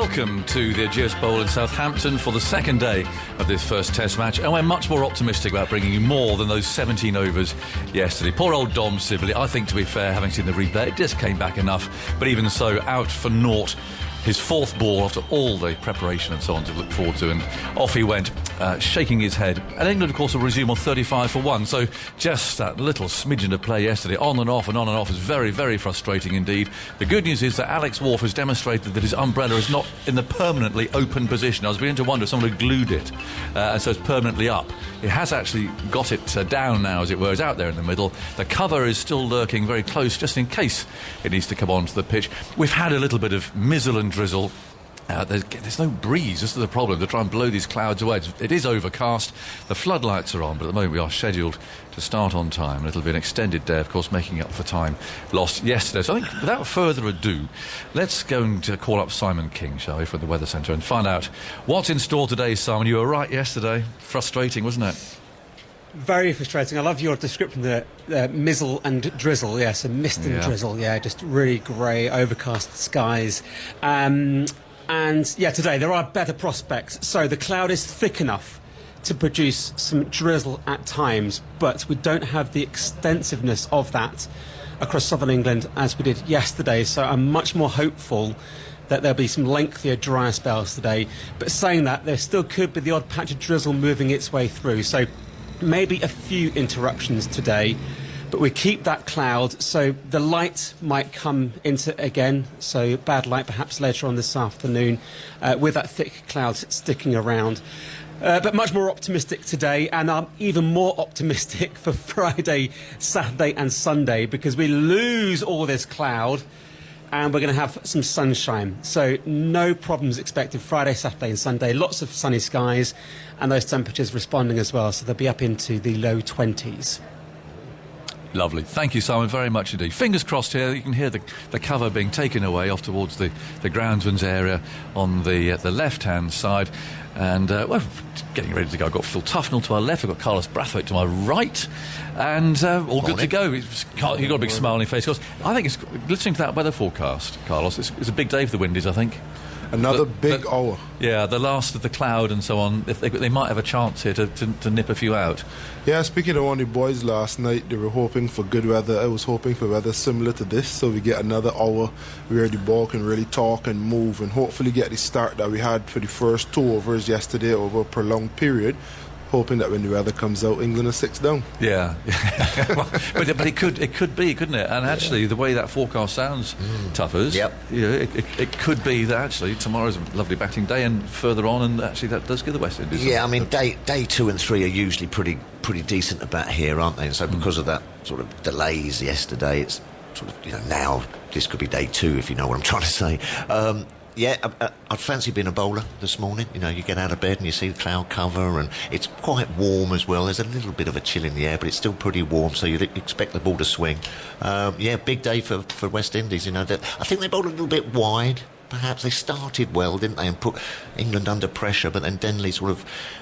Welcome to the Ageas Bowl in Southampton for the second day of this first Test match, and we're much more optimistic about bringing you more than those 17 overs yesterday. Poor old Dom Sibley, I think, to be fair, having seen the replay, it just came back enough, but even so, out for naught. His fourth ball after all the preparation and so on to look forward to, and off he went, shaking his head. And England, of course, will resume on 35 for 1, so just that little smidgen of play yesterday, on and off is very, very frustrating indeed. The good news is that Alex Wharf has demonstrated that his umbrella is not in the permanently open position. I was beginning to wonder if someone had glued it, and so it's permanently up. It has actually got it down now, as it were. It's out there in the middle. The cover is still lurking very close, just in case it needs to come onto the pitch. We've had a little bit of mizzle and drizzle. There's no breeze. This is the problem, to try and blow these clouds away. It is overcast. The floodlights are on, but at the moment we are scheduled to start on time. It'll be an extended day, of course, making up for time lost yesterday. So I think, without further ado, let's go and call up Simon King, shall we, from the Weather Centre, and find out what's in store today. Simon, you were right yesterday. Frustrating, wasn't it? Very frustrating. I love your description, the mizzle and drizzle. Yes, a mist and drizzle. Yeah, just really grey, overcast skies. And yeah, today there are better prospects. So the cloud is thick enough to produce some drizzle at times, but we don't have the extensiveness of that across southern England as we did yesterday. So I'm much more hopeful that there'll be some lengthier, drier spells today. But saying that, there still could be the odd patch of drizzle moving its way through. So maybe a few interruptions today, but we keep that cloud, so the light might come into again, so bad light perhaps later on this afternoon, with that thick cloud sticking around. But much more optimistic today, and I'm even more optimistic for Friday, Saturday and Sunday, because we lose all this cloud and we're going to have some sunshine. So no problems expected Friday, Saturday and Sunday. Lots of sunny skies and those temperatures responding as well. So they'll be up into the low 20s. Lovely. Thank you, Simon, very much indeed. Fingers crossed here. You can hear the cover being taken away off towards the groundsman's area on the left-hand side. And, well, getting ready to go. I've got Phil Tufnell to our left. I've got Carlos Brathwaite to my right. And all good to go. You've got a big smile on your face. I think it's, listening to that weather forecast, Carlos, it's a big day for the Windies, I think. Another big hour. Yeah, the last of the cloud and so on. If they might have a chance here to nip a few out. Yeah, speaking of one of the boys last night, they were hoping for good weather. I was hoping for weather similar to this, so we get another hour where the ball can really talk and move and hopefully get the start that we had for the first 2 overs yesterday over a prolonged period. Hoping that when the weather comes out, England is 6 down. Yeah, well, but it could be, couldn't it? And actually, the way that forecast sounds, Tuffers, it could be that actually tomorrow's a lovely batting day, and further on, and actually that does give the West Indies. Yeah, I mean, day 2 and 3 are usually pretty decent to bat here, aren't they? And so because of that sort of delays yesterday, it's sort of, now this could be day 2, if you know what I'm trying to say. Yeah, I'd fancy being a bowler this morning. You get out of bed and you see the cloud cover, and it's quite warm as well. There's a little bit of a chill in the air, but it's still pretty warm, so you'd expect the ball to swing. Yeah, big day for West Indies. I think they bowled a little bit wide. Perhaps they started well, didn't they, and put England under pressure, but then Denley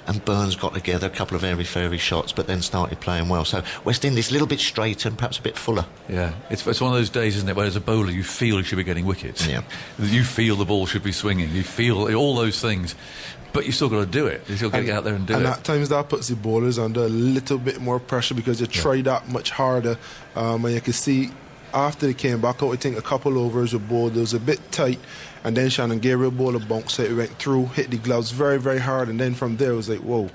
and Burns got together, a couple of very fairy shots, but then started playing well. So West Indies a little bit straighter and perhaps a bit fuller. Yeah, it's one of those days, isn't it, where as a bowler you feel you should be getting wickets. Yeah. You feel the ball should be swinging. You feel all those things. But you've still got to do it. You've still got to get out there and do it. And at times that puts the bowlers under a little bit more pressure because they try that much harder. And you can see after they came back out, I think a couple overs were bowled. It was a bit tight. And then Shannon Gabriel bowled a bounce, so it went through, hit the gloves very, very hard. And then from there, it was like, whoa,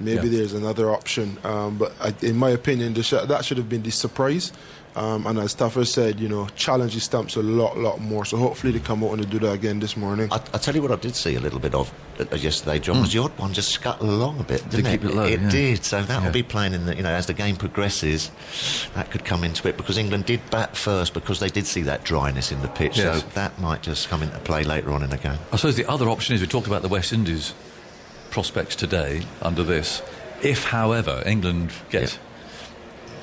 maybe there's another option. But in my opinion, that should have been the surprise. And as Tuffer said, challenge the stumps a lot more. So hopefully they come out and they do that again this morning. I tell you what I did see a little bit of yesterday, John, was the odd one just scuttle along a bit, didn't it? Keep it low, it did. So that will be playing in as the game progresses, that could come into it, because England did bat first because they did see that dryness in the pitch. Yes. So that might just come into play later on in the game. I suppose the other option is, we talked about the West Indies prospects today under this. If, however, England get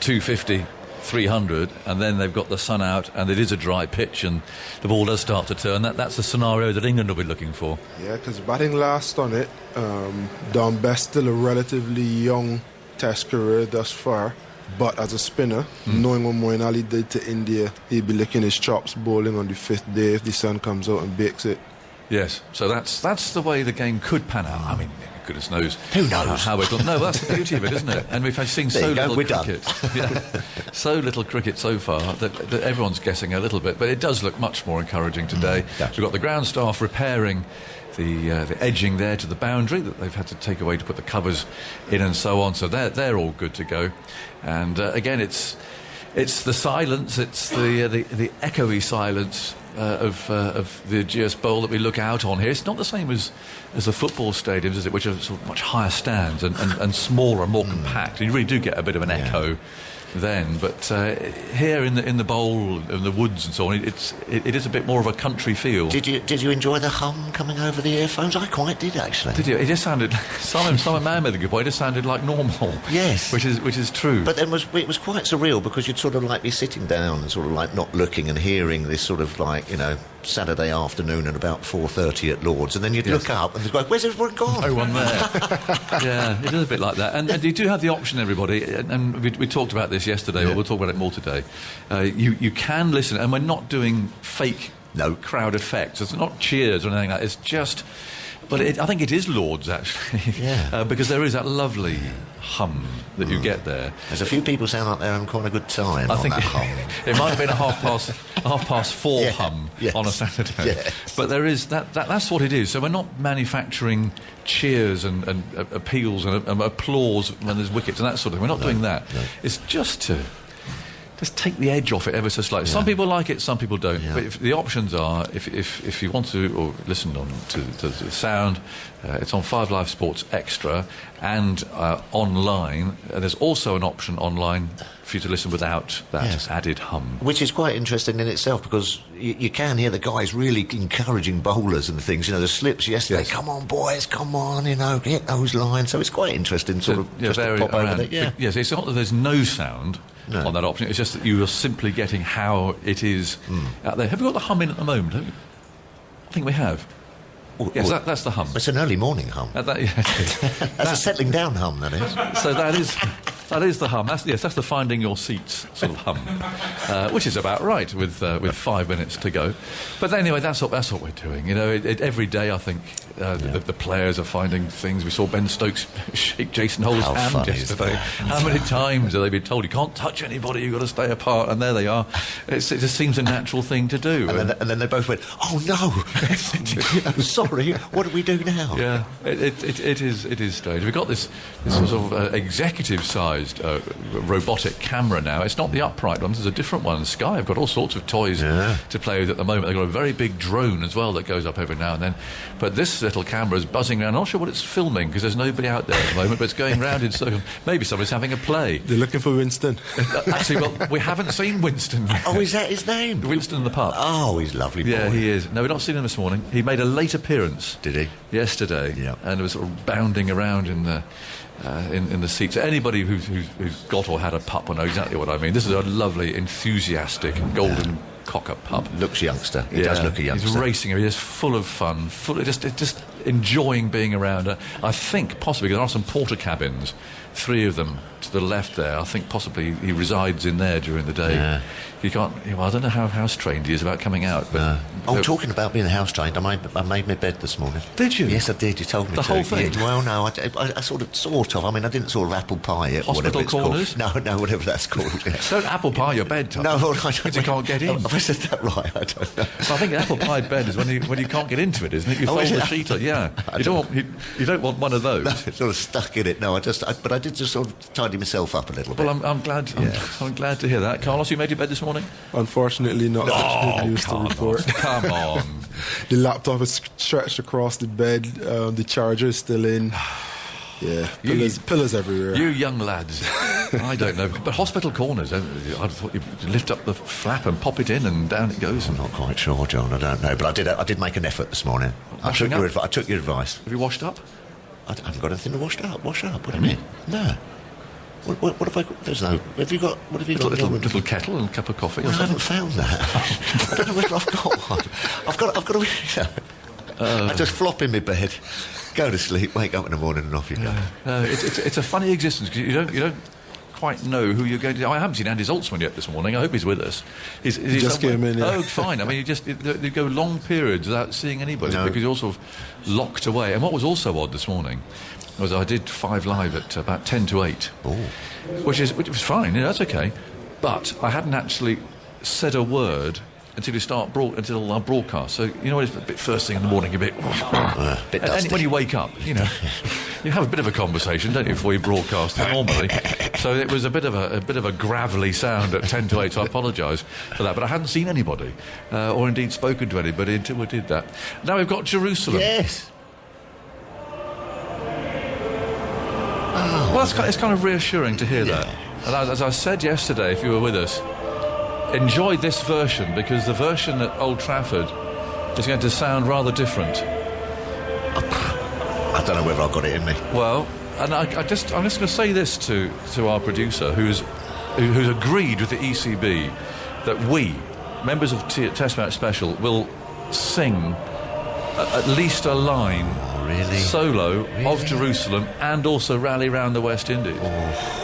250... 300, and then they've got the sun out and it is a dry pitch and the ball does start to turn, that's the scenario that England will be looking for. Yeah, because batting last on it, Dom Best still a relatively young Test career thus far, but as a spinner, knowing what Moeen Ali did to India, he'd be licking his chops bowling on the 5th day if the sun comes out and bakes it. Yes, so that's the way the game could pan out. I mean, goodness knows. Who knows? How it'll... No, that's the beauty of it, isn't it? And we've seen so little cricket. So little cricket so far that everyone's guessing a little bit. But it does look much more encouraging today. We've got the ground staff repairing the edging there to the boundary that they've had to take away to put the covers in and so on. So they're all good to go. And again, it's the silence, it's the echoey silence of the Ageas Bowl that we look out on here. It's not the same as the football stadiums, is it, which are sort of much higher stands and smaller and more compact. You really do get a bit of an echo then, but here in the bowl, in the woods and so on, it is a bit more of a country feel. Did you enjoy the hum coming over the earphones? I quite did, actually. Did you? It just sounded... Simon Mann made a good point. It just sounded like normal. Yes. Which is true. But then it was quite surreal, because you'd sort of like be sitting down and sort of like not looking and hearing this sort of like, you know, Saturday afternoon at about 4:30 at Lord's, and then you'd look up and go, where's everyone gone? No one there. Yeah, it is a bit like that. And you do have the option, everybody, and we talked about this yesterday, but we'll talk about it more today. You can listen, and we're not doing fake crowd effects. It's not cheers or anything like that. It's just... But I think it is Lord's, actually, because there is that lovely hum that you get there. There's a few people sound like they're having quite a good time. I think that hum. It might have been a half past four hum on a Saturday. Yes. But there is that's what it is. So we're not manufacturing cheers and appeals and applause when there's wickets and that sort of thing. We're not doing that. No. It's just to... Just take the edge off it ever so slightly. Some people like it, some people don't. But the options are, if you want to or listen on to the sound, it's on 5 Live Sports Extra and online. There's also an option online for you to listen without that added hum. Which is quite interesting in itself, because you can hear the guys really encouraging bowlers and things. You know, the slips yesterday, come on boys, come on, you know, hit those lines. So it's quite interesting sort of just to pop over there. Yes, it's not that there's no sound on that option, it's just that you are simply getting how it is out there. Have we got the hum in at the moment? I think we have. Yes, that's the hum. It's an early morning hum. That's a settling down hum, that is. So that is the hum. That's the finding your seats sort of hum, which is about right with 5 minutes to go. But anyway, that's what we're doing. You know, every day I think the players are finding things. We saw Ben Stokes shake Jason Hole's hand yesterday. How many times have they been told you can't touch anybody, you've got to stay apart? And there they are. It just seems a natural thing to do. And then they both went, oh no, sorry, what do we do now? Yeah, it is strange. We've got this sort of executive-sized robotic camera now. It's not the upright one, there's a different one. Sky have got all sorts of toys to play with at the moment. They've got a very big drone as well that goes up every now and then. But this little camera is buzzing around. I'm not sure what it's filming, because there's nobody out there at the moment, but it's going round in circles. Maybe somebody's having a play. They're looking for Winston. Actually, well, we haven't seen Winston yet. Oh, is that his name? Winston the pup. Oh, he's a lovely boy. Yeah, he is. No, we've not seen him this morning. He made a late appearance. Did he? Yesterday. Yeah. And was sort of bounding around in the seats. Anybody who's got or had a pup will know exactly what I mean. This is a lovely, enthusiastic, golden cocker pup. Looks youngster. He does look a youngster. He's racing. He's full of fun, just enjoying being around. I think possibly there are some porter cabins, 3 of them to the left there. I think possibly he resides in there during the day. Yeah. He can't. Well, I don't know how house trained he is about coming out. But talking about being house trained, I made my bed this morning. Did you? Yes, I did. You told me the to. whole thing. Yeah, well, no, I sort of. I mean, I didn't sort of apple pie it. Hospital corners. No, whatever that's called. Yeah. Don't apple pie your bed, Tom. No, I don't. You can't get in. Have I said that right? I don't know. So I think an apple pie bed is when you can't get into it, isn't it? You fold the sheet on. Yeah. You don't want one of those. No, it's sort of stuck in it. No, but I did just sort of tidy myself up a little bit. Well, I'm glad. I'm glad to hear that. Carlos, you made your bed this morning? Unfortunately, not. To report. Come on. The laptop is stretched across the bed. The charger is still in. Yeah, pillars everywhere. You young lads. I don't know. But hospital corners, I thought you lift up the flap and pop it in and down it goes. I'm not quite sure, John. I don't know. But I did make an effort this morning. I took your advice. Have you washed up? I haven't got anything to wash up. What do you mean? No. What have I got? There's no... Have you got... What have you got? Little kettle and a cup of coffee or something? I haven't found that. I don't know whether I've got one. I've got a... I just flop in my bed, go to sleep, wake up in the morning and off you go. It's a funny existence, because you don't quite know who you're going to... I haven't seen Andy Zaltzman yet this morning. I hope he's with us. Is he just somewhere? came in, yeah. Oh, fine. I mean, you go long periods without seeing anybody because you're sort of locked away. And what was also odd this morning was I did 5 Live at about 10 to 8, which was fine. Yeah, that's okay. But I hadn't actually said a word until our broadcast. So, you know, it's a bit first thing in the morning, a bit dusty. when you wake up, you know, you have a bit of a conversation, don't you, before you broadcast normally. So it was a bit of a gravelly sound at 10 to 8, so I apologise for that. But I hadn't seen anybody, or indeed spoken to anybody until we did that. Now we've got Jerusalem. Yes. Well, it's kind of reassuring to hear that. And as I said yesterday, if you were with us, enjoy this version, because the version at Old Trafford is going to sound rather different. I don't know whether I've got it in me. Well, and I'm just going to say this to our producer, who's agreed with the ECB that we, members of Test Match Special, will sing at least a line solo of Jerusalem and also Rally Round the West Indies.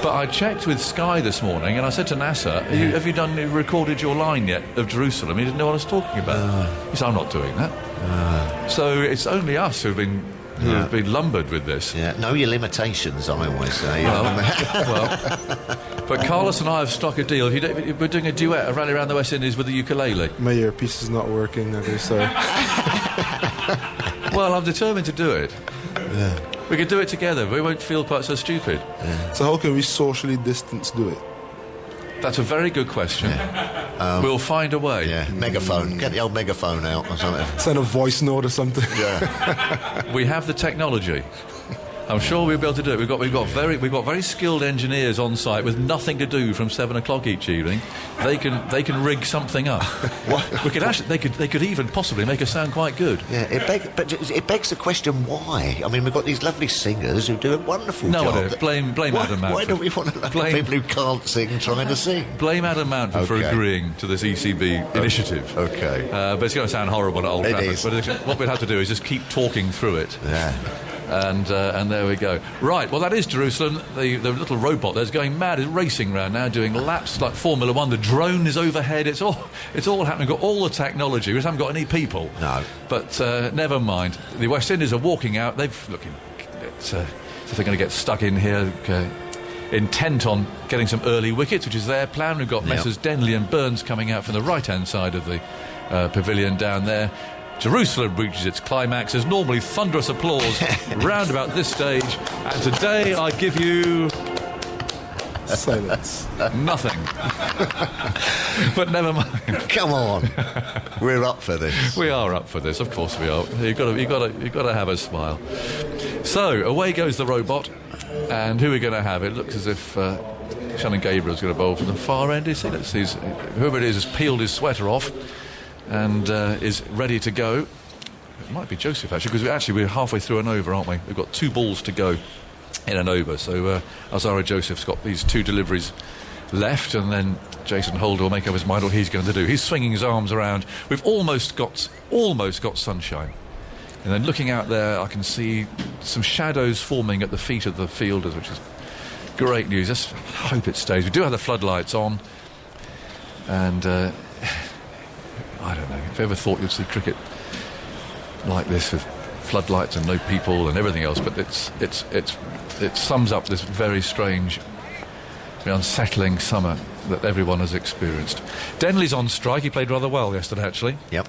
But I checked with Sky this morning and I said to Nasser, have you recorded your line yet of Jerusalem? He didn't know what I was talking about. He said, I'm not doing that. So it's only us who've been lumbered with this. Yeah, know your limitations, I always say. Well, but Carlos and I have struck a deal. We're doing a duet, a Rally Around the West Indies with the ukulele. My earpiece is not working, I guess, so... Well, I'm determined to do it. Yeah. We can do it together. We won't feel quite so stupid. Yeah. So how can we socially distance do it? That's a very good question. We'll find a way. Yeah, megaphone. Get the old megaphone out or something. Send a voice note or something. Yeah. We have the technology. I'm sure we'll be able to do it. We've got very skilled engineers on site with nothing to do from 7 o'clock each evening. They can rig something up. We could actually they could even possibly make us sound quite good. Yeah, but it begs the question why. I mean, we've got these lovely singers who do a wonderful job. No, blame Adam Mountford. Why do we want to have people who can't sing trying to sing? Blame Adam Mountford for agreeing to this ECB initiative. Okay. But it's going to sound horrible at Old Trafford. But what we'd have to do is just keep talking through it. Yeah. And there we go. Right, well, that is Jerusalem. The little robot there's going mad. It's racing around now, doing laps like Formula One. The drone is overhead. It's all happening. We've got all the technology. We just haven't got any people. No. But never mind. The West Indies are walking out. They're looking... if they're going to get stuck in here... intent on getting some early wickets, which is their plan. We've got Messrs Denley and Burns coming out from the right-hand side of the pavilion down there. Jerusalem reaches its climax. There's normally thunderous applause round about this stage, and today I give you... silence. Nothing. But never mind. Come on, we're up for this. We are up for this, of course we are. You've got to have a smile. So away goes the robot, and who are we going to have? It looks as if Shannon Gabriel's going to bowl from the far end. Let's see, whoever it is has peeled his sweater off and is ready to go. It might be Joseph, actually, because we're halfway through an over, aren't we? We've got 2 balls to go in an over. So Azara Joseph's got these 2 deliveries left, and then Jason Holder will make up his mind what he's going to do. He's swinging his arms around. We've almost got sunshine. And then looking out there, I can see some shadows forming at the feet of the fielders, which is great news. Let's hope it stays. We do have the floodlights on, and I don't know if you ever thought you'd see cricket like this with floodlights and no people and everything else, but it sums up this very strange, very unsettling summer that everyone has experienced. Denley's on strike. He played rather well yesterday, actually. Yep.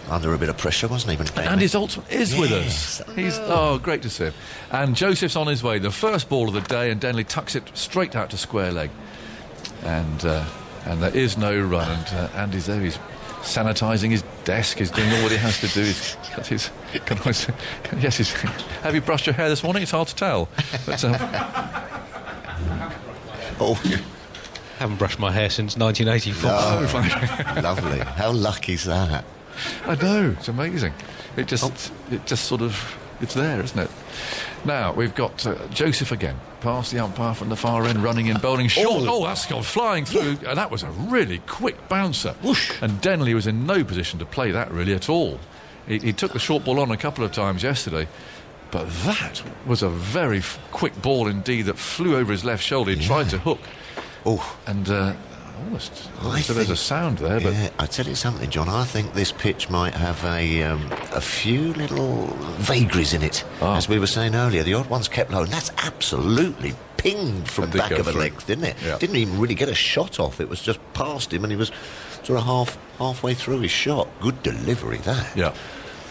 Under a bit of pressure, wasn't he? And Andy Zaltzman is with us. He's great to see him. And Joseph's on his way. The first ball of the day, and Denley tucks it straight out to square leg. And there is no run. And Andy's there. He's sanitising his desk. He's doing all what he has to do. He's got his... have you brushed your hair this morning? It's hard to tell. But, haven't brushed my hair since 1984. Lovely. How lucky is that? I know, it's amazing. It just sort of, it's there, isn't it? Now we've got Joseph again, past the umpire from the far end, running in, bowling short. That's gone flying through, and that was a really quick bouncer. Whoosh. And Denley was in no position to play that really at all. He took the short ball on a couple of times yesterday, But that was a very quick ball indeed that flew over his left shoulder. He tried to hook. Oh, And so there's a sound there. But yeah, I tell you something, John. I think this pitch might have a few little vagaries in it. As we were saying earlier, the odd ones kept low, and that's absolutely pinged from That did back go of a through. length, didn't it? Yeah. Didn't even really get a shot off. It was just past him, and he was sort of halfway through his shot. Good delivery, that. yeah.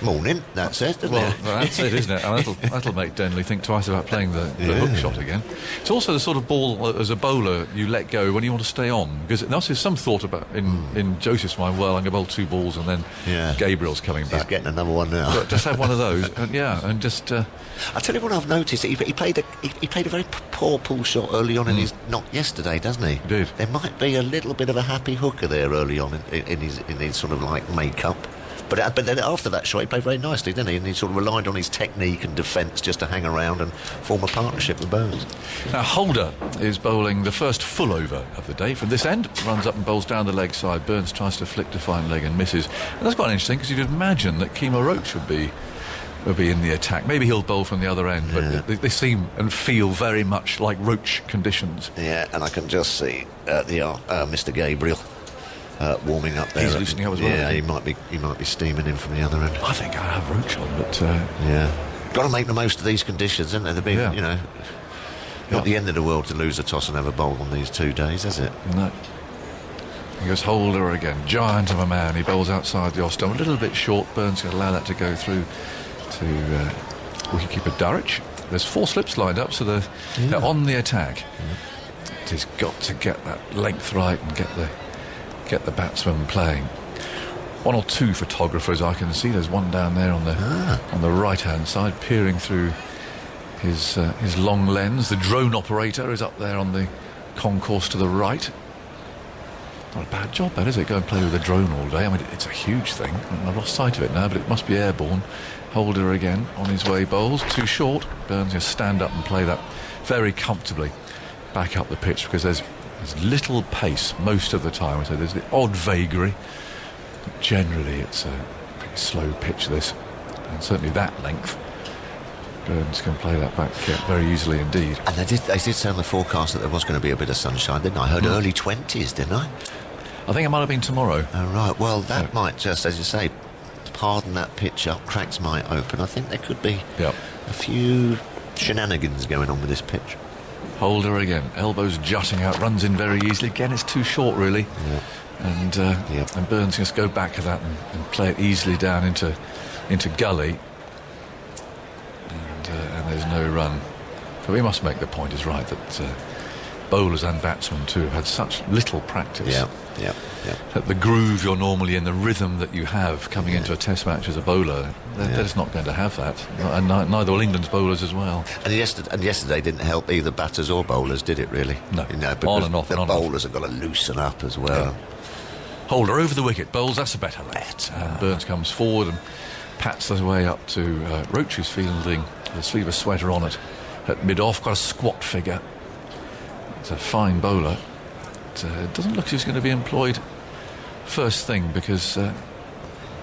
Morning, that says, doesn't Well, it? that's it, isn't it? And that'll make Denley think twice about playing the hook shot again. It's also the sort of ball, as a bowler, you let go when you want to stay on. Because there's some thought about, in Joseph's mind, well, I'm going to bowl 2 balls and then Gabriel's coming He's back. getting another one now. But just have one of those, and just... I tell you what I've noticed. He played a very poor pull shot early on in his knock yesterday, doesn't he? He did. There might be a little bit of a happy hooker there early on in his sort of like make-up. But then after that shot, he played very nicely, didn't he? And he sort of relied on his technique and defence just to hang around and form a partnership with Burns. Now, Holder is bowling the first full over of the day from this end. Runs up and bowls down the leg side. Burns tries to flick to fine leg and misses. And that's quite interesting because you'd imagine that Kemo Roach would be in the attack. Maybe he'll bowl from the other end, but they seem and feel very much like Roach conditions. Yeah, and I can just see Mr. Gabriel warming up there. He's loosening up as well. Yeah, he might be steaming in from the other end. I think I have Roach on, but Got to make the most of these conditions, isn't there? They've been, not the end of the world to lose a toss and have a bowl on these 2 days, has it? no. He goes Holder again, giant of a man. He bowls outside the off stump, a little bit short. Burns going to allow that to go through to wicketkeeper Durrich. There's 4 slips lined up, so they're on the attack. He's got to get that length right and get the batsman playing. 1 or 2 photographers I can see. There's one down there on the right hand side, peering through his long lens. The drone operator is up there on the concourse to the right. Not a bad job, that is it? Go and play with a drone all day. I mean, it's a huge thing. I've lost sight of it now, but it must be airborne. Holder again on his way, bowls too short. Burns going to stand up and play that very comfortably back up the pitch because there's little pace most of the time. So there's the odd vagary. Generally, it's a pretty slow pitch, this, and certainly that length. Burns can play that back very easily indeed. And they did say on the forecast that there was going to be a bit of sunshine, didn't I? I heard early 20s, didn't I? I think it might have been tomorrow. Oh, right. Well, that might just, as you say, harden that pitch up. Cracks might open. I think there could be a few shenanigans going on with this pitch. Holder again, elbows jutting out, runs in very easily. Again, it's too short, really. Yeah. And Burns just go back to that and play it easily down into gully. And there's no run. But we must make the point is right that bowlers and batsmen too have had such little practice. Yeah. That the groove you're normally in, the rhythm that you have coming into a test match as a bowler, they're just not going to have that. And neither will England's bowlers as well. And yesterday didn't help either batters or bowlers, did it really? No. Because On and off the and on and off. bowlers have got to loosen up as well. Yeah. Holder over the wicket, bowls, that's a better left. And Burns comes forward and pats his way up to Roach, who's fielding the sleeve of sweater on it at mid-off, got a squat figure. It's a fine bowler. It doesn't look as if he's going to be employed first thing because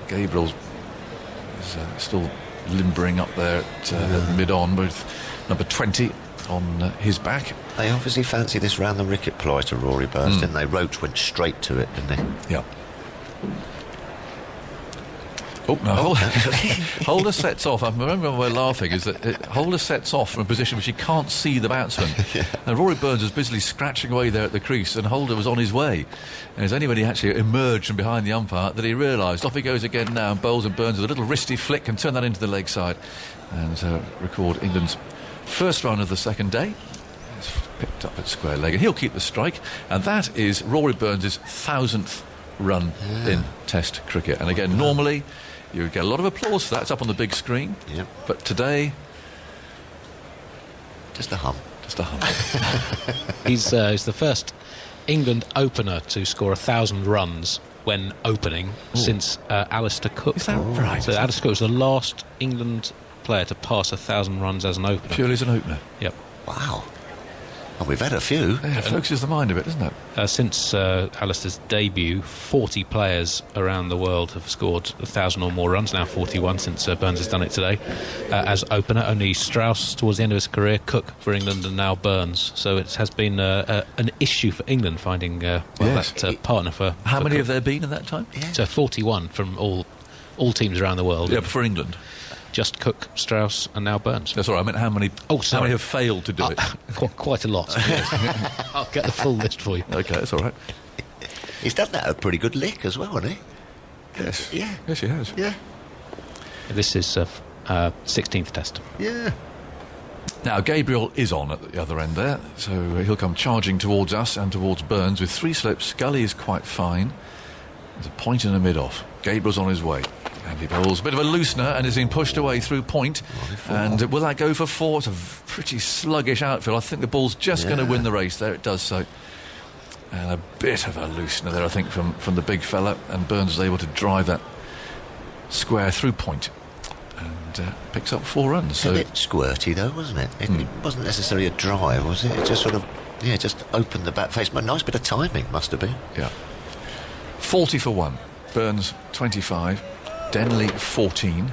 Gabriel's is still limbering up there at mid-on with number 20 on his back. They obviously fancy this round the wicket ploy to Rory Burns, didn't they? Roach went straight to it, didn't he? Yeah. Oh, no, Holder sets off. I remember when we're laughing is that Holder sets off from a position which he can't see the batsman. And Rory Burns was busily scratching away there at the crease and Holder was on his way. And it's only when he actually emerged from behind the umpire that he realised. Off he goes again now, and bowls and Burns with a little wristy flick and turn that into the leg side and record England's first run of the second day. It's picked up at square leg and he'll keep the strike. And that is Rory Burns' 1000th run in Test cricket. And again, normally you would get a lot of applause for that. It's up on the big screen. Yep. But today, Just a hum. He's the first England opener to score 1,000 runs when opening since Alistair Cook. Is that right? So Alistair Cook was the last England player to pass 1,000 runs as an opener. Purely as an opener. Yep. Wow. Oh, we've had a few. Yeah, it focuses the mind a bit, doesn't it? Since Alistair's debut, 40 players around the world have scored 1,000 or more runs, now 41 since Burns has done it today. As opener, only Strauss towards the end of his career, Cook for England, and now Burns. So it has been an issue for England finding that partner for... How for many Cook. have there been at that time? Yeah. So 41 from all teams around the world. Yeah, but for England. Just Cook, Strauss, and now Burns. That's all right. I meant how many? Oh, How sorry. many have failed to do it? Quite a lot. I'll get the full list for you. Okay, that's all right. He's done that a pretty good lick as well, hasn't he? Yes. Yeah. Yes, he has. Yeah. This is 16th test. Yeah. Now, Gabriel is on at the other end there, so he'll come charging towards us and towards Burns with 3 slips. Gully is quite fine. There's a point and a mid-off. Gabriel's on his way. And he bowls a bit of a loosener and is being pushed away through point. And will that go for 4? It's a pretty sluggish outfield. I think the ball's just going to win the race there. It does so. And a bit of a loosener there, I think, from the big fella. And Burns is able to drive that square through point. And picks up 4 runs. It's a bit squirty, though, wasn't it? It wasn't necessarily a drive, was it? It just sort of, just opened the back face. But a nice bit of timing, must have been. Yeah. 40 for 1. Burns 25. Denley 14.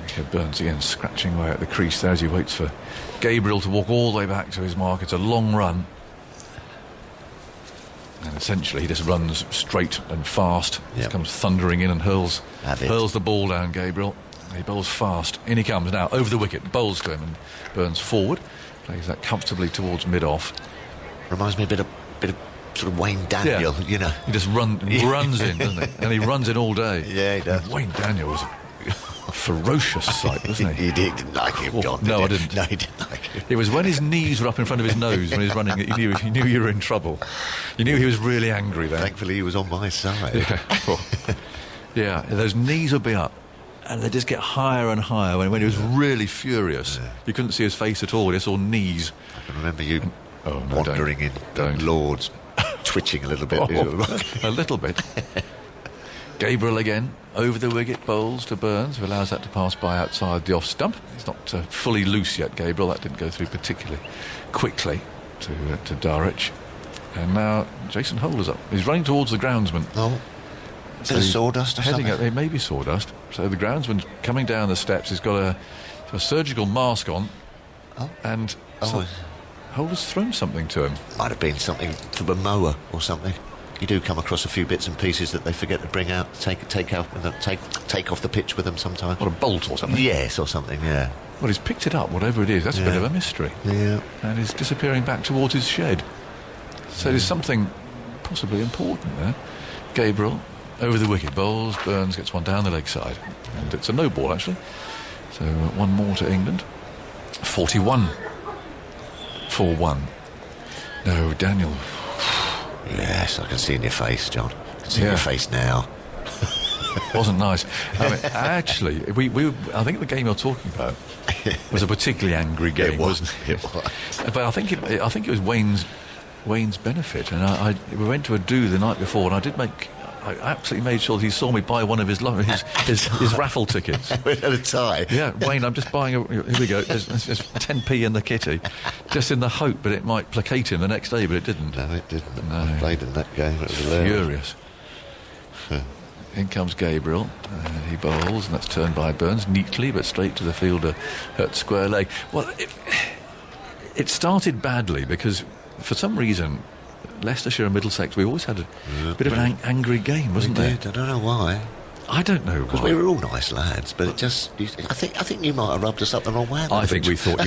Okay, Burns again scratching away at the crease there as he waits for Gabriel to walk all the way back to his mark. It's a long run. And essentially he just runs straight and fast. Yep. He comes thundering in and hurls Have it. the ball down, Gabriel. He bowls fast. In he comes now, over the wicket. Bowls to him and Burns forward. Plays that comfortably towards mid-off. Reminds me a bit of sort of Wayne Daniel, Yeah. you know. He just runs in, doesn't he? And he runs in all day. Yeah, he does. Wayne Daniel was a ferocious sight, wasn't he? You didn't like him, John, did No, you? I didn't. No, he didn't like him. It was when his knees were up in front of his nose when he was running. He knew you were in trouble. You knew he was really angry then. Thankfully, he was on my side. Yeah. Oh. Yeah, those knees would be up. And they just get higher and higher. When he was really furious, you couldn't see his face at all. You just saw knees. I can remember you Oh, no, wandering don't. in Lords, twitching a little bit. A little bit. Gabriel again, over the wicket, bowls to Burns, who allows that to pass by outside the off stump. He's not fully loose yet, Gabriel. That didn't go through particularly quickly to Darwich. And now Jason Holder's up. He's running towards the groundsman. Oh, is it a sawdust or heading something? It may be sawdust. So the groundsman coming down the steps. He's got a surgical mask on. Oh. And Oh, Holder's thrown something to him. might have been something from a mower or something. You do come across a few bits and pieces that they forget to bring out, take off the pitch with them sometimes. What, a bolt or something? Yes, or something, yeah. Well, he's picked it up, whatever it is. That's a bit of a mystery. Yeah. And he's disappearing back towards his shed. So there's something possibly important there. Gabriel, over the wicket, bowls. Burns gets one down the leg side. And it's a no ball, actually. So one more to England. 41 for 1. No, Daniel. Yes, I can see in your face, John. I can see in Yeah. your face now. Wasn't nice. I mean, actually, I think the game you're talking about was a particularly angry game, wasn't it? It was. But I think it was Wayne's benefit, and we went to a do the night before, and I absolutely made sure that he saw me buy one of his raffle tickets. At a tie. Yeah, Wayne, I'm just buying here we go, there's 10p in the kitty, just in the hope that it might placate him the next day, but it didn't. No, it didn't. No. I played in that game. It was hilarious. Furious. In comes Gabriel, and he bowls, and that's turned by Burns neatly, but straight to the fielder at square leg. Well, it started badly because, for some reason, Leicestershire and Middlesex, we always had a bit of an angry game, wasn't We there? did. I don't know why. I don't know Because why. we were all nice lads, but it just... I think you might have rubbed us up the wrong way. I think we thought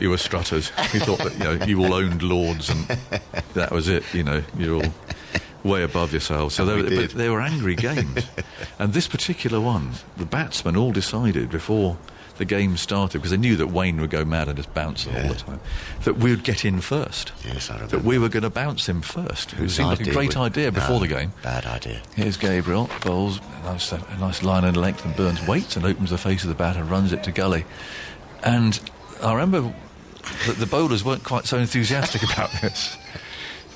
you were strutters. We thought that you all owned Lords, and that was it. You're all way above yourselves. So they were angry games, and this particular one, the batsmen all decided before the game started, because they knew that Wayne would go mad and just bounce all the time, that we would get in first. Yes, I remember. That we were going to bounce him first. It seemed like a idea great idea before the game. Bad idea. Here's Gabriel, bowls a nice line and length, and Burns waits and opens the face of the bat and runs it to Gully. And I remember that the bowlers weren't quite so enthusiastic about this,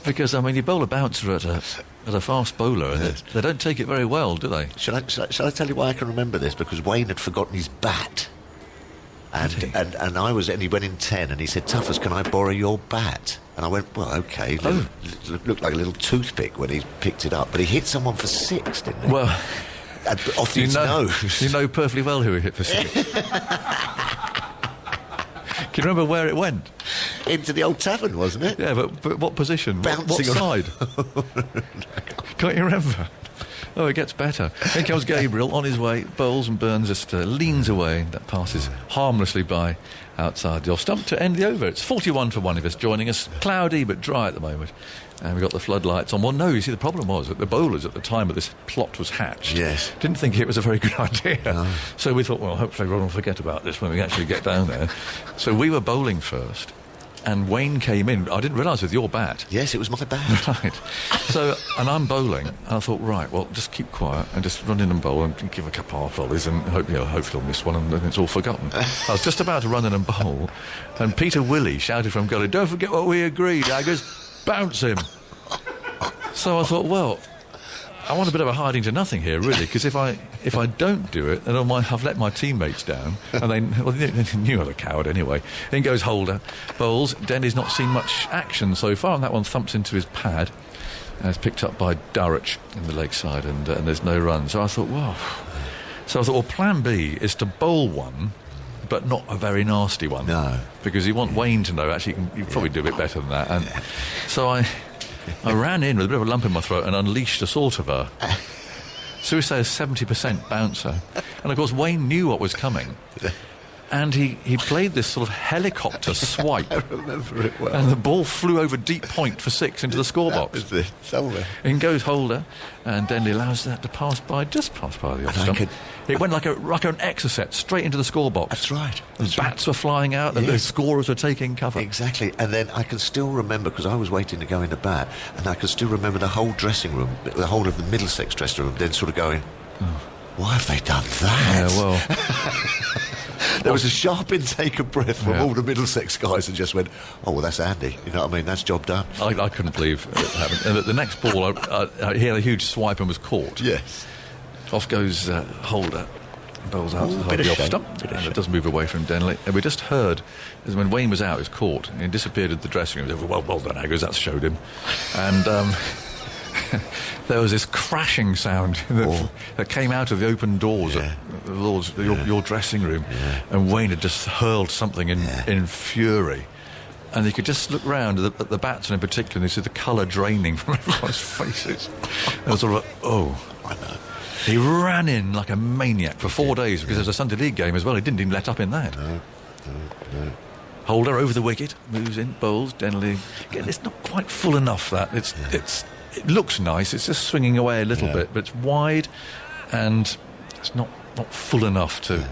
because you bowl a bouncer at a fast bowler, and they don't take it very well, do they? Shall I tell you why I can remember this? Because Wayne had forgotten his bat. And he went in 10, and he said, "Tuffers, can I borrow your bat?" And I went, "Well, okay." Looked like a little toothpick when he picked it up, but he hit someone for 6, didn't he? Well, off his nose. You know perfectly well who he hit for 6. Can you remember where it went? Into the old tavern, wasn't it? Yeah, but what position? What Bouncing side? Can't you remember? Oh, it gets better. Here comes Gabriel on his way. Bowles, and Burns just leans away. That passes harmlessly by outside the off stump to end the over. It's 41 for one of us joining us. Cloudy but dry at the moment. And we've got the floodlights on. Well, no, you see, the problem was that the bowlers at the time that this plot was hatched didn't think it was a very good idea. No. So we thought, well, hopefully everyone will forget about this when we actually get down there. So we were bowling first. And Wayne came in. I didn't realise with your bat. Yes, it was my bat. Right. So, and I'm bowling. And I thought, right, well, just keep quiet and just run in and bowl and give a couple half volleys and hopefully I'll miss one and then it's all forgotten. I was just about to run in and bowl, and Peter Willey shouted from gully, "Don't forget what we agreed, Ageas. Bounce him." So I thought, well, I want a bit of a hiding to nothing here, really, because if I don't do it, then I've let my teammates down, and they knew I was a coward anyway. In goes Holder, bowls. Denny's not seen much action so far, and that one thumps into his pad, and it's picked up by Durrich in the leg side, and there's no run. So I thought, well, plan B is to bowl one, but not a very nasty one. No. Because you want Wayne to know, actually, you can probably do a bit better than that. And so I ran in with a bit of a lump in my throat and unleashed a sort of a, so we say, a 70% bouncer. And of course Wayne knew what was coming, and he played this sort of helicopter swipe. I remember it well. And the ball flew over deep point for 6 into the scorebox. That was it, somewhere. In goes Holder, and Denley allows that to pass by the off stump. It went like an exocet straight into the scorebox. That's right. The bats were flying out, and the scorers were taking cover. Exactly. And then I can still remember, because I was waiting to go in the bat, and I can still remember the whole dressing room, the whole of the Middlesex dressing room, then sort of going, why have they done that? Yeah, well, there was a sharp intake of breath from all the Middlesex guys, and just went, "Oh, well, that's Andy." You know what I mean? That's job done. I couldn't believe it happened. And the next ball, he had a huge swipe and was caught. Yes. Off goes Holder. Bowls out the off stump, and it does move away from Denley. And we just heard, as when Wayne was out, he was caught, and he disappeared at the dressing room. Well done, Ageas, that's showed him. And there was this crashing sound that came out of the open doors of your dressing room, and Wayne had just hurled something in fury. And you could just look round at the batsmen in particular, and you see the colour draining from everyone's faces. It was sort of I know. He ran in like a maniac for 4 days, because there's a Sunday League game as well. He didn't even let up in that. No. Holder over the wicket, moves in, bowls. Denley. Again, it's not quite full enough. That it looks nice. It's just swinging away a little bit, but it's wide, and it's not full enough to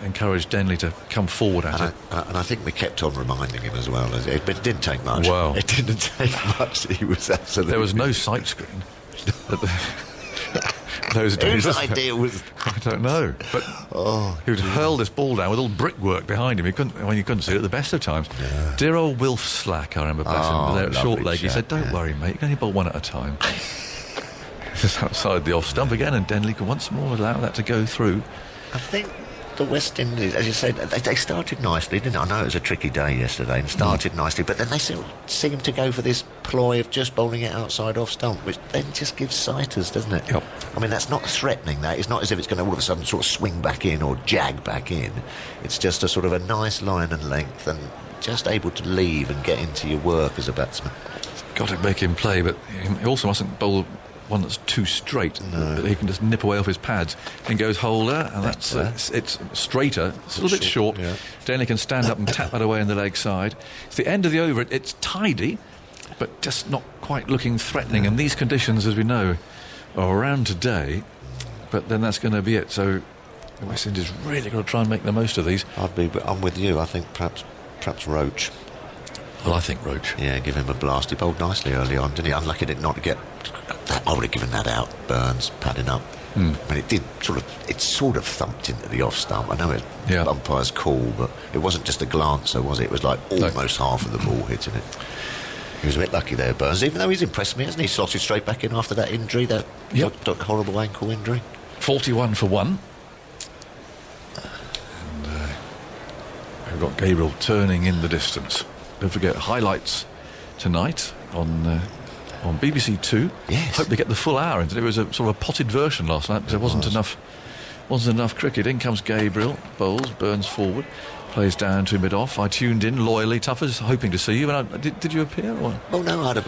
encourage Denley to come forward at it. And I think we kept on reminding him as well. But it didn't take much. Wow. It didn't take much. He was absolutely. There was no sight screen. Those days. Whose idea was? I don't know, but he would hurl this ball down with all brickwork behind him. You couldn't see it at the best of times. Yeah. Dear old Wilf Slack, I remember, bless him, there at short leg. He said, "Don't worry, mate. You can only bowl one at a time." Just outside the off stump again, and Denley could once more allow that to go through. I think the West Indies, as you said, they started nicely, didn't they? I know it was a tricky day yesterday and started nicely, but then they seem to go for this ploy of just bowling it outside off stump, which then just gives sighters, doesn't it? Yep. I mean, that's not threatening. That it's not as if it's going to all of a sudden sort of swing back in or jag back in. It's just a sort of a nice line and length, and just able to leave and get into your work as a batsman. Got to make him play, but he also mustn't bowl one that's too straight. No. He can just nip away off his pads. In goes Holder, and it's straighter. It's a little bit short. Yeah. Denley can stand up and tap that away on the leg side. It's the end of the over. It's tidy, but just not quite looking threatening. And these conditions, as we know, are around today. But then that's going to be it. So the West Indies really got to try and make the most of these. I'm with you. I think perhaps Roach. Well, I think Roach. Yeah, give him a blast. He bowled nicely early on, didn't he? Unlucky not to get that. I would have given that out. Burns padding up. I mean, it sort of thumped into the off stump. I know it. Umpire's call, but it wasn't just a glancer, was it? It was like almost half of the ball hitting it. He was a bit lucky there, Burns. Even though he's impressed me, hasn't he? Slotted straight back in after that injury, that horrible ankle injury. 41 for one. got Gabriel turning in the distance. Don't forget, highlights tonight on BBC Two. Yes. Hope they get the full hour into it. It was a sort of a potted version last night because there wasn't enough cricket. In comes Gabriel, bowls, Burns forward, plays down to mid-off. I tuned in loyally, Tuffers, hoping to see you. And did you appear? Or? Oh no, I made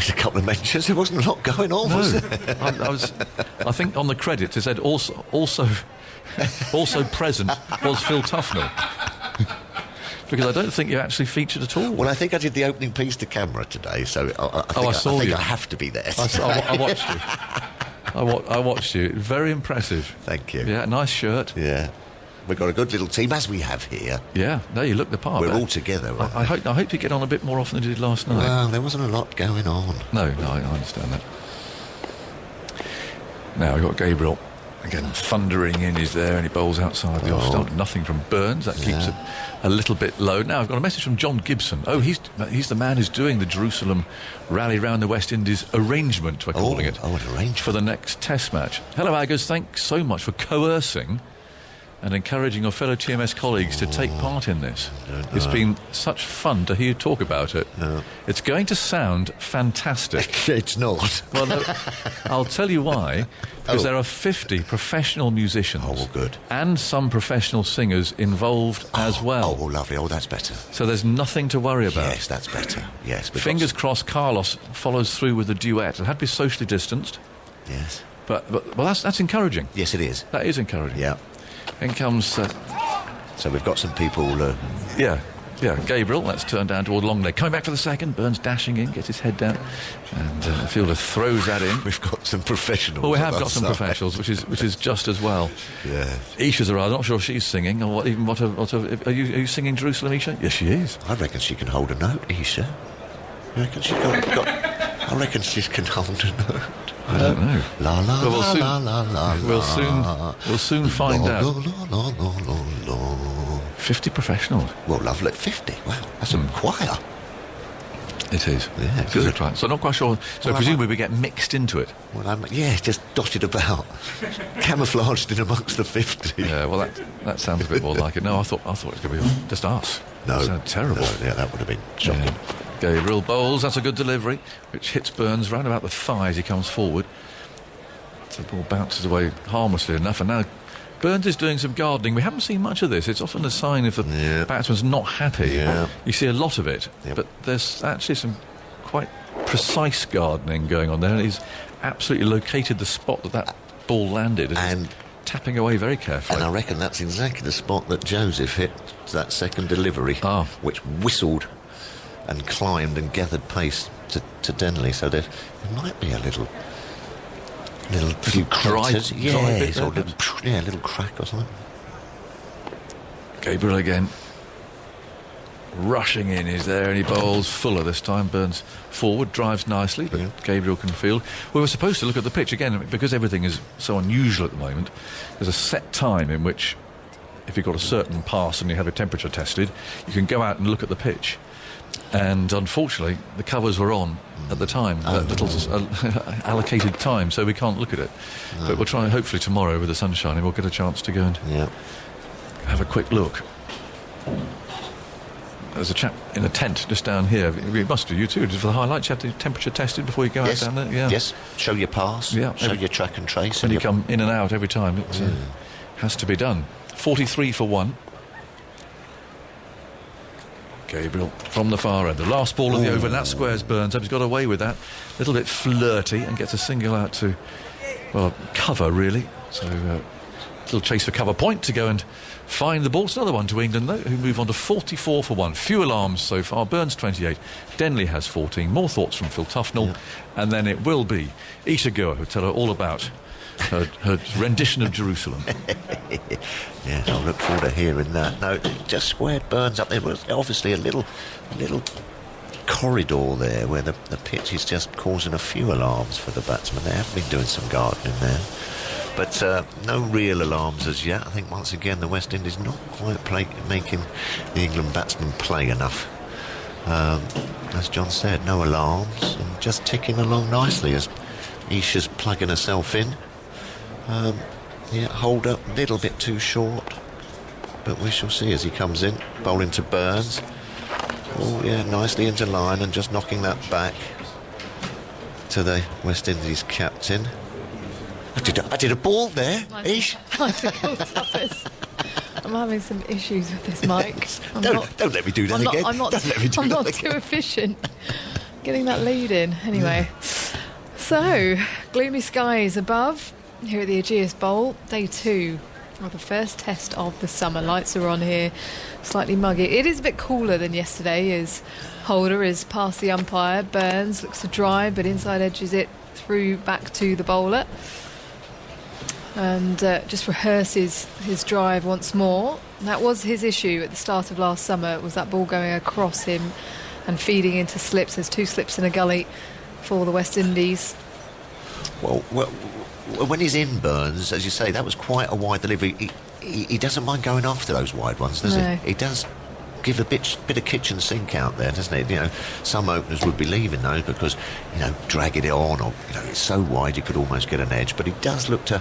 a couple of mentions. There wasn't a lot going on, was there? I think on the credits it said also present was Phil Tufnell. Because I don't think you actually featured at all. Well, I think I did the opening piece to camera today, so I think I have to be there. I watched you. I watched you. Very impressive. Thank you. Yeah, nice shirt. Yeah. We've got a good little team, as we have here. Yeah, no, you look the part. We're all together. I hope you get on a bit more often than you did last night. Well, there wasn't a lot going on. No, I understand that. Now we've got Gabriel. Again, thundering in, he's there, and he bowls outside the off stump. Nothing from Burns. That keeps it a little bit low. Now, I've got a message from John Gibson. Oh, he's the man who's doing the Jerusalem Rally Round the West Indies arrangement, we're calling it. Oh, an arrangement. For the next Test match. Hello, Ageas. Thanks so much for coercing and encouraging your fellow TMS colleagues to take part in this. It's been such fun to hear you talk about it. It's going to sound fantastic. It's not. Well, no, I'll tell you why. Because there are 50 professional musicians. Oh, well, good. And some professional singers involved as well. Oh, lovely. Oh, that's better. So there's nothing to worry about. Yes, that's better. Yes. Fingers crossed Carlos follows through with the duet. It had to be socially distanced. Yes. But that's encouraging. Yes, it is. That is encouraging. Yeah. In comes... so we've got some people... Yeah, Gabriel, let's turn down toward long leg. Coming back for the second, Burns dashing in, gets his head down, and the fielder throws that in. We've got some professionals. Well, we have got some professionals, which is just as well. Yeah. Isha's arrived. I'm not sure if she's singing, or are you singing Jerusalem, Isha? Yes, she is. I reckon she can hold a note, Isha. You reckon she I reckon she can hold a note. I don't know. La la well, la la la la. We'll soon find out. La, la, la, la. 50 professionals. Well, lovely. 50. Wow, that's a choir. It is. Yeah, It good. is right. So I'm not quite sure. So presumably we get mixed into it. Well, just dotted about, camouflaged in amongst the 50. Yeah. Well, that sounds a bit more like it. No, I thought it was going to be just us. No, that sounded terrible. No, yeah, that would have been shocking. Yeah. Gabriel bowls. That's a good delivery, which hits Burns round about the thigh as he comes forward. The ball bounces away harmlessly enough, and now Burns is doing some gardening. We haven't seen much of this. It's often a sign if the batsman's not happy. Yeah. You see a lot of it, but there's actually some quite precise gardening going on there, and he's absolutely located the spot that ball landed and tapping away very carefully. And I reckon that's exactly the spot that Joseph hit that second delivery, which whistled and climbed and gathered pace to Denley, so there might be a little few craters. Yes, a little crack or something. Gabriel again rushing in, is there, and he bowls fuller this time. Burns forward, drives nicely, but Gabriel can field. We were supposed to look at the pitch again, because everything is so unusual at the moment. There's a set time in which, if you've got a certain pass and you have a temperature tested, you can go out and look at the pitch. And unfortunately, the covers were on at the time, that little allocated time, so we can't look at it. But we'll try, hopefully tomorrow with the sun shining, we'll get a chance to go and have a quick look. There's a chap in a tent just down here. We must do, you too, for the highlights. You have the temperature tested before you go out down there. Yeah. Yes, show your pass, show your track and trace. And you come in and out every time. It has to be done. 43 for 1. Gabriel from the far end. The last ball of the over, and that squares Burns. He's got away with that. A little bit flirty and gets a single out to, cover, really. So, little chase for cover point to go and find the ball. It's another one to England, though, who move on to 44 for 1. Few alarms so far. Burns 28. Denley has 14. More thoughts from Phil Tufnell. And then it will be Isha Goa who'll tell her all about her rendition of Jerusalem. Yes, I look forward to hearing that. No, just squared Burns up. There was obviously a little corridor there where the pitch is just causing a few alarms for the batsmen. They have been doing some gardening there, but no real alarms as yet. I think once again the West Indies not quite making the England batsmen play enough. As John said, no alarms and just ticking along nicely as Isha's plugging herself in. Hold up a little bit too short. but we shall see as he comes in, bowling to Burns. Oh yeah, nicely into line and just knocking that back to the West Indies captain. I did a ball there, Ish. I'm having some issues with this mic. Don't let me do that again. I'm not too efficient getting that lead in. Anyway, so gloomy skies above here at the Ageas Bowl, day 2 of the first test of the summer. Lights are on here, slightly muggy. It is a bit cooler than yesterday as Holder is past the umpire. Burns looks to drive, but inside edges it through back to the bowler. And just rehearses his drive once more. That was his issue at the start of last summer, was that ball going across him and feeding into slips. There's 2 slips in a gully for the West Indies. Well, when he's in, Burns, as you say, that was quite a wide delivery. He doesn't mind going after those wide ones, does he? He does give a bit of kitchen sink out there, doesn't he? You know, some openers would be leaving those because, you know, dragging it on, or, you know, it's so wide you could almost get an edge. But he does look to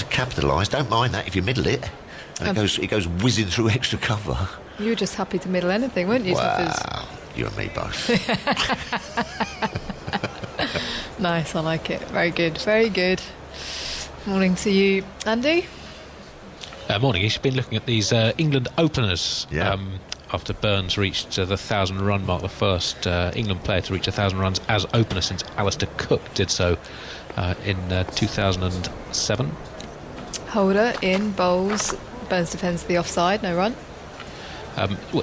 capitalise. Don't mind that if you middle it. And it goes whizzing through extra cover. You were just happy to middle anything, weren't you, Tuffers? You and me both. Nice, I like it. Very good, very good. Morning to you, Andy. Morning. He's been looking at these England openers. Yeah. After Burns reached the 1,000-run mark, the first England player to reach 1,000 runs as opener since Alistair Cook did so in 2007. Holder in, bowls. Burns defends the offside, no run.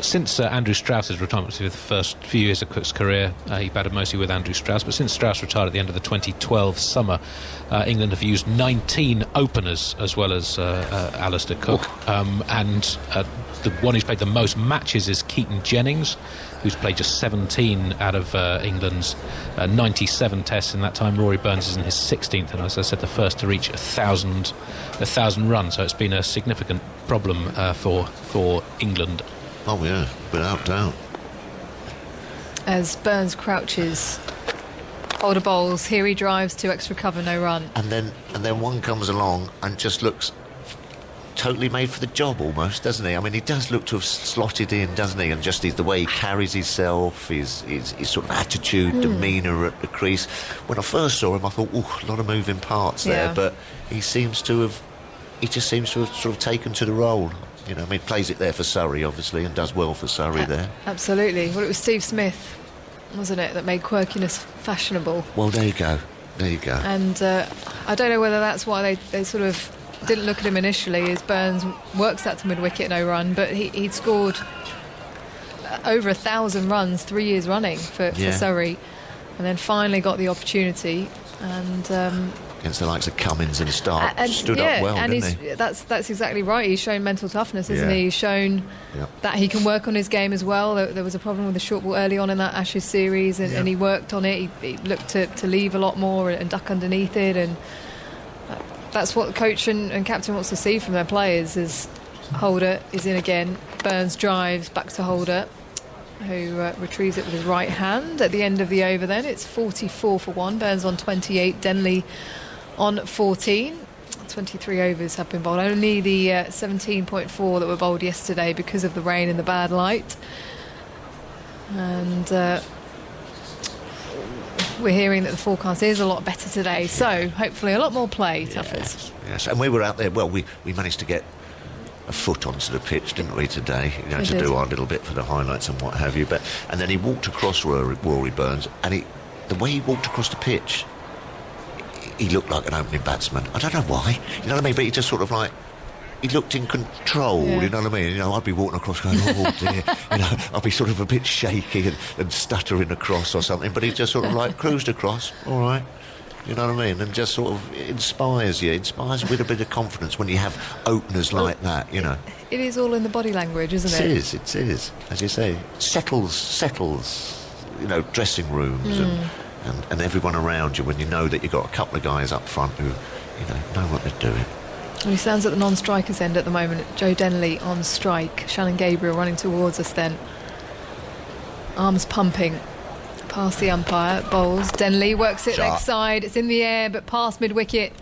Since Andrew Strauss's retirement, through the first few years of Cook's career, he batted mostly with Andrew Strauss, but since Strauss retired at the end of the 2012 summer, England have used 19 openers as well as Alistair Cook, and the one who's played the most matches is Keaton Jennings, who's played just 17 out of England's 97 tests in that time. Rory Burns is in his 16th, and as I said, the first to reach 1,000 runs, so it's been a significant problem for England. Oh yeah, without doubt. As Burns crouches, Holder bowls. Here he drives to extra cover, no run. And then one comes along and just looks totally made for the job almost, doesn't he? I mean, he does look to have slotted in, doesn't he? And just the way he carries himself, his sort of attitude, demeanour at the crease. When I first saw him, I thought, a lot of moving parts there. But he just seems to have sort of taken to the role. You know, I mean, plays it there for Surrey, obviously, and does well for Surrey there. Absolutely. Well, it was Steve Smith, wasn't it, that made quirkiness fashionable. Well, there you go. And I don't know whether that's why they sort of didn't look at him initially, as Burns works that to mid-wicket, no run, but he'd scored over 1,000 runs 3 years running for Surrey, and then finally got the opportunity, and against the likes of Cummins and Stark, stood up well, and didn't he? That's exactly right. He's shown mental toughness, isn't he? He's shown that he can work on his game as well. There was a problem with the short ball early on in that Ashes series, and he worked on it. He looked to leave a lot more and duck underneath it, and that's what the coach and captain wants to see from their players. Is Holder is in again. Burns drives back to Holder, who retrieves it with his right hand at the end of the over. Then it's 44 for 1. Burns on 28, Denley on 14. 23 overs have been bowled. Only the 17.4 that were bowled yesterday because of the rain and the bad light. And we're hearing that the forecast is a lot better today, so hopefully a lot more play, Tuffers. Yes, and we were out there. Well, we managed to get a foot onto the pitch, didn't we, today? You know, to do our little bit for the highlights and what have you. And then he walked across Rory Burns, and the way he walked across the pitch, he looked like an opening batsman. I don't know why, you know what I mean? But he just sort of like, he looked in control, you know what I mean? You know, I'd be walking across going, oh dear, you know, I'd be sort of a bit shaky and stuttering across or something, but he just sort of like cruised across, all right, you know what I mean? And just sort of inspires with a bit of confidence when you have openers like that, you know. It is all in the body language, isn't it? It is, as you say, settles, you know, dressing rooms and everyone around you when you know that you've got a couple of guys up front who, you know what they're doing. Well, he stands at the non-strikers end at the moment. Joe Denley on strike. Shannon Gabriel running towards us then. Arms pumping. Past the umpire. Bowls. Denley works it leg side. It's in the air, but past mid-wicket.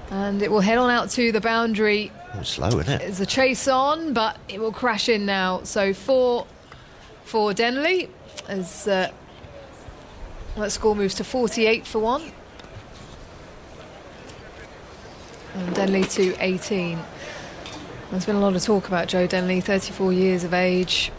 And it will head on out to the boundary. Oh, slow, isn't it? There's a chase on, but it will crash in now. So 4 for Denley as that score moves to 48 for 1. And Denley to 18. There's been a lot of talk about Joe Denley, 34 years of age.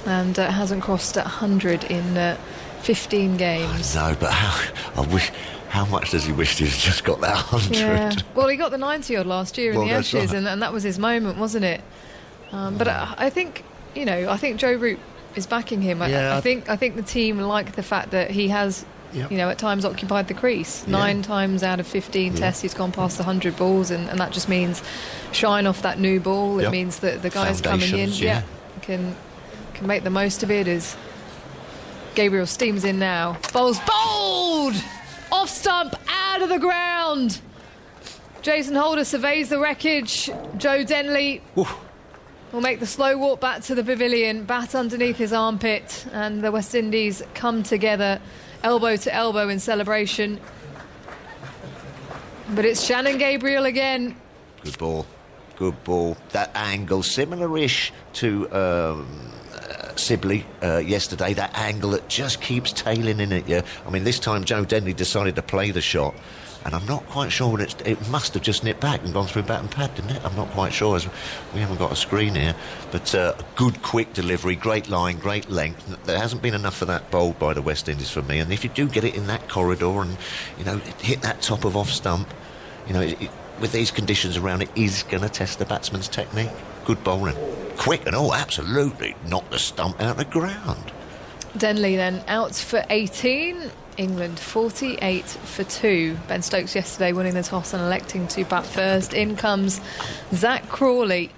And hasn't crossed 100 in 15 games. No, but how much does he wish he'd just got that 100? Yeah. Well, he got the 90-odd last year in the Ashes, right. and that was his moment, wasn't it? But I think, I think Joe Root is backing him. Yeah. I think the team like the fact that he has, at times occupied the crease. 9 times out of 15 tests he's gone past 100 balls, and that just means shine off that new ball. It means that the guys coming in can make the most of it. As Gabriel steams in now. Bowls bowled! Off stump, out of the ground. Jason Holder surveys the wreckage. Joe Denley will make the slow walk back to the pavilion, bat underneath his armpit, and the West Indies come together elbow to elbow in celebration. But it's Shannon Gabriel again. Good ball. That angle, similar-ish to Sibley yesterday, that angle that just keeps tailing in at you. I mean, this time Joe Denley decided to play the shot, and I'm not quite sure when it must have just nipped back and gone through bat and pad, didn't it? I'm not quite sure, as we haven't got a screen here. But good quick delivery, great line, great length. There hasn't been enough of that bowled by the West Indies for me, and if you do get it in that corridor and hit that top of off stump, with these conditions around, it is going to test the batsman's technique. Good bowling. Quick and absolutely knocked the stump out of the ground. Denley then out for 18. England 48 for 2. Ben Stokes yesterday winning the toss and electing to bat first. In comes Zach Crawley,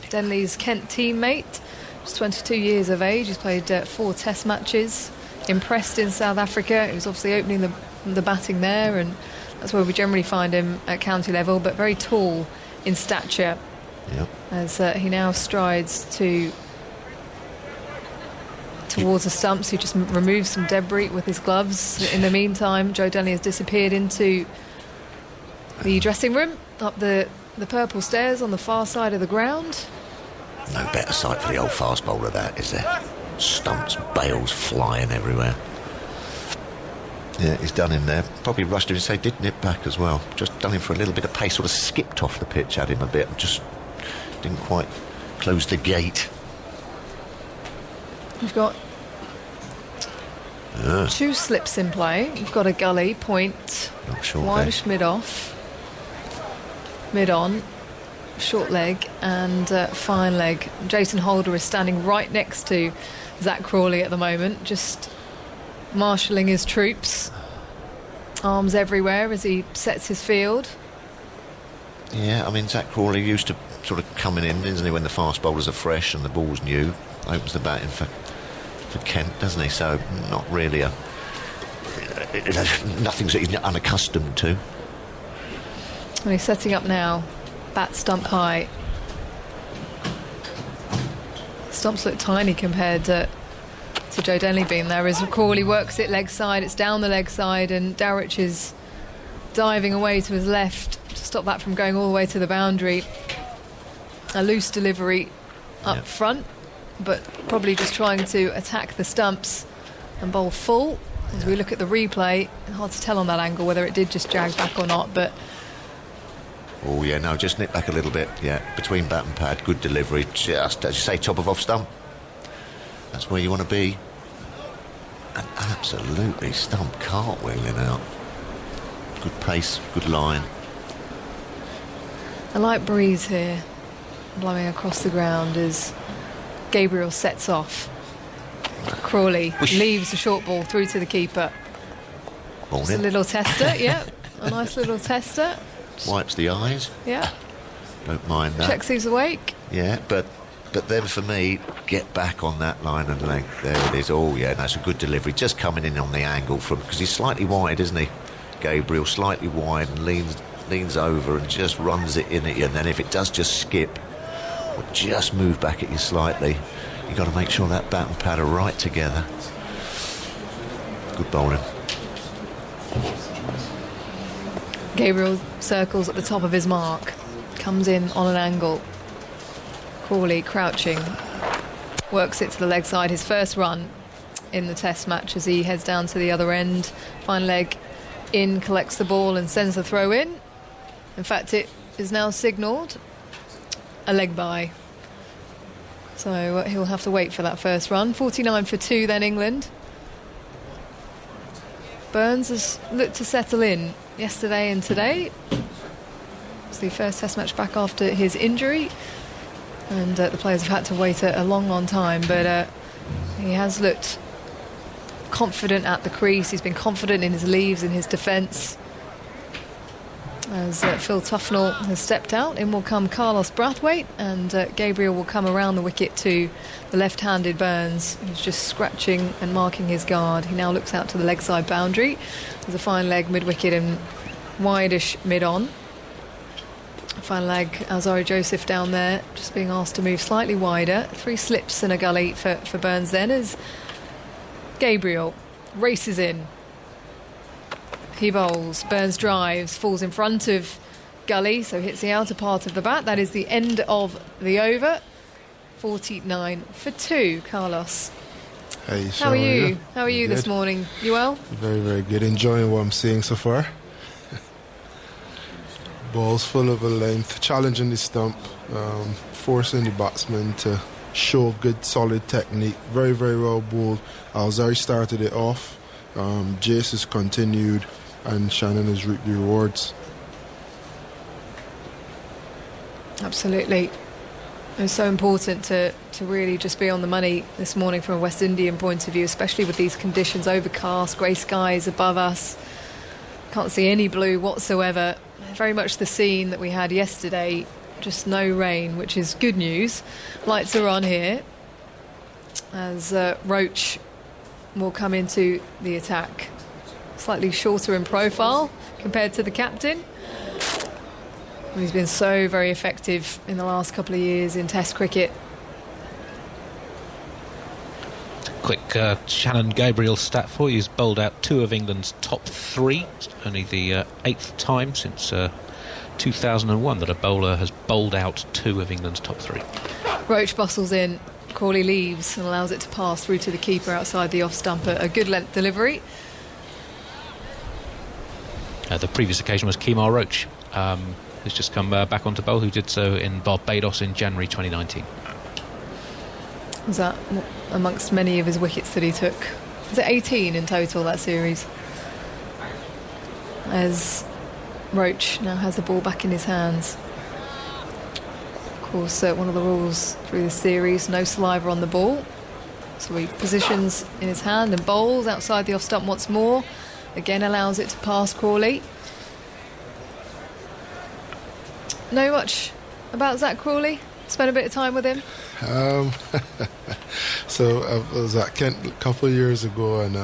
Denley's Kent teammate. Just 22 years of age. He's played 4 test matches. Impressed in South Africa. He was obviously opening the batting there, and that's where we generally find him at county level, but very tall in stature. As he now strides towards the stumps. He just removes some debris with his gloves. In the meantime, Joe Denley has disappeared into the dressing room, up the purple stairs on the far side of the ground. No better sight for the old fast bowler, that, is there? Stumps, bails flying everywhere. Yeah, he's done him there. Probably rushed him and say did nip back as well. Just done him for a little bit of pace, sort of skipped off the pitch at him a bit and just didn't quite close the gate. We've got 2 slips in play. We've got a gully, point, wideish mid-off, mid-on, short leg and fine leg. Jason Holder is standing right next to Zach Crawley at the moment, just marshalling his troops, arms everywhere as he sets his field. Yeah, I mean, Zach Crawley used to sort of coming in, isn't he, when the fast bowlers are fresh and the ball's new. Opens the batting for Kent, doesn't he? So not really nothing's that he's unaccustomed to. And he's setting up now, bat stump high. Stumps look tiny compared to Joe Denley being there, as Crawley works it leg side. It's down the leg side, and Dowrich is diving away to his left to stop that from going all the way to the boundary. A loose delivery up front, but probably just trying to attack the stumps and bowl full. As we look at the replay, hard to tell on that angle whether it did just jag back or not, but oh yeah, no, just nip back a little bit. Yeah, between bat and pad, good delivery, just as you say, top of off stump. That's where you want to be. And absolutely stump cartwheeling out. Good pace, good line. A light breeze here blowing across the ground as Gabriel sets off. Crawley leaves the short ball through to the keeper. Just a little tester, yeah, a nice little tester. Wipes the eyes. Yeah. Don't mind that. Checks he's awake. Yeah, but then for me, get back on that line and length. There it is. Oh yeah, that's a good delivery. Just coming in on the angle because he's slightly wide, isn't he? Gabriel slightly wide and leans over and just runs it in at you. And then if it does just skip or just move back at you slightly, you've got to make sure that bat and pad are right together. Good bowling. Gabriel circles at the top of his mark, comes in on an angle. Crawley crouching, works it to the leg side. His first run in the test match as he heads down to the other end. Fine leg in, collects the ball and sends the throw in. In fact, it is now signalled a leg bye. So he'll have to wait for that first run. 49 for 2 then, England. Burns has looked to settle in yesterday and today. It's the first test match back after his injury. And the players have had to wait a long time. But he has looked confident at the crease. He's been confident in his leaves, in his defence. As Phil Tufnell has stepped out, in will come Carlos Brathwaite, and Gabriel will come around the wicket to the left-handed Burns, who's just scratching and marking his guard. He now looks out to the leg side boundary. There's a fine leg mid-wicket and wide-ish mid-on. Fine leg, Alzari Joseph down there, just being asked to move slightly wider. 3 slips and a gully for Burns then, as Gabriel races in. He bowls, Burns drives, falls in front of Gully, so hits the outer part of the bat. That is the end of the over. 49 for 2, Carlos. Hey, how are you? How are you good this morning? You well? Very, very good. Enjoying what I'm seeing so far. Balls full of a length, challenging the stump, forcing the batsman to show good, solid technique. Very, very well bowled. Alzari started it off. Jace has continued, and Shannon has reaped the rewards. Absolutely. It was so important to really just be on the money this morning from a West Indian point of view, especially with these conditions, overcast, grey skies above us. Can't see any blue whatsoever. Very much the scene that we had yesterday, just no rain, which is good news. Lights are on here as Roach will come into the attack. Slightly shorter in profile compared to the captain. He's been so very effective in the last couple of years in Test cricket. Quick Shannon Gabriel stat for you. He's bowled out 2 of England's top 3. It's only the 8th time since 2001 that a bowler has bowled out 2 of England's top 3. Roach bustles in. Crawley leaves and allows it to pass through to the keeper outside the off stump. A good length delivery. The previous occasion was Kemar Roach, who's just come back onto bowl, who did so in Barbados in January 2019. Was that amongst many of his wickets that he took? Was it 18 in total, that series? As Roach now has the ball back in his hands. Of course, one of the rules through this series, no saliva on the ball. So he positions in his hand and bowls outside the off stump once more. Again allows it to pass Crawley. Know much about Zach Crawley? Spent a bit of time with him? So I was at Kent a couple of years ago, and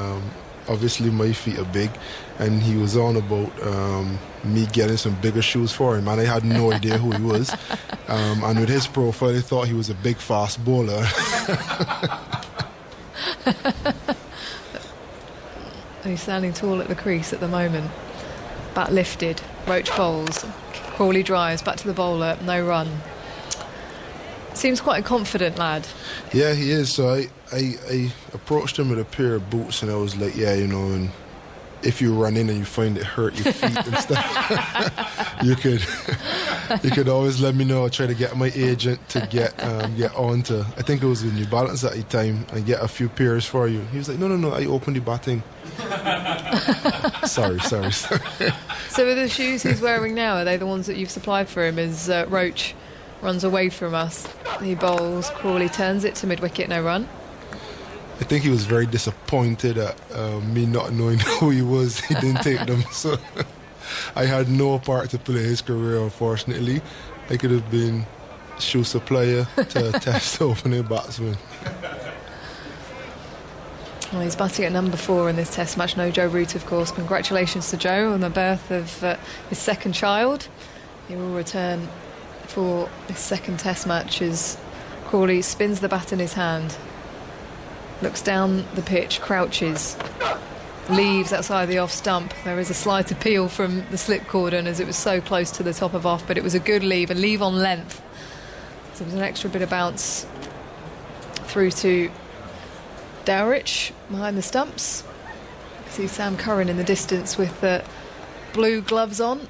obviously my feet are big, and he was on about me getting some bigger shoes for him, and I had no idea who he was. And with his profile, I thought he was a big fast bowler. He's standing tall at the crease at the moment. Bat lifted. Roach bowls. Crawley drives back to the bowler. No run. Seems quite a confident lad. Yeah, he is. So I approached him with a pair of boots, and I was like, yeah, you know, and if you run in and you find it hurt your feet and stuff, you could always let me know. I'll try to get my agent to get on to, I think it was the New Balance at the time, and get a few pairs for you. He was like, no, I opened the batting. Sorry. So are the shoes he's wearing now, are they the ones that you've supplied for him as Roach runs away from us? He bowls, Crawley turns it to mid-wicket, no run. I think he was very disappointed at me not knowing who he was. He didn't take them, so I had no part to play in his career, unfortunately. I could have been shoe supplier to Test opening batsman. Well, he's batting at number 4 in this Test match. No Joe Root, of course. Congratulations to Joe on the birth of his second child. He will return for his second Test match as Crawley spins the bat in his hand, looks down the pitch, crouches, leaves outside the off stump. There is a slight appeal from the slip cordon as it was so close to the top of off, but it was a good leave, a leave on length. So there was an extra bit of bounce through to Dowrich behind the stumps. See Sam Curran in the distance with the blue gloves on.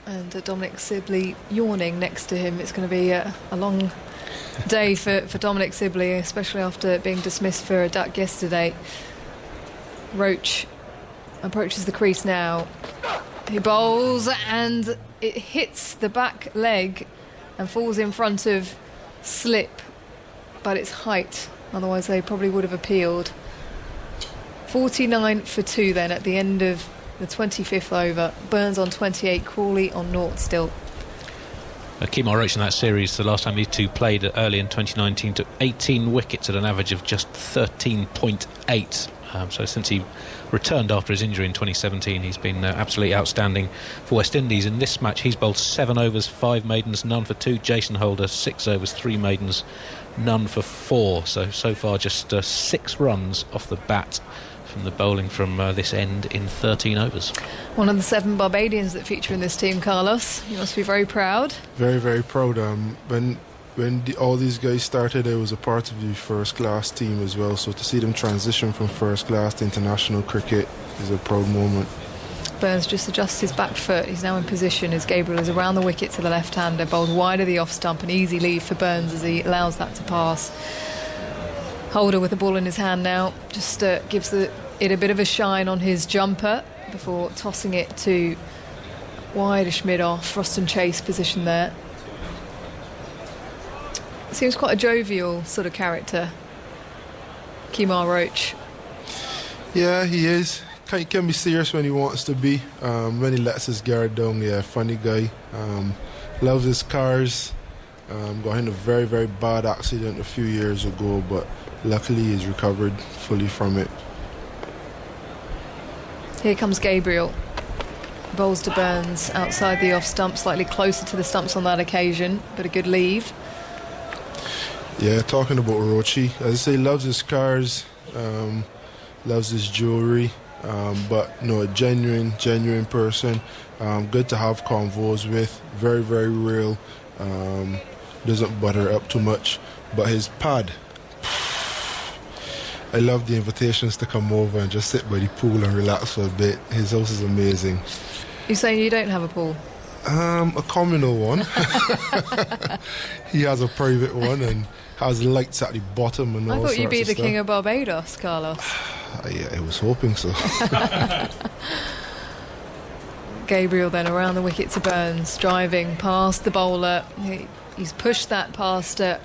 And Dominic Sibley yawning next to him. It's going to be a long day for Dominic Sibley, especially after being dismissed for a duck yesterday. Roach approaches the crease now. He bowls and it hits the back leg and falls in front of slip, but it's height. Otherwise they probably would have appealed. 49 for 2 then at the end of the 25th over. Burns on 28, Crawley on 0 still. Kemar Roach in that series, the last time these two played early in 2019, took 18 wickets at an average of just 13.8. So since he returned after his injury in 2017, he's been absolutely outstanding for West Indies. In this match, he's bowled 7 overs, 5 maidens, none for 2. Jason Holder, 6 overs, 3 maidens, none for 4. So far just 6 runs off the bat from the bowling from this end in 13 overs. One of the 7 Barbadians that feature in this team, Carlos. You must be very proud. Very, very proud. When all these guys started, I was a part of the first class team as well. So to see them transition from first class to international cricket is a proud moment. Burns just adjusts his back foot. He's now in position as Gabriel is around the wicket to the left-hander, bowled wide of the off stump. An easy leave for Burns as he allows that to pass. Holder with the ball in his hand now just gives it a bit of a shine on his jumper before tossing it to wide-ish mid-off. Frost and Chase position there. Seems quite a jovial sort of character, Kemar Roach. Yeah, he is. He can be serious when he wants to be. When he lets his guard down, yeah, funny guy. Loves his cars. Got in a very, very bad accident a few years ago, but luckily he's recovered fully from it. Here comes Gabriel. Bowls to Burns outside the off stump, slightly closer to the stumps on that occasion, but a good leave. Yeah, talking about Roachy, as I say, loves his cars, loves his jewellery, but no, a genuine person. Good to have convos with, very, very real, doesn't butter up too much. But his pad, I love the invitations to come over and just sit by the pool and relax for a bit. His house is amazing. You're saying you don't have a pool? A communal one. He has a private one and has lights at the bottom and all sorts of stuff. I thought you'd be the king of Barbados, Carlos. I was hoping so. Gabriel then around the wicket to Burns, driving past the bowler. He's pushed that past a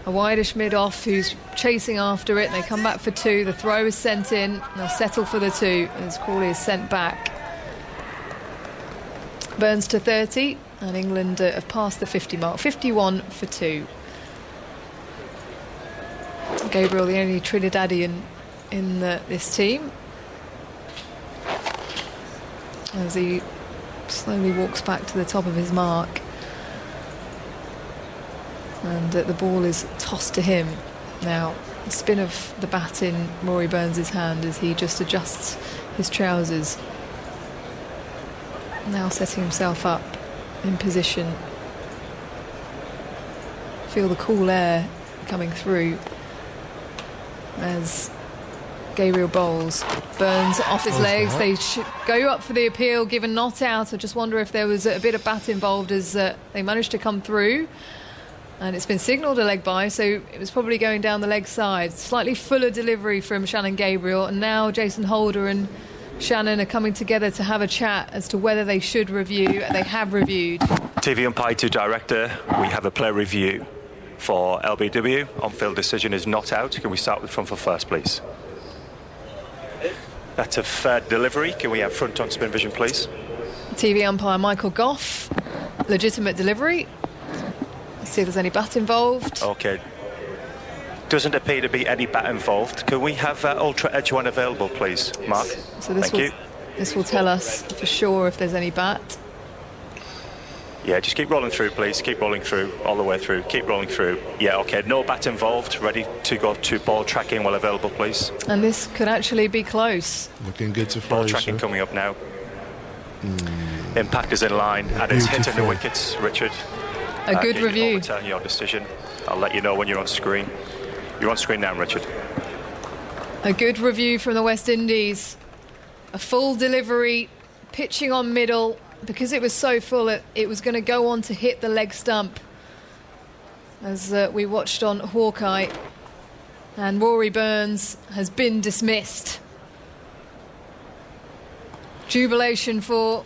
wide-ish mid-off who's chasing after it. They come back for 2. The throw is sent in. They'll settle for the 2 as Crawley is sent back. Burns to 30 and England have passed the 50 mark. 51 for 2. Gabriel, the only Trinidadian in this team, as he slowly walks back to the top of his mark. And the ball is tossed to him. Now, the spin of the bat in Rory Burns' hand as he just adjusts his trousers. Now setting himself up in position. Feel the cool air coming through as Gabriel bowls. Burns off his legs. They go up for the appeal, given not out. I just wonder if there was a bit of bat involved as they managed to come through. And it's been signalled a leg by, so it was probably going down the leg side. Slightly fuller delivery from Shannon Gabriel, and now Jason Holder and Shannon are coming together to have a chat as to whether they should review. They have reviewed. TV umpire to director, we have a player review for LBW. On-field decision is not out. Can we start with front for first, please? That's a fair delivery. Can we have front on spin vision, please? TV umpire Michael Goff, legitimate delivery. Let's see if there's any bat involved. Okay. Doesn't appear to be any bat involved. Can we have Ultra Edge 1 available, please, Mark? So this will tell us for sure if there's any bat. Yeah, just keep rolling through, please. Keep rolling through, all the way through. Keep rolling through. Yeah, OK, no bat involved. Ready to go to ball tracking while available, please. And this could actually be close. Looking good to ball tracking coming up now. Impact is in line, and it's hitting the wickets, Richard. A good review. Overturn your decision. I'll let you know when you're on screen. You're on screen now, Richard. A good review from the West Indies. A full delivery, pitching on middle. Because it was so full, it was going to go on to hit the leg stump. As we watched on Hawkeye. And Rory Burns has been dismissed. Jubilation for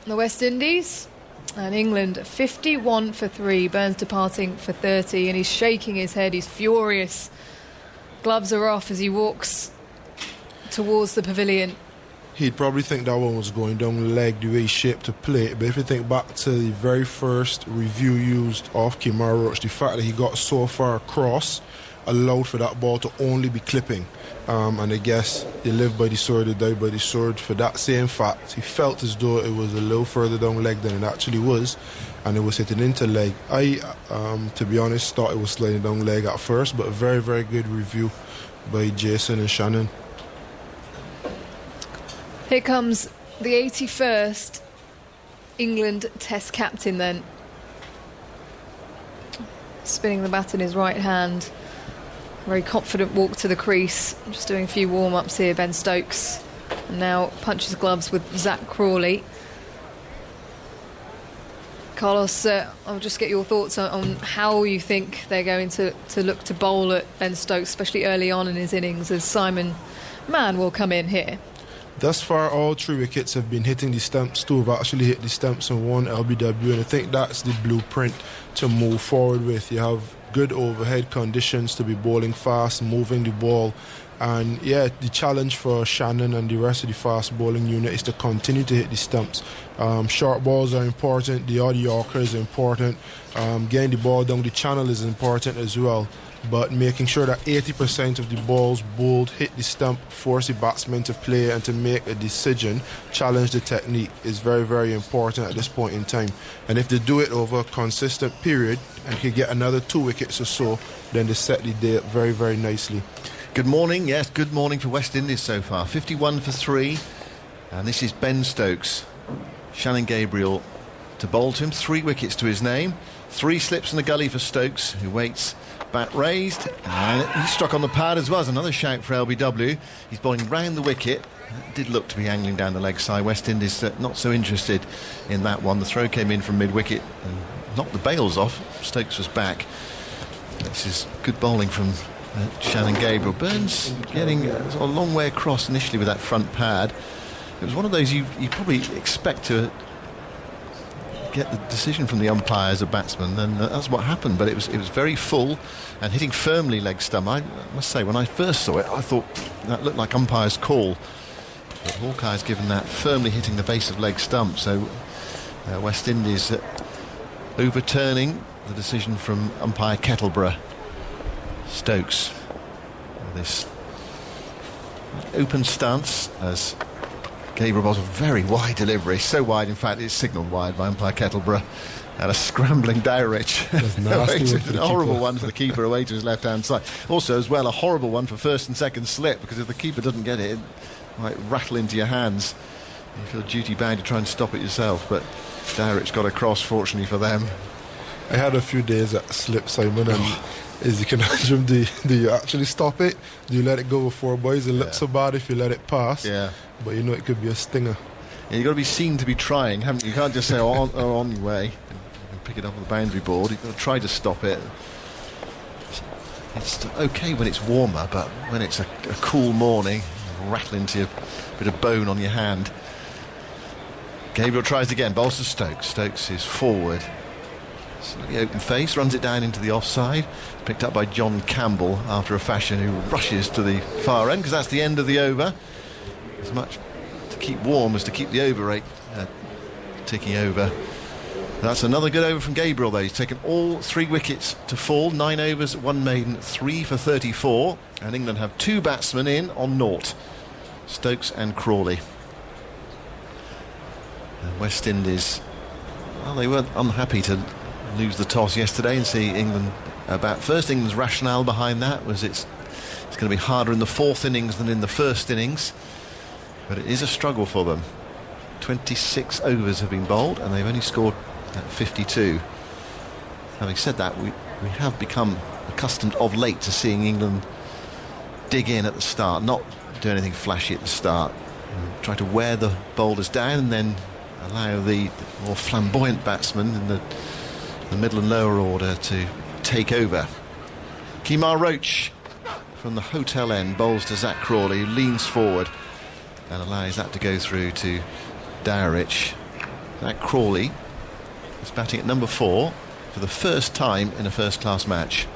the West Indies. And England 51 for 3. Burns departing for 30. And he's shaking his head. He's furious. Gloves are off as he walks towards the pavilion. He'd probably think that one was going down the leg the way he shaped to play it. But if you think back to the very first review used of Kemar Roach, the fact that he got so far across allowed for that ball to only be clipping. And I guess you live by the sword, you die by the sword. For that same fact, he felt as though it was a little further down leg than it actually was, and it was hitting into leg. I, to be honest, thought it was sliding down leg at first, but a very, very good review by Jason and Shannon. Here comes the 81st England Test captain then. Spinning the bat in his right hand. Very confident walk to the crease. Just doing a few warm-ups here, Ben Stokes. And now punches gloves with Zach Crawley. Carlos, I'll just get your thoughts on how you think they're going to look to bowl at Ben Stokes, especially early on in his innings, as Simon Mann will come in here. Thus far, all 3 wickets have been hitting the stumps. 2 have actually hit the stumps and 1 LBW, and I think that's the blueprint to move forward with. You have good overhead conditions to be bowling fast, moving the ball, and yeah, the challenge for Shannon and the rest of the fast bowling unit is to continue to hit the stumps. Short balls are important, the odd Yorker is important, getting the ball down the channel is important as well. But making sure that 80% of the balls bowled hit the stump, force the batsman to play and to make a decision, challenge the technique is very, very important at this point in time. And if they do it over a consistent period and can get another 2 wickets or so, then they set the day up very, very nicely. Good morning, yes, good morning for West Indies so far. 51 for 3, and this is Ben Stokes. Shannon Gabriel to bowl to him, 3 wickets to his name. 3 slips in the gully for Stokes, who waits. Bat raised, and he struck on the pad as well as another shout for LBW. He's bowling round the wicket. It did look to be angling down the leg side. West Indies not so interested in that one. The throw came in from mid-wicket and knocked the bails off. Stokes was back. This is good bowling from Shannon Gabriel. Burns getting a long way across initially with that front pad. It was one of those you probably expect to get the decision from the umpire as a batsman, and that's what happened. But it was very full and hitting firmly leg stump. I must say, when I first saw it, I thought that looked like umpire's call, but Hawkeye's given that firmly hitting the base of leg stump. So West Indies overturning the decision from umpire Kettleborough. Stokes with this open stance as Gabriel was a very wide delivery, so wide in fact it's signalled wide by umpire Kettleborough, and a scrambling Dowrich. A horrible one for the keeper away to his left hand side. Also as well a horrible one for first and second slip, because if the keeper doesn't get it might rattle into your hands. You feel duty bound to try and stop it yourself, but Dowrich got across fortunately for them. I had a few days at slip, Simon, and as you can imagine, do you actually stop it? Do you let it go with 4 boys? It looks so bad if you let it pass. Yeah. But you know it could be a stinger. Yeah, you've got to be seen to be trying, haven't you? You can't just say, on your way, and pick it up on the boundary board. You've got to try to stop it. It's okay when it's warmer, but when it's a cool morning, rattle into a bit of bone on your hand. Gabriel tries again, bowls to Stokes. Stokes is forward. Slightly open face, runs it down into the offside. Picked up by John Campbell after a fashion, who rushes to the far end, because that's the end of the over. As much to keep warm as to keep the over rate ticking over. That's another good over from Gabriel though. He's taken all 3 wickets to fall. 9 overs, 1 maiden, 3 for 34. And England have 2 batsmen in on 0. Stokes and Crawley. And West Indies Well, they weren't unhappy to lose the toss yesterday and see England bat first. England's rationale behind that was it's going to be harder in the fourth innings than in the first innings, but it is a struggle for them. 26 overs have been bowled and they've only scored 52. Having said that, we have become accustomed of late to seeing England dig in at the start, not do anything flashy at the start, try to wear the bowlers down and then allow the more flamboyant batsmen in the middle and lower order to take over. Kemar Roach from the hotel end bowls to Zach Crawley, who leans forward and allows that to go through to Dowrich. Zach Crawley is batting at number 4 for the first time in a first-class match.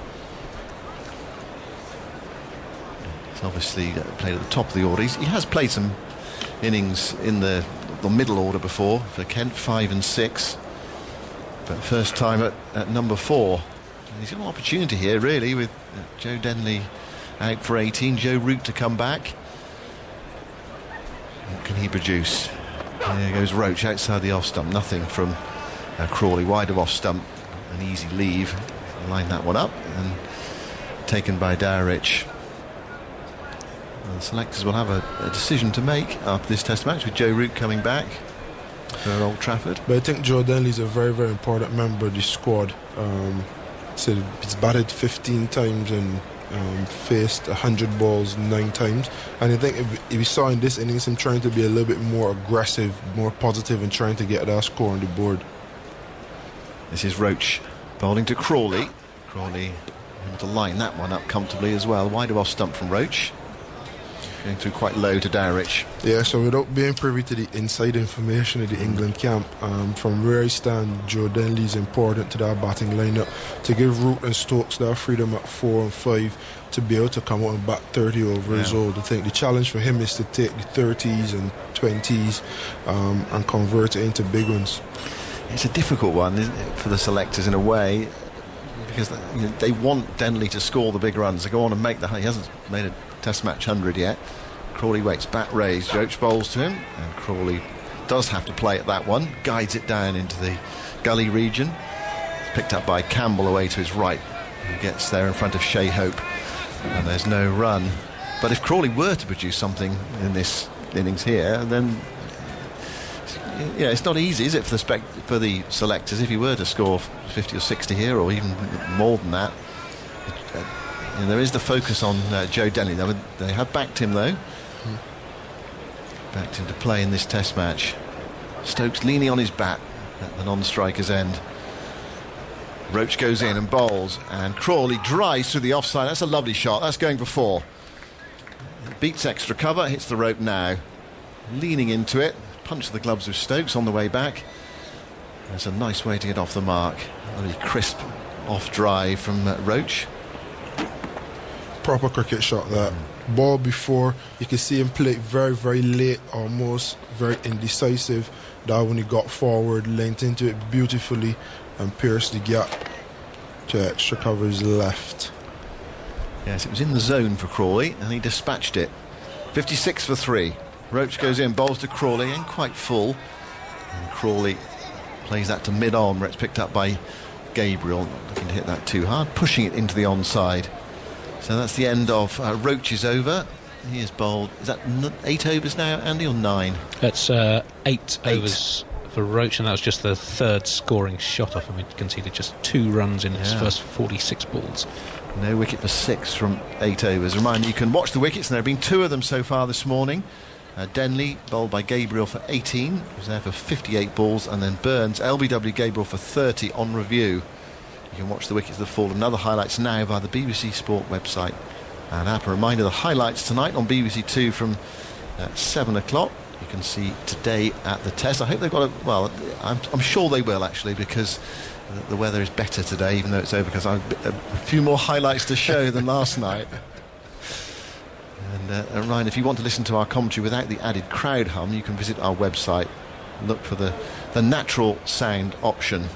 He's obviously played at the top of the order. He has played some innings in the middle order before for Kent, 5 and 6, but first time at number 4. He's got an opportunity here really with Joe Denley out for 18, Joe Root to come back. What can he produce? There goes Roach outside the off stump, nothing from Crawley, wide of off stump, an easy leave. Line that one up and taken by Dowrich. The selectors will have a decision to make after this test match with Joe Root coming back for Old Trafford. But I think Joe Denley's a very, very important member of the squad. So he's batted 15 times and faced 100 balls 9 times. And I think if we saw in this innings him trying to be a little bit more aggressive, more positive, and trying to get that score on the board. This is Roach bowling to Crawley. Crawley able to line that one up comfortably as well. Wide of off stump from Roach. Going through quite low to Dowrich. Yeah, so without being privy to the inside information of the England camp, from where I stand, Joe Denley is important to that batting lineup. To give Root and Stokes that freedom at 4 and 5 to be able to come out and bat 30 overs old. I think the challenge for him is to take the 30s and 20s and convert it into big ones. It's a difficult one, isn't it, for the selectors in a way, because they want Denley to score the big runs, to go on and make he hasn't made a Test match 100 yet. Crawley waits, bat raised, Roach bowls to him, and Crawley does have to play at that one, guides it down into the gully region. It's picked up by Campbell away to his right, who gets there in front of Shea Hope, and there's no run. But if Crawley were to produce something in this innings here, then it's not easy, is it, for the selectors? If he were to score 50 or 60 here, or even more than that, there is the focus on Joe Denley. They have backed him though. Backed him to play in this test match. Stokes leaning on his bat at the non-striker's end. Roach goes in and bowls, and Crawley drives through the offside. That's a lovely shot. That's going for 4. Beats extra cover, hits the rope now. Leaning into it, punch the gloves of Stokes on the way back. That's a nice way to get off the mark. A really crisp off drive from Roach. Proper cricket shot that. Ball before, you can see him play very, very late, almost very indecisive. That when he got forward, length into it beautifully and pierced the gap to extra covers left. Yes, it was in the zone for Crawley and he dispatched it. 56 for 3. Roach goes in, bowls to Crawley, and quite full. And Crawley plays that to mid-on, where it's picked up by Gabriel, not looking to hit that too hard, pushing it into the onside. So that's the end of Roach's over. He is bowled. Is that 8 overs now, Andy, or 9? That's 8 overs for Roach, and that was just the third scoring shot off him. He conceded just 2 runs in his first 46 balls. No wicket for 6 from 8 overs. Reminder, you can watch the wickets, and there have been 2 of them so far this morning. Denley, bowled by Gabriel for 18, was there for 58 balls, and then Burns, LBW Gabriel for 30 on review. You can watch the wickets that have fallen and other highlights now via the BBC Sport website and app. A reminder, the highlights tonight on BBC 2 from 7 o'clock. You can see today at the Test. I hope they've got I'm sure they will, actually, because the weather is better today, even though it's over, because I've a few more highlights to show than last night. And Ryan, if you want to listen to our commentary without the added crowd hum, you can visit our website, look for the natural sound option.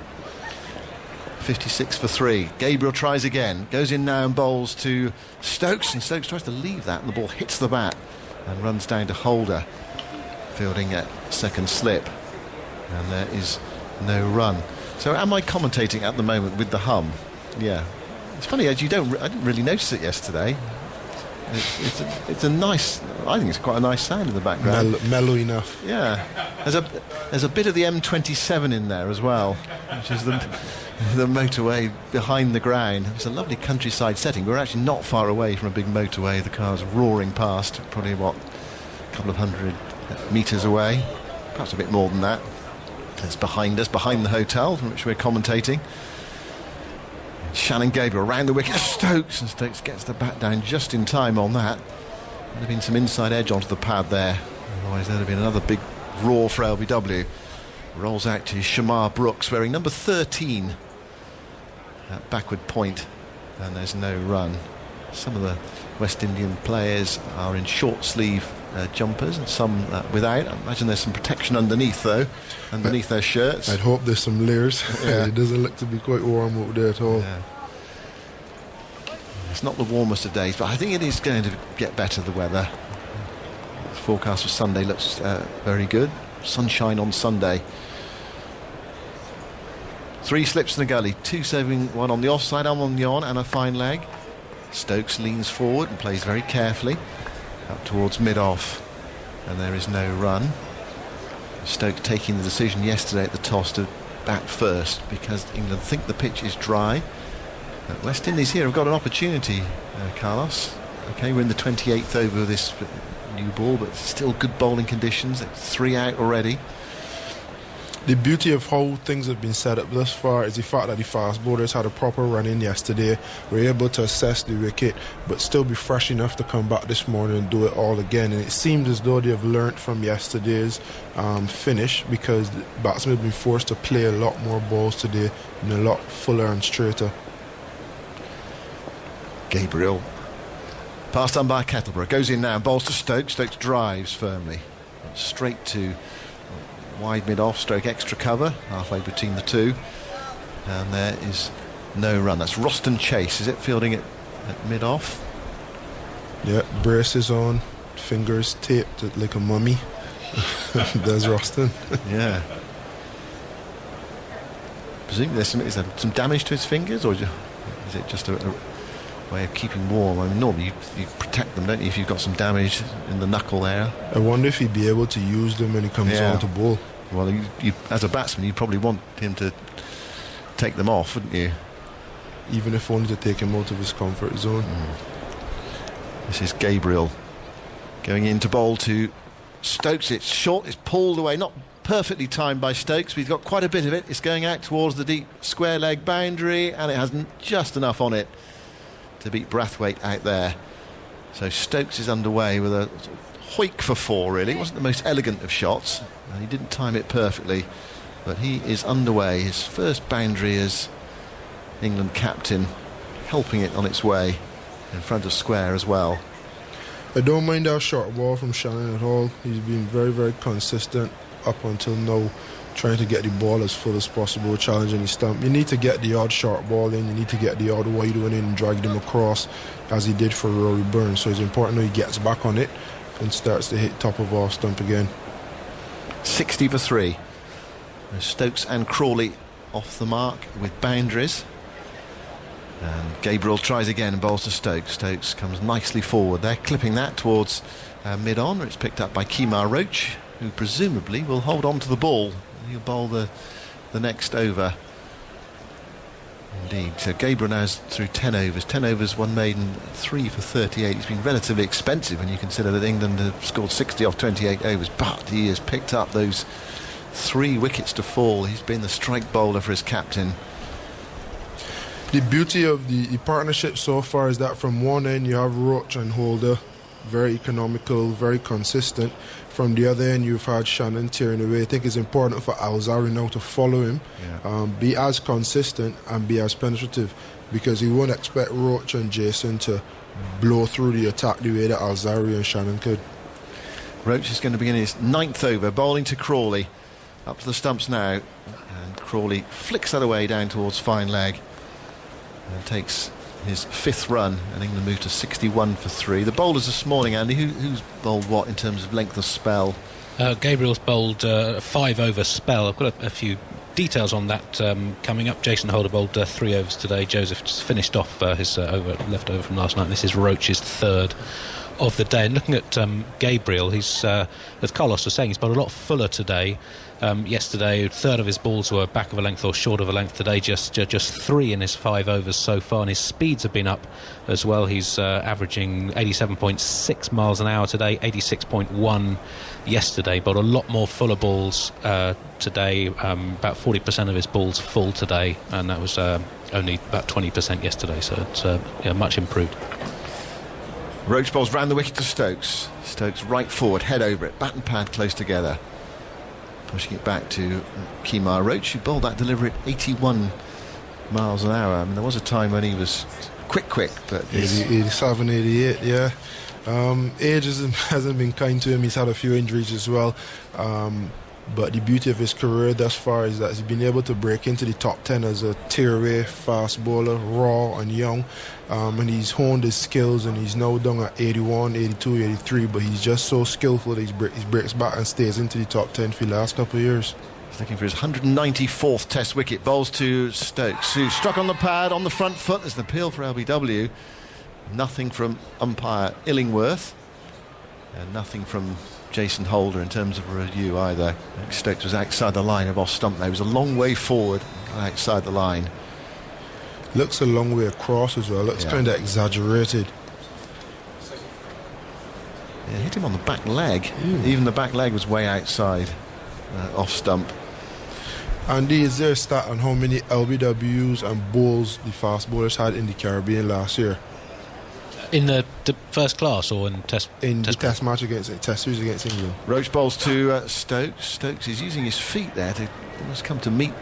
56 for 3. Gabriel tries again, goes in now and bowls to Stokes, and Stokes tries to leave that, and the ball hits the bat and runs down to Holder, fielding at second slip. And there is no run. So am I commentating at the moment with the hum? Yeah. It's funny, Ed, I didn't really notice it yesterday. It's a nice, I think it's quite a nice sound in the background. Mellow enough. Yeah. There's a bit of the M27 in there as well, which is the motorway behind the ground. It's a lovely countryside setting. We're actually not far away from a big motorway. The car's roaring past, probably, a couple of hundred metres away. Perhaps a bit more than that. It's behind us, behind the hotel from which we're commentating. Shannon Gabriel around the wicket, Stokes, and Stokes gets the bat down just in time on that. There'd have been some inside edge onto the pad there, otherwise there'd have been another big roar for LBW. Rolls out to Shamar Brooks wearing number 13 at backward point, and there's no run. Some of the West Indian players are in short sleeve jumpers and some without. I imagine there's some protection underneath though, underneath their shirts. I'd hope there's some layers. Yeah. It doesn't look to be quite warm over there at all. Yeah. It's not the warmest of days, but I think it is going to get better, the weather. The forecast for Sunday looks very good. Sunshine on Sunday. 3 slips in the gully, 2 saving, 1 on the offside, I'm on the on, and a fine leg. Stokes leans forward and plays very carefully up towards mid-off, and there is no run. Stokes taking the decision yesterday at the toss to bat first because England think the pitch is dry. But West Indies here have got an opportunity, Carlos. Okay, we're in the 28th over of this new ball, but still good bowling conditions. It's 3 out already. The beauty of how things have been set up thus far is the fact that the fast bowlers had a proper run in yesterday, were able to assess the wicket, but still be fresh enough to come back this morning and do it all again. And it seems as though they have learnt from yesterday's finish, because the batsmen have been forced to play a lot more balls today and a lot fuller and straighter. Gabriel, passed on by Kettleborough, goes in now, bowls to Stokes. Stokes drives firmly, straight to wide mid-off, stroke extra cover, halfway between the two, and there is no run. That's Roston Chase, is it, fielding it at mid-off? Yeah, braces on, fingers taped like a mummy. There's Roston. Yeah. Presumably is there some damage to his fingers, or is it just a way of keeping warm? I mean, normally you protect them, don't you, if you've got some damage in the knuckle there? I wonder if he'd be able to use them when he comes on to bowl. Well, you, as a batsman, you'd probably want him to take them off, wouldn't you? Even if only to take him out of his comfort zone. This is Gabriel going in to bowl to Stokes. It's short, it's pulled away, not perfectly timed by Stokes, but he's got quite a bit of it. It's going out towards the deep square leg boundary, and it has just enough on it to beat Brathwaite out there. So Stokes is underway with a sort of hoik for 4, really. It wasn't the most elegant of shots. He didn't time it perfectly, but he is underway. His first boundary as England captain, helping it on its way in front of square as well. I don't mind our short ball from Shannon at all. He's been very, very consistent up until now, trying to get the ball as full as possible, challenging the stump. You need to get the odd short ball in, you need to get the odd wide one in and drag them across, as he did for Rory Burns. So it's important that he gets back on it and starts to hit top of off stump again. 60 for 3. Stokes and Crawley off the mark with boundaries. And Gabriel tries again and bowls to Stokes. Stokes comes nicely forward. They're clipping that towards mid-on, where it's picked up by Kemar Roach, who presumably will hold on to the ball. He'll bowl the next over. Indeed. So Gabriel now is through 10 overs. 10 overs, 1 maiden, 3 for 38. It's been relatively expensive when you consider that England have scored 60 off 28 overs. But he has picked up those 3 wickets to fall. He's been the strike bowler for his captain. The beauty of the partnership so far is that from one end you have Roach and Holder, very economical, very consistent. From the other end you've had Shannon tearing away. I think it's important for Alzari now to follow him, be as consistent and be as penetrative, because he won't expect Roach and Jason to blow through the attack the way that Alzari and Shannon could. Roach is going to begin his 9th over, bowling to Crawley. Up to the stumps now, and Crawley flicks that away down towards fine leg and takes his 5th run, and England move to 61 for 3. The bowlers this morning, Andy, who's bowled what in terms of length of spell? Gabriel's bowled a 5 over spell. I've got a few details on that coming up. Jason Holder bowled 3 overs today. Joseph just finished off his left over from last night. This is Roach's third of the day. And looking at Gabriel, he's, as Carlos was saying, he's bowled a lot fuller today. Yesterday, a third of his balls were back of a length or short of a length. Today, just 3 in his 5 overs so far, and his speeds have been up as well. He's averaging 87.6 miles an hour today, 86.1 yesterday, but a lot more fuller balls today. About 40% of his balls full today, and that was only about 20% yesterday, so it's much improved. Roach bowls round the wicket to Stokes. Stokes right forward, head over it, bat and pad close together. Pushing it back to Kemar Roach, who bowled that delivery at 81 miles an hour. I mean, there was a time when he was quick, but 87, 88, yeah. Age hasn't been kind to him. He's had a few injuries as well. But the beauty of his career thus far is that he's been able to break into the top 10 as a tearaway fast bowler, raw and young. And he's honed his skills, and he's now down at 81, 82, 83. But he's just so skillful that he breaks back and stays into the top 10 for the last couple of years. He's looking for his 194th Test wicket. Bowls to Stokes, who struck on the pad on the front foot. There's an appeal for LBW. Nothing from umpire Illingworth, and nothing from Jason Holder in terms of a review either. I think Stokes was outside the line of off stump there. He was a long way forward, outside the line. Looks a long way across as well. Looks kind of exaggerated. Yeah, hit him on the back leg. Even the back leg was way outside, off stump. Andy, is there a stat on how many LBWs and bowls the fast bowlers had in the Caribbean last year? In the first class or in Test? In the Test match Test series against England. Roach bowls to Stokes. Stokes is using his feet there to almost come to meet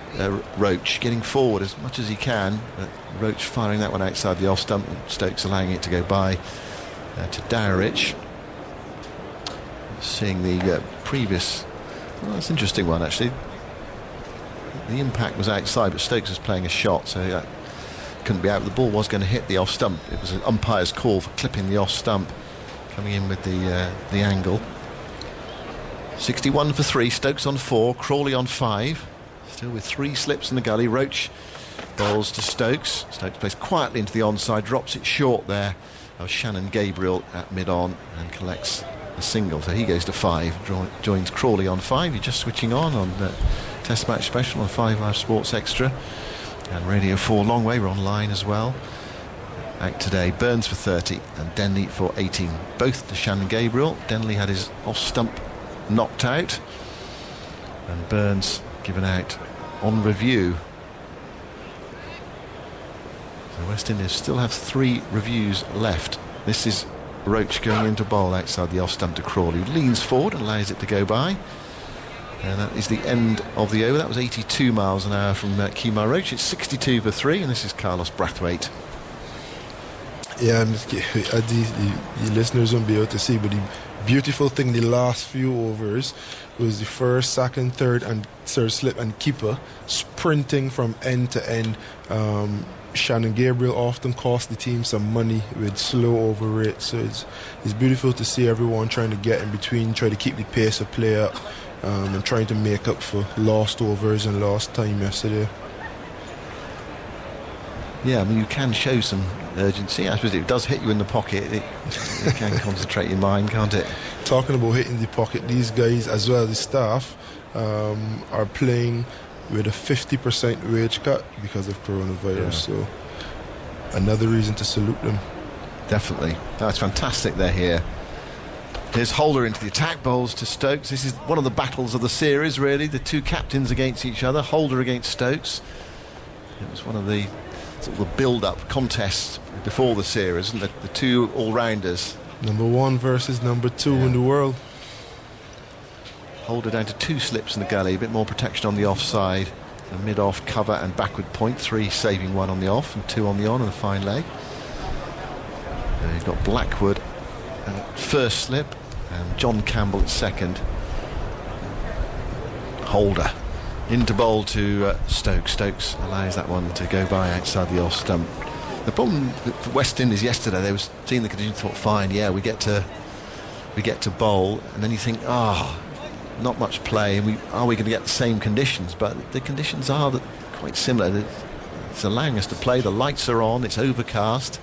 Roach, getting forward as much as he can. But Roach firing that one outside the off stump, and Stokes allowing it to go by to Dowrich. Seeing the previous, well, that's an interesting one actually. The impact was outside, but Stokes was playing a shot, so couldn't be out. The ball was going to hit the off stump. It was an umpire's call for clipping the off stump, coming in with the angle. 61 for 3, Stokes on 4, Crawley on 5, still with 3 slips in the gully. Roach bowls to Stokes. Stokes plays quietly into the onside, drops it short there. Shannon Gabriel at mid-on and collects a single, so he goes to 5, joins Crawley on 5. You're just switching on Test Match Special on 5 Live Sports Extra and Radio 4 Long Way. We're online as well. Out today, Burns for 30 and Denley for 18, both to Shannon Gabriel. Denley had his off stump knocked out, and Burns given out on review. So West Indies still have 3 reviews left. This is Roach going into bowl outside the off stump to Crawley, who leans forward and allows it to go by. And that is the end of the over. That was 82 miles an hour from Kemar Roach. It's 62 for 3, and this is Carlos Brathwaite. Yeah, and the listeners won't be able to see, but the beautiful thing, the last few overs, was the first, second, third, and third slip and keeper sprinting from end to end. Shannon Gabriel often cost the team some money with slow over rates, so it's beautiful to see everyone trying to get in between, try to keep the pace of play up, and trying to make up for lost overs and lost time yesterday. Yeah, I mean, you can show some urgency. I suppose it does hit you in the pocket. It can concentrate your mind, can't it? Talking about hitting the pocket, these guys, as well as the staff, are playing with a 50% wage cut because of coronavirus. So another reason to salute them. Definitely. That's fantastic they're here. Here's Holder into the attack, bowls to Stokes. This is one of the battles of the series, really. The two captains against each other, Holder against Stokes. It was one of the sort of the build-up contests before the series, and the two all-rounders. Number 1 versus number 2 in the world. Holder down to 2 slips in the gully, a bit more protection on the offside, a mid-off cover and backward point, 3 saving 1 on the off and 2 on the on, and a fine leg. You've got Blackwood at first slip and John Campbell at second. Holder into bowl to Stokes. Stokes allows that one to go by outside the off stump. The problem for West Indies yesterday, they were seeing the conditions, thought, fine, yeah, we get to bowl, and then you think, not much play. And are we going to get the same conditions? But the conditions are quite similar. It's allowing us to play. The lights are on. It's overcast.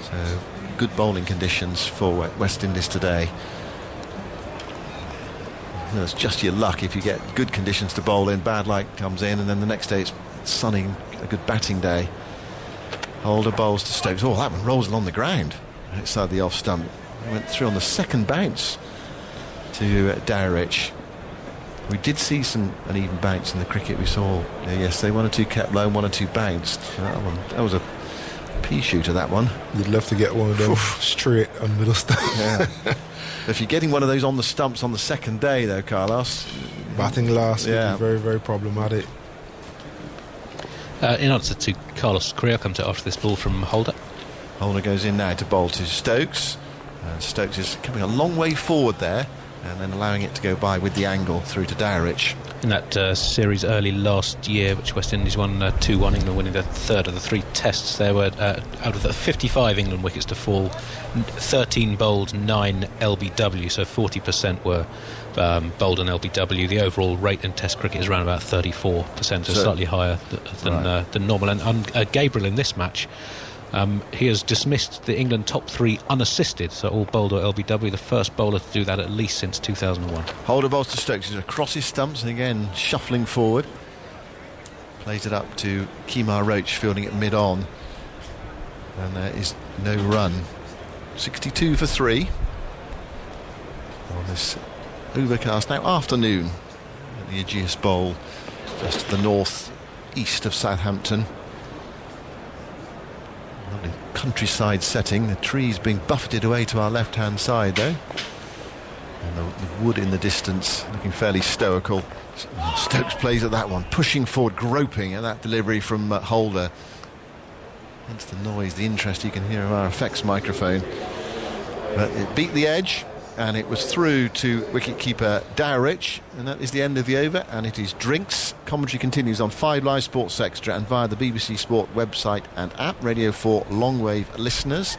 So good bowling conditions for West Indies today. It's just your luck if you get good conditions to bowl in, bad light comes in, and then the next day it's sunny, a good batting day. Holder bowls to Stokes. Oh, that one rolls along the ground outside the off stump. Went through on the second bounce to Dowrich. We did see an even bounce in the cricket we saw yesterday. 1 or 2 kept low, 1 or 2 bounced. That was a pea shooter, that one. You'd love to get one of them straight on middle stump. Yeah. If you're getting one of those on the stumps on the second day, though, Carlos, batting last would be very, very problematic. In answer to Carlos' query, I'll come to after this ball from Holder. Holder goes in now to bowl to Stokes. And Stokes is coming a long way forward there, and then allowing it to go by with the angle through to Dowrich. In that series early last year, which West Indies won 2-1, England winning the third of the 3 tests, there were, out of the 55 England wickets to fall, 13 bowled, 9 LBW, so 40% were bowled on LBW. The overall rate in test cricket is around about 34%, so slightly higher than normal. And Gabriel in this match, he has dismissed the England top 3 unassisted, so all bowled or LBW, the first bowler to do that at least since 2001. Holder bowls to Stokes, he's across his stumps, and again shuffling forward. Plays it up to Kemar Roach, fielding it mid-on. And there is no run. 62 for 3 on this overcast now afternoon at the Ageas Bowl, just to the north east of Southampton. Lovely countryside setting, the trees being buffeted away to our left hand side though, and the wood in the distance looking fairly stoical. Stokes plays at that one, pushing forward, groping at that delivery from Holder. Hence the noise, the interest you can hear of our effects microphone. But it beat the edge, and it was through to wicketkeeper Dowrich, and that is the end of the over, and it is drinks. Commentary continues on 5 Live Sports Extra and via the BBC Sport website and app. Radio 4 longwave listeners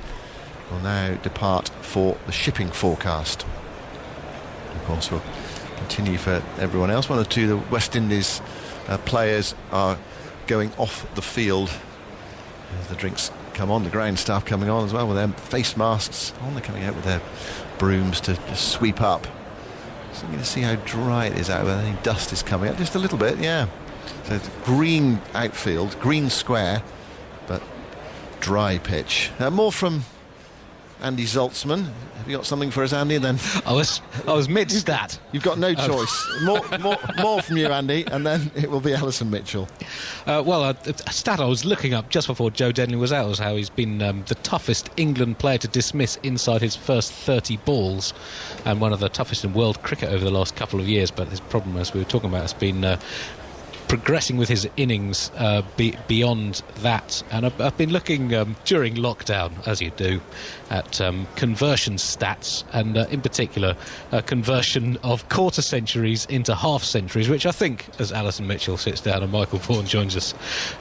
will now depart for the shipping forecast. Of course, we'll continue for everyone else. 1 or 2 of the West Indies players are going off the field as the drinks come on, the ground staff coming on as well with their face masks on. They're coming out with their brooms to just sweep up. So I'm going to see how dry it is out there. Any dust is coming up just a little bit, yeah. So it's green outfield, green square, but dry pitch. More from Andy Zoltzman. Have you got something for us, Andy? And then I was mid-stat. You've got no choice. More from you, Andy, and then it will be Alison Mitchell. A stat I was looking up just before Joe Denley was out was how he's been the toughest England player to dismiss inside his first 30 balls, and one of the toughest in world cricket over the last couple of years. But his problem, as we were talking about, has been progressing with his innings beyond that. And I've been looking during lockdown, as you do, at conversion stats, and in particular conversion of quarter centuries into half centuries, which I think, as Alison Mitchell sits down and Michael Vaughan joins us,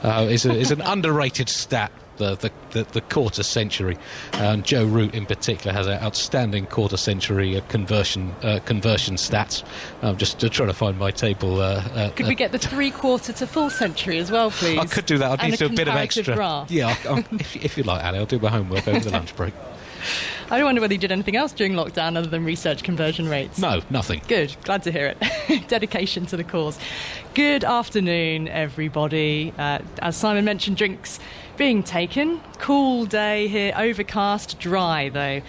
is an underrated stat. The quarter century, and Joe Root in particular has an outstanding quarter century conversion stats. I'm just trying to find my table. Could we get the 3/4 to full century as well, please? I could do that. I need to do a bit of extra. Graph. Yeah, if you like, Ali, I'll do my homework over the lunch break. I wonder whether you did anything else during lockdown other than research conversion rates. No, nothing. Good, glad to hear it. Dedication to the cause. Good afternoon, everybody. As Simon mentioned, drinks being taken. Cool day here, overcast, dry though.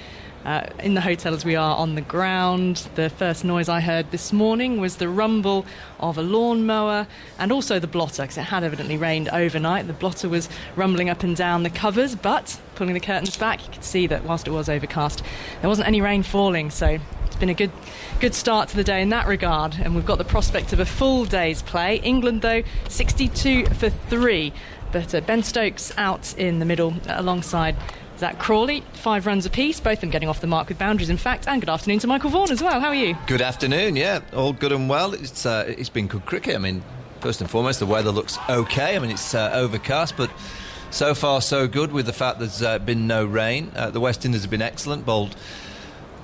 In the hotel as we are on the ground. The first noise I heard this morning was the rumble of a lawnmower and also the blotter, because it had evidently rained overnight. The blotter was rumbling up and down the covers, but pulling the curtains back, you could see that whilst it was overcast, there wasn't any rain falling, so it's been a good start to the day in that regard, and we've got the prospect of a full day's play. England, though, 62 for 3, but Ben Stokes out in the middle alongside Zach Crawley, 5 runs apiece, both of them getting off the mark with boundaries, in fact. And good afternoon to Michael Vaughan as well. How are you? Good afternoon, yeah. All good and well. It's been good cricket. I mean, first and foremost, the weather looks okay. I mean, it's overcast, but so far so good with the fact there's been no rain. The West Indies have been excellent, bowled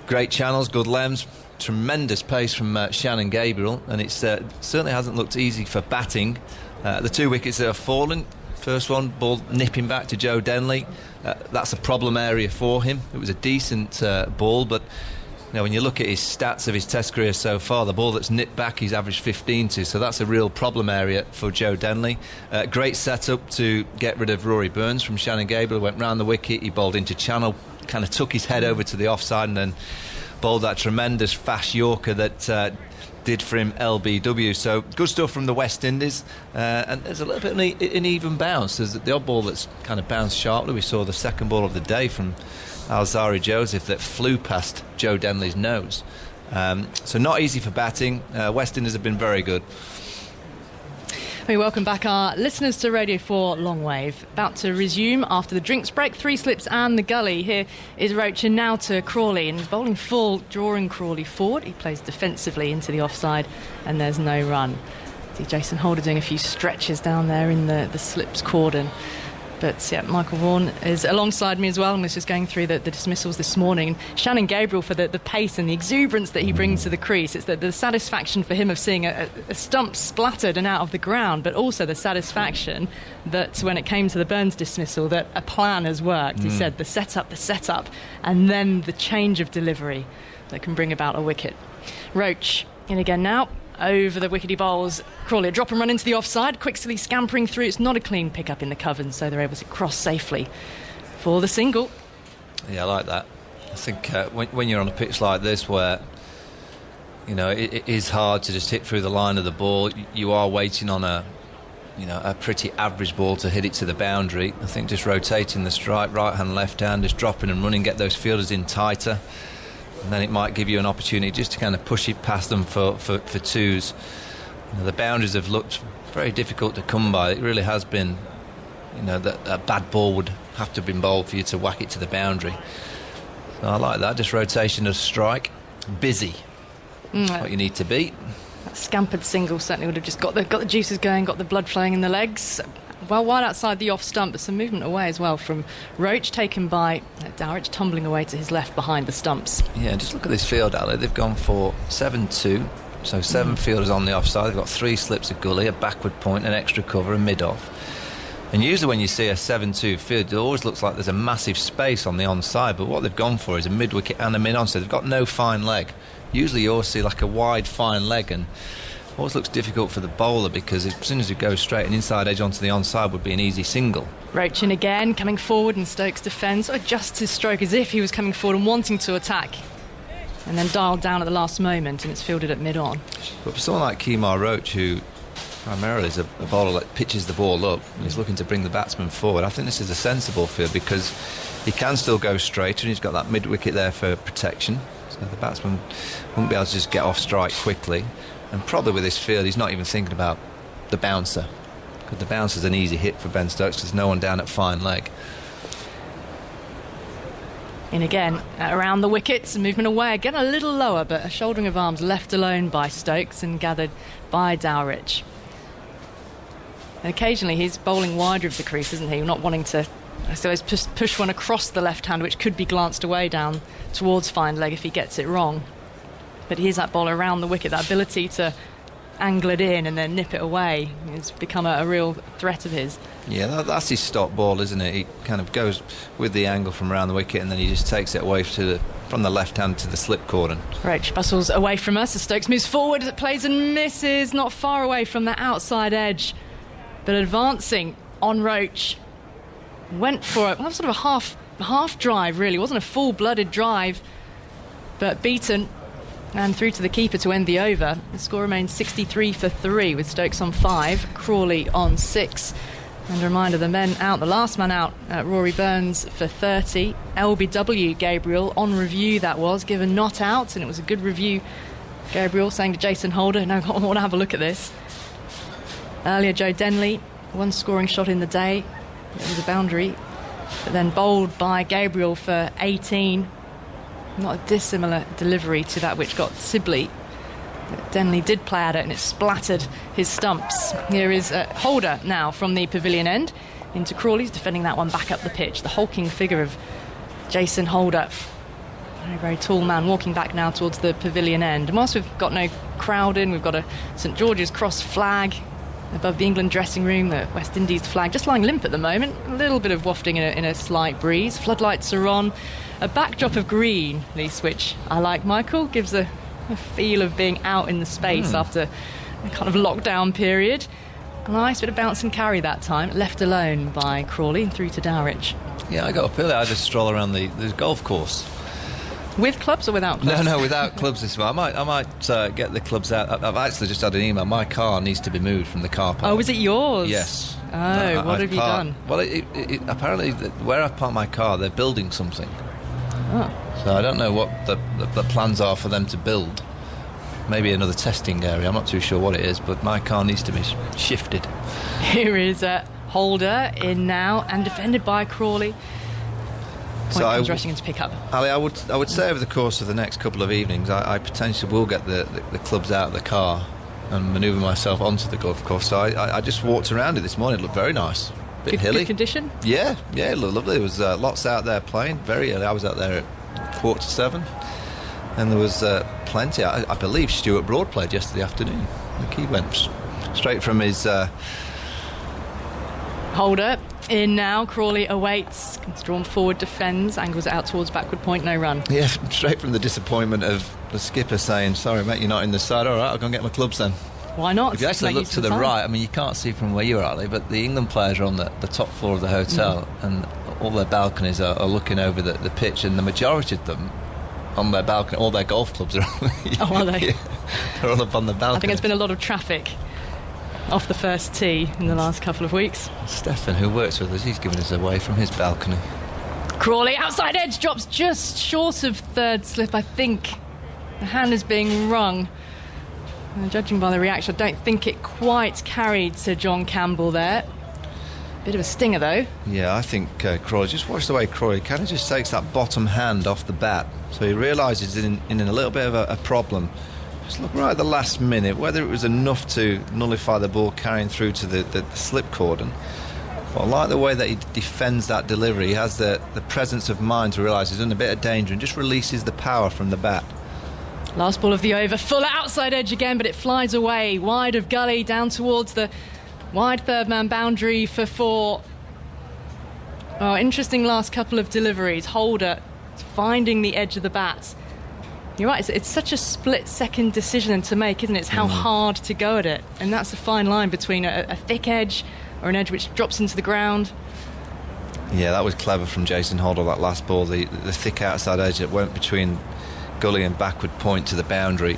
great channels, good lems, tremendous pace from Shannon Gabriel, and it certainly hasn't looked easy for batting. The 2 wickets that have fallen, first one, ball nipping back to Joe Denley, that's a problem area for him. It was a decent ball, but when you look at his stats of his Test career so far, the ball that's nipped back he's averaged 15 to, so that's a real problem area for Joe Denley. Great setup to get rid of Rory Burns from Shannon Gabriel, went round the wicket, he bowled into channel, kind of took his head over to the offside and then bowled that tremendous fast Yorker that did for him LBW. So good stuff from the West Indies, and there's a little bit of an even bounce. There's the odd ball that's kind of bounced sharply. We saw the second ball of the day from Alzari Joseph that flew past Joe Denley's nose. So not easy for batting. West Indies have been very good. We welcome back our listeners to Radio 4 Longwave. About to resume after the drinks break, 3 slips and the gully. Here is Roach, and now to Crawley, and he's bowling full, drawing Crawley forward. He plays defensively into the offside, and there's no run. See Jason Holder doing a few stretches down there in the slips cordon. But yeah, Michael Vaughan is alongside me as well, and was just going through the dismissals this morning. Shannon Gabriel for the pace and the exuberance that he brings to the crease. It's the satisfaction for him of seeing a stump splattered and out of the ground, but also the satisfaction that when it came to the Burns dismissal, that a plan has worked. He said the setup, and then the change of delivery that can bring about a wicket. Roach in again now. Over the wickety bowls, Crawley a drop and run into the offside, quickly scampering through. It's not a clean pick up in the covens, so they're able to cross safely for the single. Yeah, I like that. I think when you're on a pitch like this where it is hard to just hit through the line of the ball, you are waiting on a pretty average ball to hit it to the boundary. I think just rotating the strike, right hand, left hand, just dropping and running, get those fielders in tighter, and then it might give you an opportunity just to kind of push it past them for twos. The boundaries have looked very difficult to come by. It really has been, that a bad ball would have to have been bowled for you to whack it to the boundary. So I like that, just rotation of strike, busy. That's what you need to be. That scampered single certainly would have just got the juices going, got the blood flowing in the legs. Well wide outside the off stump, but some movement away as well from Roach, taken by Dowrich, tumbling away to his left behind the stumps. Yeah, just look at this field, Ali. They've gone for 7-2, so 7 fielders on the offside. They've got 3 slips of gully, a backward point, an extra cover, a mid-off. And usually when you see a 7-2 field, it always looks like there's a massive space on the onside, but what they've gone for is a mid-wicket and a mid-on, so they've got no fine leg. Usually you always see like a wide, fine leg, and always looks difficult for the bowler because as soon as you go straight, an inside edge onto the onside would be an easy single. Roach in again, coming forward, and Stokes defends, adjusts his stroke as if he was coming forward and wanting to attack, and then dialed down at the last moment, and it's fielded at mid-on. But for someone like Kemar Roach, who primarily is a bowler that pitches the ball up and he's looking to bring the batsman forward, I think this is a sensible field because he can still go straight and he's got that mid-wicket there for protection, so the batsman won't be able to just get off strike quickly. And probably with this field, he's not even thinking about the bouncer, because the bouncer's an easy hit for Ben Stokes because there's no one down at fine leg. In again, around the wickets, movement away, again a little lower, but a shouldering of arms left alone by Stokes and gathered by Dowrich. And occasionally he's bowling wider of the crease, isn't he? Not wanting to, I suppose, push one across the left hand, which could be glanced away down towards fine leg if he gets it wrong. But here's that ball around the wicket, that ability to angle it in and then nip it away. It's become a real threat of his. Yeah, that's his stop ball, isn't it? He kind of goes with the angle from around the wicket and then he just takes it away from the left hand to the slip cordon. Roach bustles away from us as Stokes moves forward, plays and misses, not far away from the outside edge, but advancing on Roach. Went for sort of a half drive, really. It wasn't a full-blooded drive, but beaten and through to the keeper to end the over. The score remains 63 for 3 with Stokes on 5, Crawley on 6. And a reminder, the men out, the last man out, Rory Burns for 30. LBW Gabriel on review, that was given not out, and it was a good review. Gabriel saying to Jason Holder, no, I want to have a look at this. Earlier Joe Denley, one scoring shot in the day, it was a boundary, but then bowled by Gabriel for 18. Not a dissimilar delivery to that which got Sibley. Denley did play at it and it splattered his stumps. Here is Holder now from the pavilion end into Crawley's, defending that one back up the pitch. The hulking figure of Jason Holder, Very, very tall man walking back now towards the pavilion end. And whilst we've got no crowd in, we've got a St George's Cross flag above the England dressing room, the West Indies flag just lying limp at the moment. A little bit of wafting in a slight breeze. Floodlights are on. A backdrop of green, Lise, which I like, Michael. Gives a feel of being out in the space after a kind of lockdown period. A nice bit of bounce and carry that time, left alone by Crawley and through to Dowrich. Yeah, I got up early. I just stroll around the golf course. With clubs or without clubs? No, without clubs this one. I might get the clubs out. I've actually just had an email. My car needs to be moved from the car park. Oh, is it yours? Yes. Oh, what have you done? Well, apparently where I've parked my car, they're building something. Oh. So I don't know what the plans are for them to build. Maybe another testing area. I'm not too sure what it is, but my car needs to be shifted. Here is Holder in now and defended by Crawley. Point comes rushing in to pick up. Ali, I would say over the course of the next couple of evenings, I potentially will get the clubs out of the car and manoeuvre myself onto the golf course. So I just walked around it this morning. It looked very nice. Bit hilly. Good condition? Yeah, it looked lovely. There was lots out there playing very early. I was out there at 6:45, and there was plenty. I believe Stuart Broad played yesterday afternoon. Look, he went straight from his... Holder in now. Crawley awaits. Comes drawn forward, defends, angles it out towards backward point, no run. Yeah, straight from the disappointment of the skipper saying, sorry mate, you're not in the side. All right, I'll go and get my clubs then. Why not? If you actually look to the right, I mean, you can't see from where you are, Ali, but the England players are on the top floor of the hotel, and all their balconies are looking over the pitch, and the majority of them on their balcony, all their golf clubs are on. Oh, are they? Yeah, they're all up on the balcony. I think there's been a lot of traffic off the first tee in the last couple of weeks. Stefan, who works with us, he's given us away from his balcony. Crawley, outside edge, drops just short of third slip, I think. The hand is being wrung. And judging by the reaction, I don't think it quite carried Sir John Campbell there. Bit of a stinger, though. Yeah, I think Crawley, just watch the way Crawley kind of just takes that bottom hand off the bat. So he realises he's in a little bit of a problem. Just look right at the last minute, whether it was enough to nullify the ball carrying through to the slip cordon. But I like the way that he defends that delivery. He has the presence of mind to realise he's in a bit of danger and just releases the power from the bat. Last ball of the over, full outside edge again, but it flies away, wide of gully, down towards the wide third man boundary for 4. Oh, interesting last couple of deliveries. Holder finding the edge of the bat. You're right, it's such a split-second decision to make, isn't it? It's how hard to go at it. And that's a fine line between a thick edge or an edge which drops into the ground. Yeah, that was clever from Jason Holder, that last ball. The thick outside edge that went between gully and backward point to the boundary.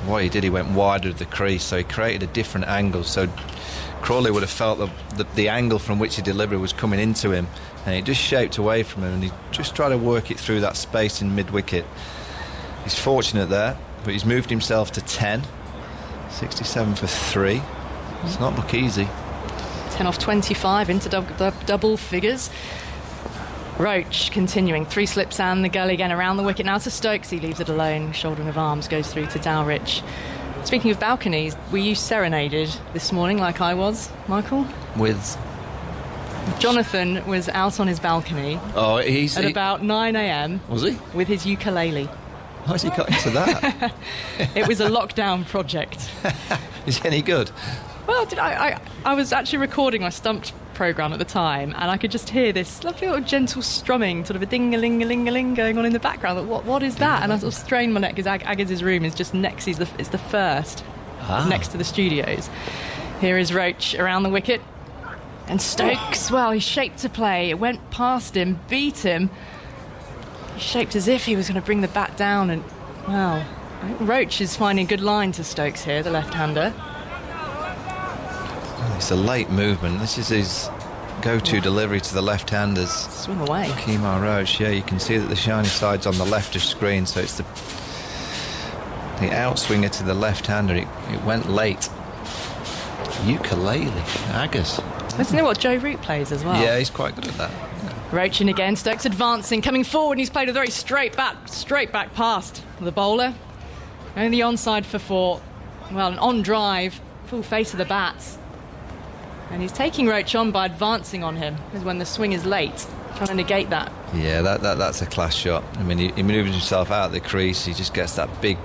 What he did, he went wider of the crease, so he created a different angle. So Crawley would have felt the angle from which the delivery was coming into him, and it just shaped away from him, and he just tried to work it through that space in mid-wicket. He's fortunate there, but he's moved himself to 10. 67 for 3. It's not look easy. 10 off 25 into double figures. Roach continuing, 3 slips and the gully again around the wicket now to Stokes. He leaves it alone, shouldering of arms goes through to Dowrich. Speaking of balconies, were you serenaded this morning like I was, Michael? With Jonathan was out on his balcony at about 9 a.m. Was he? With his ukulele. How has he got into that? It was a lockdown project. Is he any good? Well, I was actually recording my Stumped programme at the time, and I could just hear this lovely little gentle strumming, sort of a ding-a-ling-a-ling-a-ling going on in the background. What is that? And I sort of strained my neck because Ageas' room is just next. It's the first next to the studios. Here is Roach around the wicket, and Stokes. Well, he's shaped to play. It went past him, beat him. He shaped as if he was going to bring the bat down, and well, I think Roach is finding a good line to Stokes here, the left-hander. It's a late movement. This is his go-to delivery to the left-handers. Swing away. Kemar Roach, yeah, you can see that the shiny side's on the leftish screen, so it's the outswinger to the left-hander. It went late. Ukulele, Ageas. Listen to what Joe Root plays as well. Yeah, he's quite good at that. Roach in again, Stokes advancing, coming forward, and he's played a very straight back past the bowler. Only onside for 4. Well, an on drive, full face of the bats. And he's taking Roach on by advancing on him, is when the swing is late. trying to negate that. Yeah, that's a class shot. I mean, he manoeuvres himself out of the crease. He just gets that big,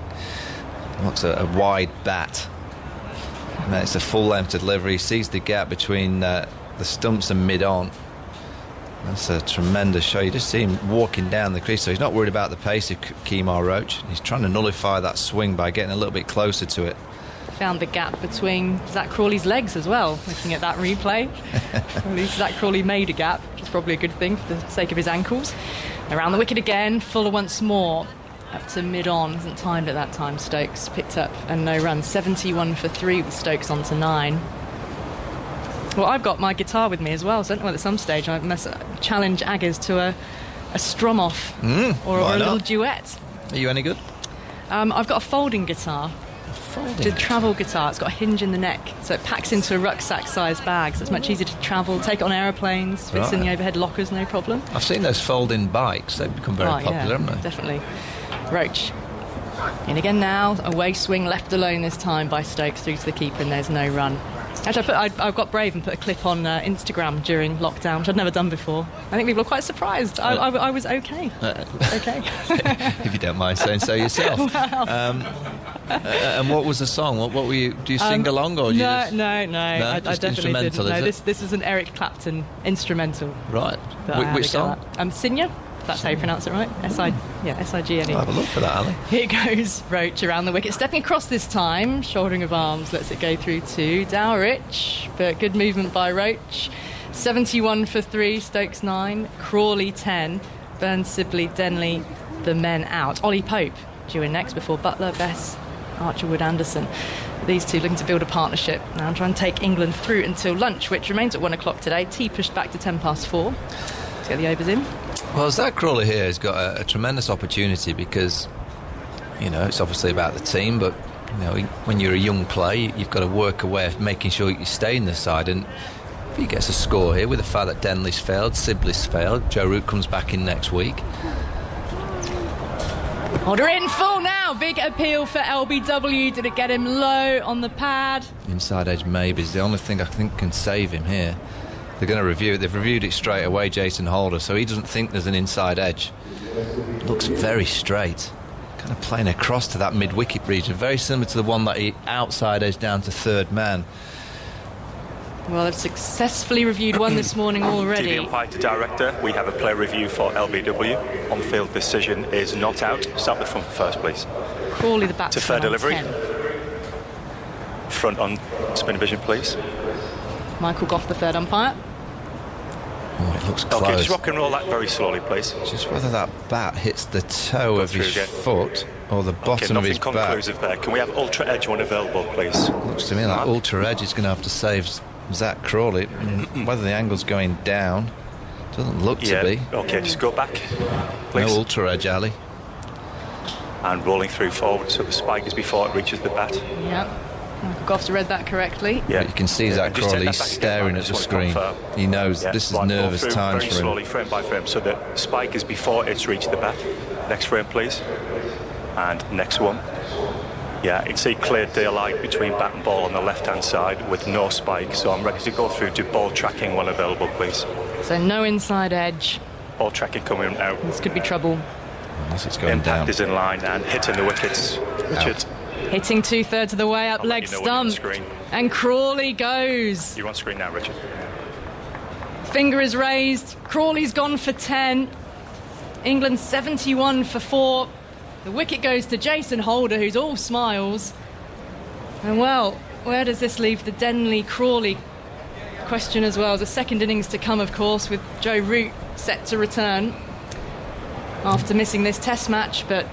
what's a wide bat. And it's a full length delivery. He sees the gap between the stumps and mid-on. That's a tremendous shot. You just see him walking down the crease, so he's not worried about the pace of Kemar Roach. He's trying to nullify that swing by getting a little bit closer to it. Found the gap between Zach Crawley's legs as well, looking at that replay. At least Zach Crawley made a gap, which is probably a good thing for the sake of his ankles. Around the wicket again, Fuller once more. Up to mid-on, hasn't timed at that time. Stokes picked up and no run. 71 for 3 with Stokes on to 9. Well, I've got my guitar with me as well, so I don't know at some stage I must challenge Ageas to a strum-off or a little duet. Are you any good? I've got a folding guitar. It's a travel guitar. It's got a hinge in the neck, so it packs into a rucksack-sized bag, so it's much easier to travel, take it on aeroplanes, fits in the overhead lockers, no problem. I've seen those folding bikes. They've become very popular, haven't they? Definitely. Roach. In again now. Away swing left alone this time by Stokes through to the keeper, and there's no run. Actually, I've got brave and put a clip on Instagram during lockdown, which I'd never done before. I think people are quite surprised. I was okay. Okay. If you don't mind saying so yourself. Well. And what was the song? What were you? Do you sing along or? Do No, you just, no. I just definitely instrumental, didn't. No, is it? this is an Eric Clapton instrumental. Right. Which song? Signia. That's how you pronounce it, right? S-I-G-N-E. I'll have a look for that, Ali. Here goes Roach around the wicket, stepping across this time, shouldering of arms, lets it go through to Dowrich, but good movement by Roach. 71 for 3, Stokes 9, Crawley 10, Burns, Sibley, Denley, the men out. Ollie Pope due in next before Butler, Bess, Archerwood, Anderson. These two looking to build a partnership now and try and take England through until lunch, which remains at 1 o'clock today. Tea pushed back to 4:10 to get the overs in. Well, Zach Crawley here has got a tremendous opportunity because, you know, it's obviously about the team, but, you know, when you're a young player, you've got to work a way of making sure you stay in the side. And if he gets a score here with the fact that Denley's failed, Sibley's failed, Joe Root comes back in next week. Order in full now. Big appeal for LBW. Did it get him low on the pad? Inside edge maybe is the only thing I think can save him here. They're going to review it. They've reviewed it straight away, Jason Holder, so he doesn't think there's an inside edge. Looks very straight. Kind of playing across to that mid-wicket region. Very similar to the one that he outside edge down to third man. Well, they've successfully reviewed one this morning already. TV umpire to director, we have a play review for LBW. On-field decision is not out. Start with front first, please. Crawley, the batsman, to fair delivery. 10. Front on spin vision, please. Michael Goff, the third umpire. Oh, it looks close. Okay, just rock and roll that very slowly, please. Just whether that bat hits the toe of his foot or the bottom of his bat. Nothing conclusive there. Can we have ultra edge one available, please? Looks to me like ultra edge is going to have to save Zach Crawley. Whether the angle's going down doesn't look to be. Okay, just go back, please. No ultra edge, Ali. And rolling through forward so the spike is before it reaches the bat. Yeah. Michael Goff's read that correctly. Yeah, you can see Zach Crawley staring at the screen. He knows this is nervous times for him. Very slowly, frame by frame, so the spike is before it's reached the bat. Next frame, please. And next one. Yeah, you can see clear daylight between bat and ball on the left-hand side with no spike. So I'm ready to go through to ball tracking one available, please. So no inside edge. Ball tracking coming out. This could be trouble. Unless it's going Impact down. is in line and hitting the wickets. Richard. Hitting 2/3 of the way up, leg stump. And Crawley goes. You're on screen now, Richard. Finger is raised. Crawley's gone for 10. England 71 for 4. The wicket goes to Jason Holder, who's all smiles. And well, where does this leave the Denley-Crawley question as well? As a second innings to come, of course, with Joe Root set to return after missing this test match, but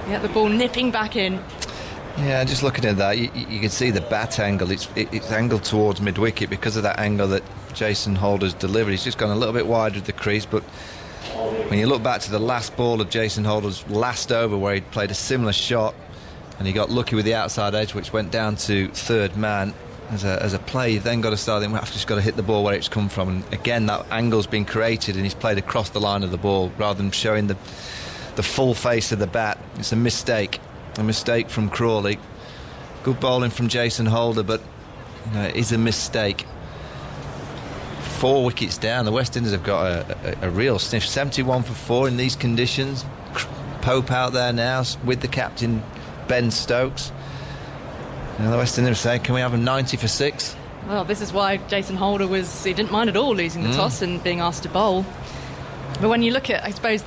yeah, the ball nipping back in. Yeah, just looking at that, you can see the bat angle. It's angled towards mid-wicket because of that angle that Jason Holder's delivered. He's just gone a little bit wider of the crease, but when you look back to the last ball of Jason Holder's last over where he played a similar shot and he got lucky with the outside edge which went down to third man, as a play you've then got to start, I've just got to hit the ball where it's come from, and again that angle's been created and he's played across the line of the ball rather than showing the full face of the bat. It's a mistake from Crawley. Good bowling from Jason Holder, but it is a mistake. 4 wickets down. The West Indies have got a real sniff. 71 for 4 in these conditions. Pope out there now with the captain Ben Stokes. Now the West Indies are saying, can we have a 90 for 6? Well, this is why Jason Holder he didn't mind at all losing the toss and being asked to bowl. But when you look at, I suppose,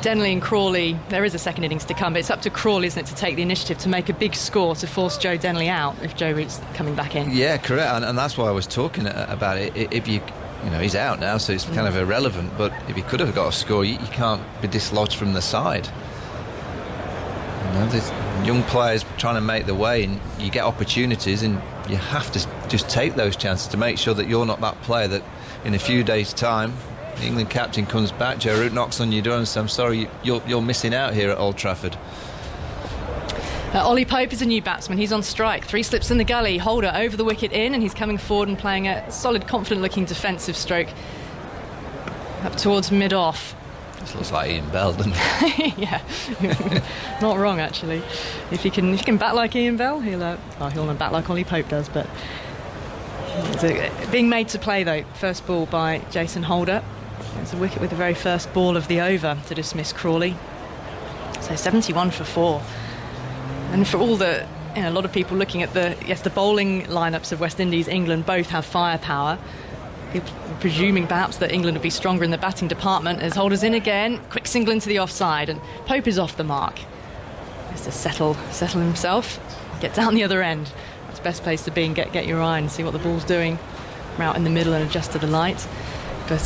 Denley and Crawley, there is a second innings to come, but it's up to Crawley, isn't it, to take the initiative to make a big score to force Joe Denley out if Joe Root's coming back in. Yeah, correct, and that's why I was talking about it. If he's out now, so it's kind of irrelevant, but if he could have got a score, you can't be dislodged from the side. There's young players trying to make the way, and you get opportunities, and you have to just take those chances to make sure that you're not that player that in a few days' time the England captain comes back, Joe Root knocks on your door and says, I'm sorry, you're missing out here at Old Trafford. Ollie Pope is a new batsman. He's on strike. 3 slips in the gully. Holder over the wicket in, and he's coming forward and playing a solid, confident-looking defensive stroke up towards mid-off. This looks like Ian Bell, doesn't it? Yeah, not wrong actually. If he can bat like Ian Bell, he'll not bat like Ollie Pope does. But being made to play though, first ball by Jason Holder. It's a wicket with the very first ball of the over to dismiss Crawley. So 71 for 4. And for all the, a lot of people looking at the bowling lineups of West Indies, England both have firepower. People presuming perhaps that England would be stronger in the batting department. As Holder's in again, quick single into the offside, and Pope is off the mark. Just to settle himself, get down the other end. That's the best place to be and get your eye and see what the ball's doing. We're out in the middle and adjust to the light. But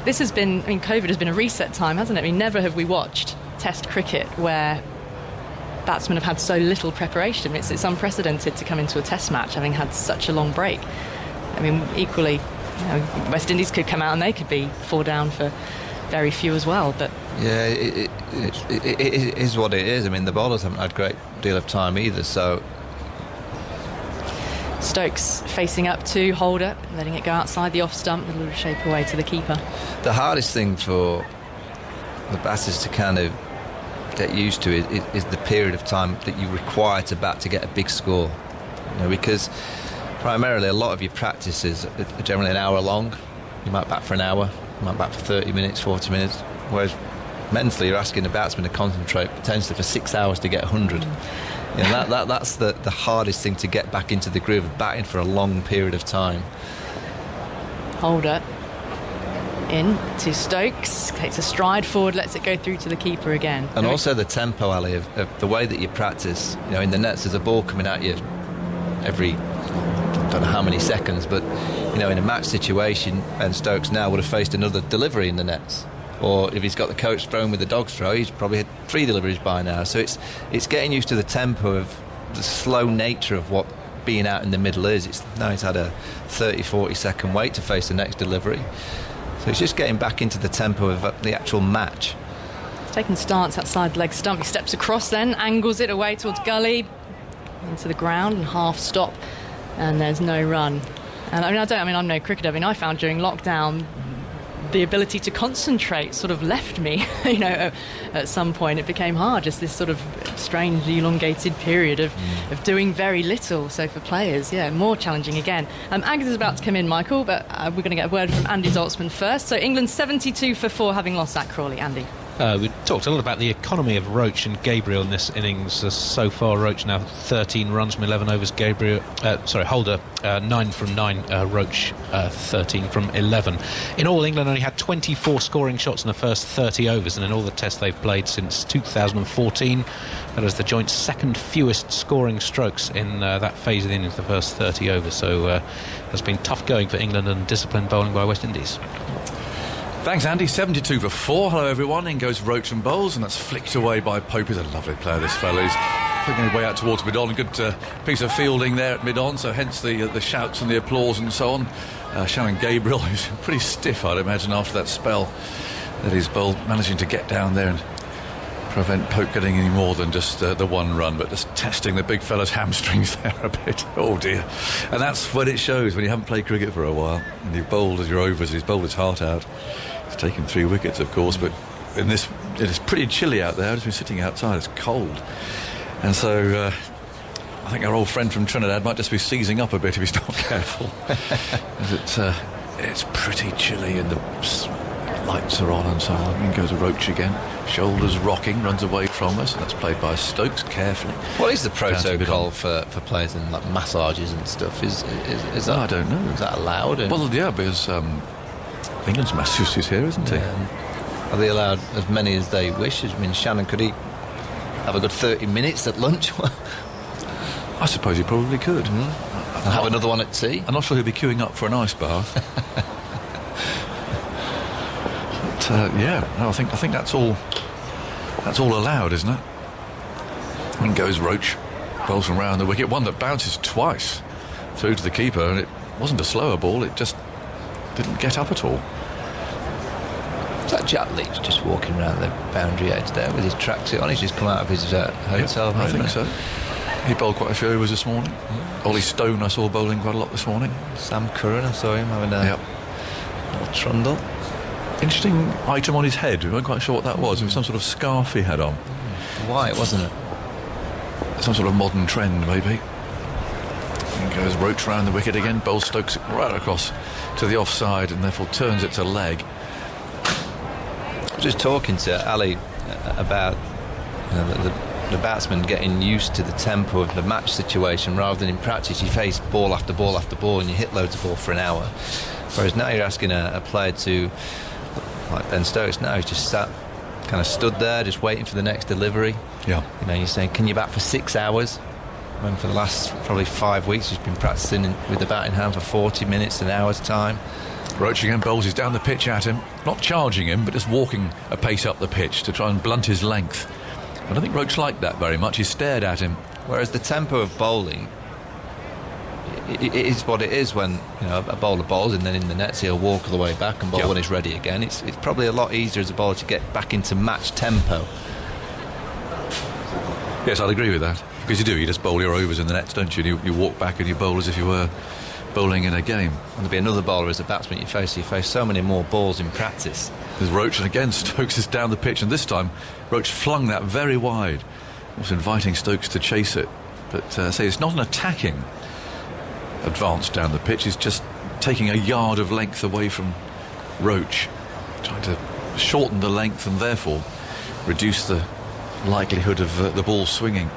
this has been, COVID has been a reset time, hasn't it? Never have we watched Test cricket where batsmen have had so little preparation. It's unprecedented to come into a Test match having had such a long break. Equally, West Indies could come out and they could be 4 down for very few as well. But yeah, it is what it is. The bowlers haven't had a great deal of time either. So Stokes facing up to Holder, letting it go outside the off stump, a little shape away to the keeper. The hardest thing for the batters to kind of get used to is the period of time that you require to bat to get a big score. Because primarily a lot of your practices are generally an hour long. You might bat for an hour, you might bat for 30 minutes, 40 minutes, whereas mentally you're asking the batsman to concentrate potentially for 6 hours to get 100. That's the hardest thing, to get back into the groove of batting for a long period of time. Holder in to Stokes, takes a stride forward, lets it go through to the keeper again. And also the tempo, Ali, of the way that you practice. In the nets there's a ball coming at you every, I don't know how many seconds, but in a match situation, Ben Stokes now would have faced another delivery in the nets. Or if he's got the coach throwing with the dog's throw, he's probably had 3 deliveries by now. So it's getting used to the tempo of the slow nature of what being out in the middle is. Now he's had a 30-40 second wait to face the next delivery. So it's just getting back into the tempo of the actual match. Taking stance outside the leg stump, he steps across then, angles it away towards gully, into the ground and half stop, and there's no run. And I'm no cricketer. I found during lockdown the ability to concentrate sort of left me. At some point it became hard, just this sort of strange elongated period of doing very little. So for players, more challenging again. Ageas is about to come in, Michael, but we're going to get a word from Andy Zaltzman first. So England 72 for 4, having lost that Crawley. Andy. We talked a lot about the economy of Roach and Gabriel in this innings. So far, Roach now 13 runs from 11 overs. Holder 9 from 9. Roach 13 from 11. In all, England only had 24 scoring shots in the first 30 overs, and in all the tests they've played since 2014, that is the joint second fewest scoring strokes in that phase of the innings, the first 30 overs. So it's been tough going for England and disciplined bowling by West Indies. Thanks, Andy. 72 for 4. Hello, everyone. In goes Roach and bowls, and that's flicked away by Pope. He's a lovely player, this fellow. He's flicking his way out towards mid-on. Good piece of fielding there at mid-on, so hence the shouts and the applause and so on. Shannon Gabriel, who's pretty stiff, I'd imagine, after that spell that he's bowled, managing to get down there and prevent Pope getting any more than just the 1 run, but just testing the big fella's hamstrings there a bit. Oh dear. And that's when it shows, when you haven't played cricket for a while and you've bowled as your overs, he's bowled his heart out. He's taken 3 wickets, of course, but it is pretty chilly out there. I've just been sitting outside, it's cold, and so I think our old friend from Trinidad might just be seizing up a bit if he's not careful. It's pretty chilly and the lights are on and so on. In goes a Roach again. Shoulders rocking, runs away from us, and that's played by Stokes carefully. What is the protocol for players in like massages and stuff? Is that, I don't know. Is that allowed? Well, yeah, because England's masseuse is here, isn't he? Are they allowed as many as they wish? I mean, Shannon, could he have a good 30 minutes at lunch? I suppose he probably could. And have another one at tea? I'm not sure he'll be queuing up for an ice bath. I think that's all allowed, isn't it? In goes Roach, bowls from round the wicket, one that bounces twice through to the keeper, and it wasn't a slower ball, it just didn't get up at all. Is that Jack Leach just walking around the boundary edge there with his tracksuit on? He's just come out of his hotel room. I think so. He bowled quite a few overs this morning. Ollie Stone I saw bowling quite a lot this morning. Sam Curran, I saw him having a little trundle. Interesting item on his head. We weren't quite sure what that was. It was some sort of scarf he had on. White, wasn't it? Some sort of modern trend, maybe. And goes Roach round the wicket again. Bowls Stokes right across to the offside and therefore turns it to leg. I was just talking to Ali about the batsman getting used to the tempo of the match situation rather than in practice you face ball after ball after ball and you hit loads of ball for an hour. Whereas now you're asking a player to, like Ben Stokes now, he's just stood there just waiting for the next delivery. Yeah. You know, you're saying, can you bat for 6 hours? When for the last probably 5 weeks he's been practicing with the bat in hand for 40 minutes, an hour's time. Roach again bowls is down the pitch at him, not charging him but just walking a pace up the pitch to try and blunt his length. I don't think Roach liked that very much. He stared at him. Whereas the tempo of bowling, it is what it is when a bowler bowls and then in the nets he'll walk all the way back and bowl when he's ready again. It's probably a lot easier as a bowler to get back into match tempo. Yes, I'd agree with that. Because you just bowl your overs in the nets, don't you? You walk back and you bowl as if you were bowling in a game. And there'll be another bowler as a batsman you face so many more balls in practice. There's Roach, and again Stokes is down the pitch, and this time Roach flung that very wide. Was inviting Stokes to chase it, but it's not an attacking advance down the pitch. He's just taking a yard of length away from Roach, trying to shorten the length and therefore reduce the likelihood of the ball swinging.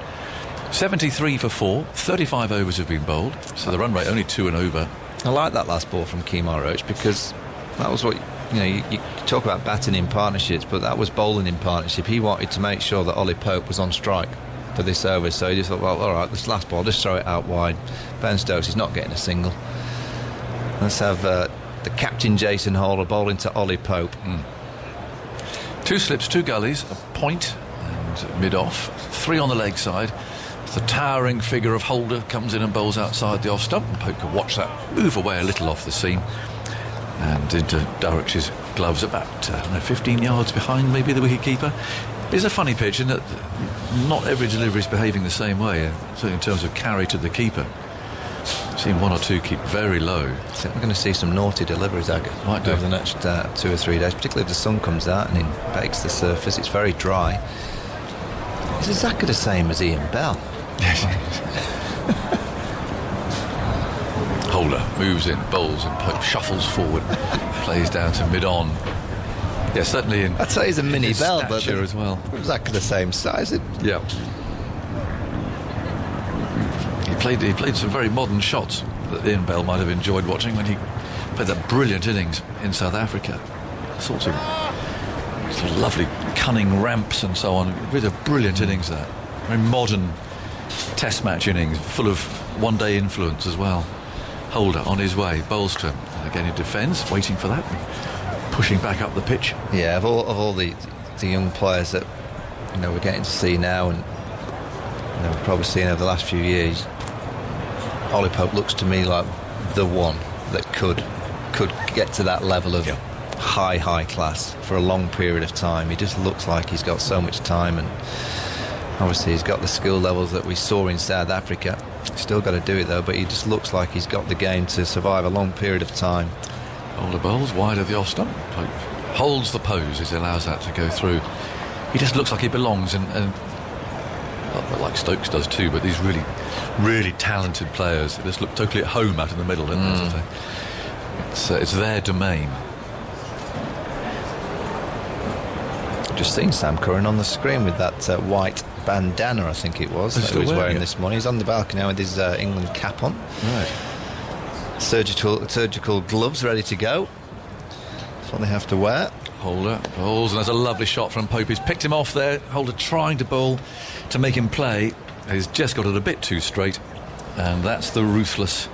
73 for 4, 35 overs have been bowled, so the run rate only 2 and over. I like that last ball from Kemar Roach because that was what you talk about batting in partnerships, but that was bowling in partnership. He wanted to make sure that Ollie Pope was on strike for this over, so he just thought, well, all right, this last ball, just throw it out wide. Ben Stokes is not getting a single. Let's have the captain Jason Holder bowling to Ollie Pope. 2 slips, 2 gullies, a point and mid-off, 3 on the leg side. The towering figure of Holder comes in and bowls outside the off stump. Pope could watch that move away a little off the seam and into Durrich's gloves about 15 yards behind maybe the wicketkeeper. It's a funny pitch in that not every delivery is behaving the same way, certainly in terms of carry to the keeper. I've seen 1 or 2 keep very low. So we're going to see some naughty deliveries over the next 2 or 3 days, particularly if the sun comes out and it bakes the surface. It's very dry. Is exactly the same as Ian Bell. Holder moves in, bowls and Pope shuffles forward, plays down to mid-on. Yeah, certainly in. I'd say he's a mini Bell, but as well. Exactly the same size. Yeah. He played some very modern shots that Ian Bell might have enjoyed watching when he played that brilliant innings in South Africa. Sorts of lovely, cunning ramps and so on. Really a brilliant innings there. Very modern test match innings, full of one-day influence as well. Holder on his way, bowls to him. And again he defends, waiting for that, pushing back up the pitch. Yeah, of all the young players that we're getting to see now, and we've probably seen over the last few years, Ollie Pope looks to me like the one that could get to that level of high class for a long period of time. He just looks like he's got so much time, and obviously he's got the skill levels that we saw in South Africa. Still got to do it though, but he just looks like he's got the game to survive a long period of time. Holder bowls wide of the off stump. Pope holds the pose as he allows that to go through. He just looks like he belongs, and like Stokes does too, but these really, really talented players, they just look totally at home out in the middle, don't they? It's their domain. Just seen Sam Curran on the screen with that white bandana, I think it was, that he was wearing this morning. He's on the balcony now with his England cap on. Right. Surgical gloves ready to go. That's what they have to wear. Holder bowls, and there's a lovely shot from Pope. He's picked him off there. Holder trying to bowl to make him play. He's just got it a bit too straight, and that's the ruthless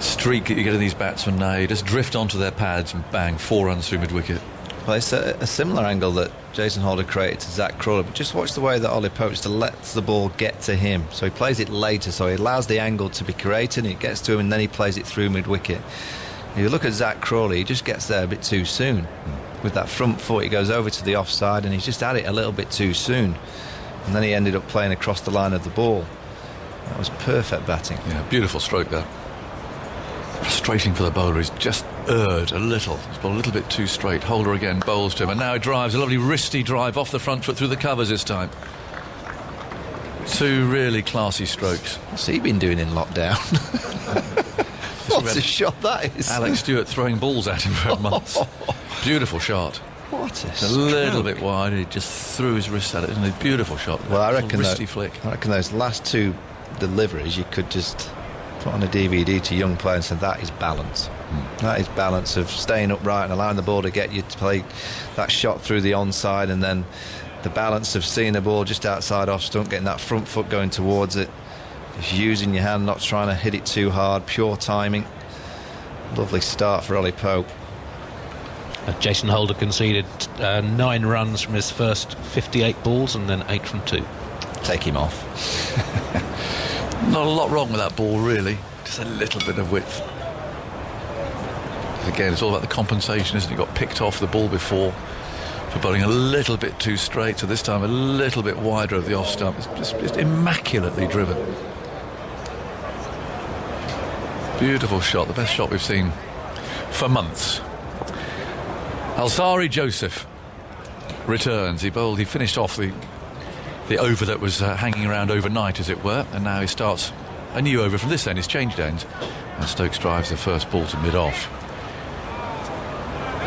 streak that you get in these batsmen now. You just drift onto their pads and bang, 4 runs through mid-wicket. Well, it's a similar angle that Jason Holder created to Zach Crawley, but just watch the way that Ollie Pope just lets the ball get to him. So he plays it later, so he allows the angle to be created, and it gets to him, and then he plays it through mid-wicket. If you look at Zach Crawley, he just gets there a bit too soon. With that front foot, he goes over to the offside, and he's just had it a little bit too soon. And then he ended up playing across the line of the ball. That was perfect batting. Yeah, beautiful stroke there. Frustrating for the bowler. He's just erred a little. He's bowled a little bit too straight. Holder again bowls to him, and now he drives a lovely wristy drive off the front foot through the covers this time. 2 really classy strokes. What's he been doing in lockdown? What a shot that is. Alex Stewart throwing balls at him for months. Beautiful shot. What a little bit wide. He just threw his wrist at it, and a beautiful shot. Well, I reckon wristy flick. I reckon those last 2 deliveries you could just put on a DVD to young players and say that is balance. That is balance of staying upright and allowing the ball to get you to play that shot through the onside, and then the balance of seeing the ball just outside off stump, getting that front foot going towards it, just using your hand, not trying to hit it too hard, pure timing. Lovely start for Ollie Pope. Jason Holder conceded 9 runs from his first 58 balls and then 8 from 2. Take him off. Not a lot wrong with that ball, really. Just a little bit of width. Again, it's all about the compensation, isn't it? He got picked off the ball before for bowling a little bit too straight, so this time a little bit wider of the off stump. It's just immaculately driven. Beautiful shot, the best shot we've seen for months. Alzari Joseph returns. He finished off the over that was hanging around overnight, as it were, and now he starts a new over from this end. He's changed ends, and Stokes drives the first ball to mid-off.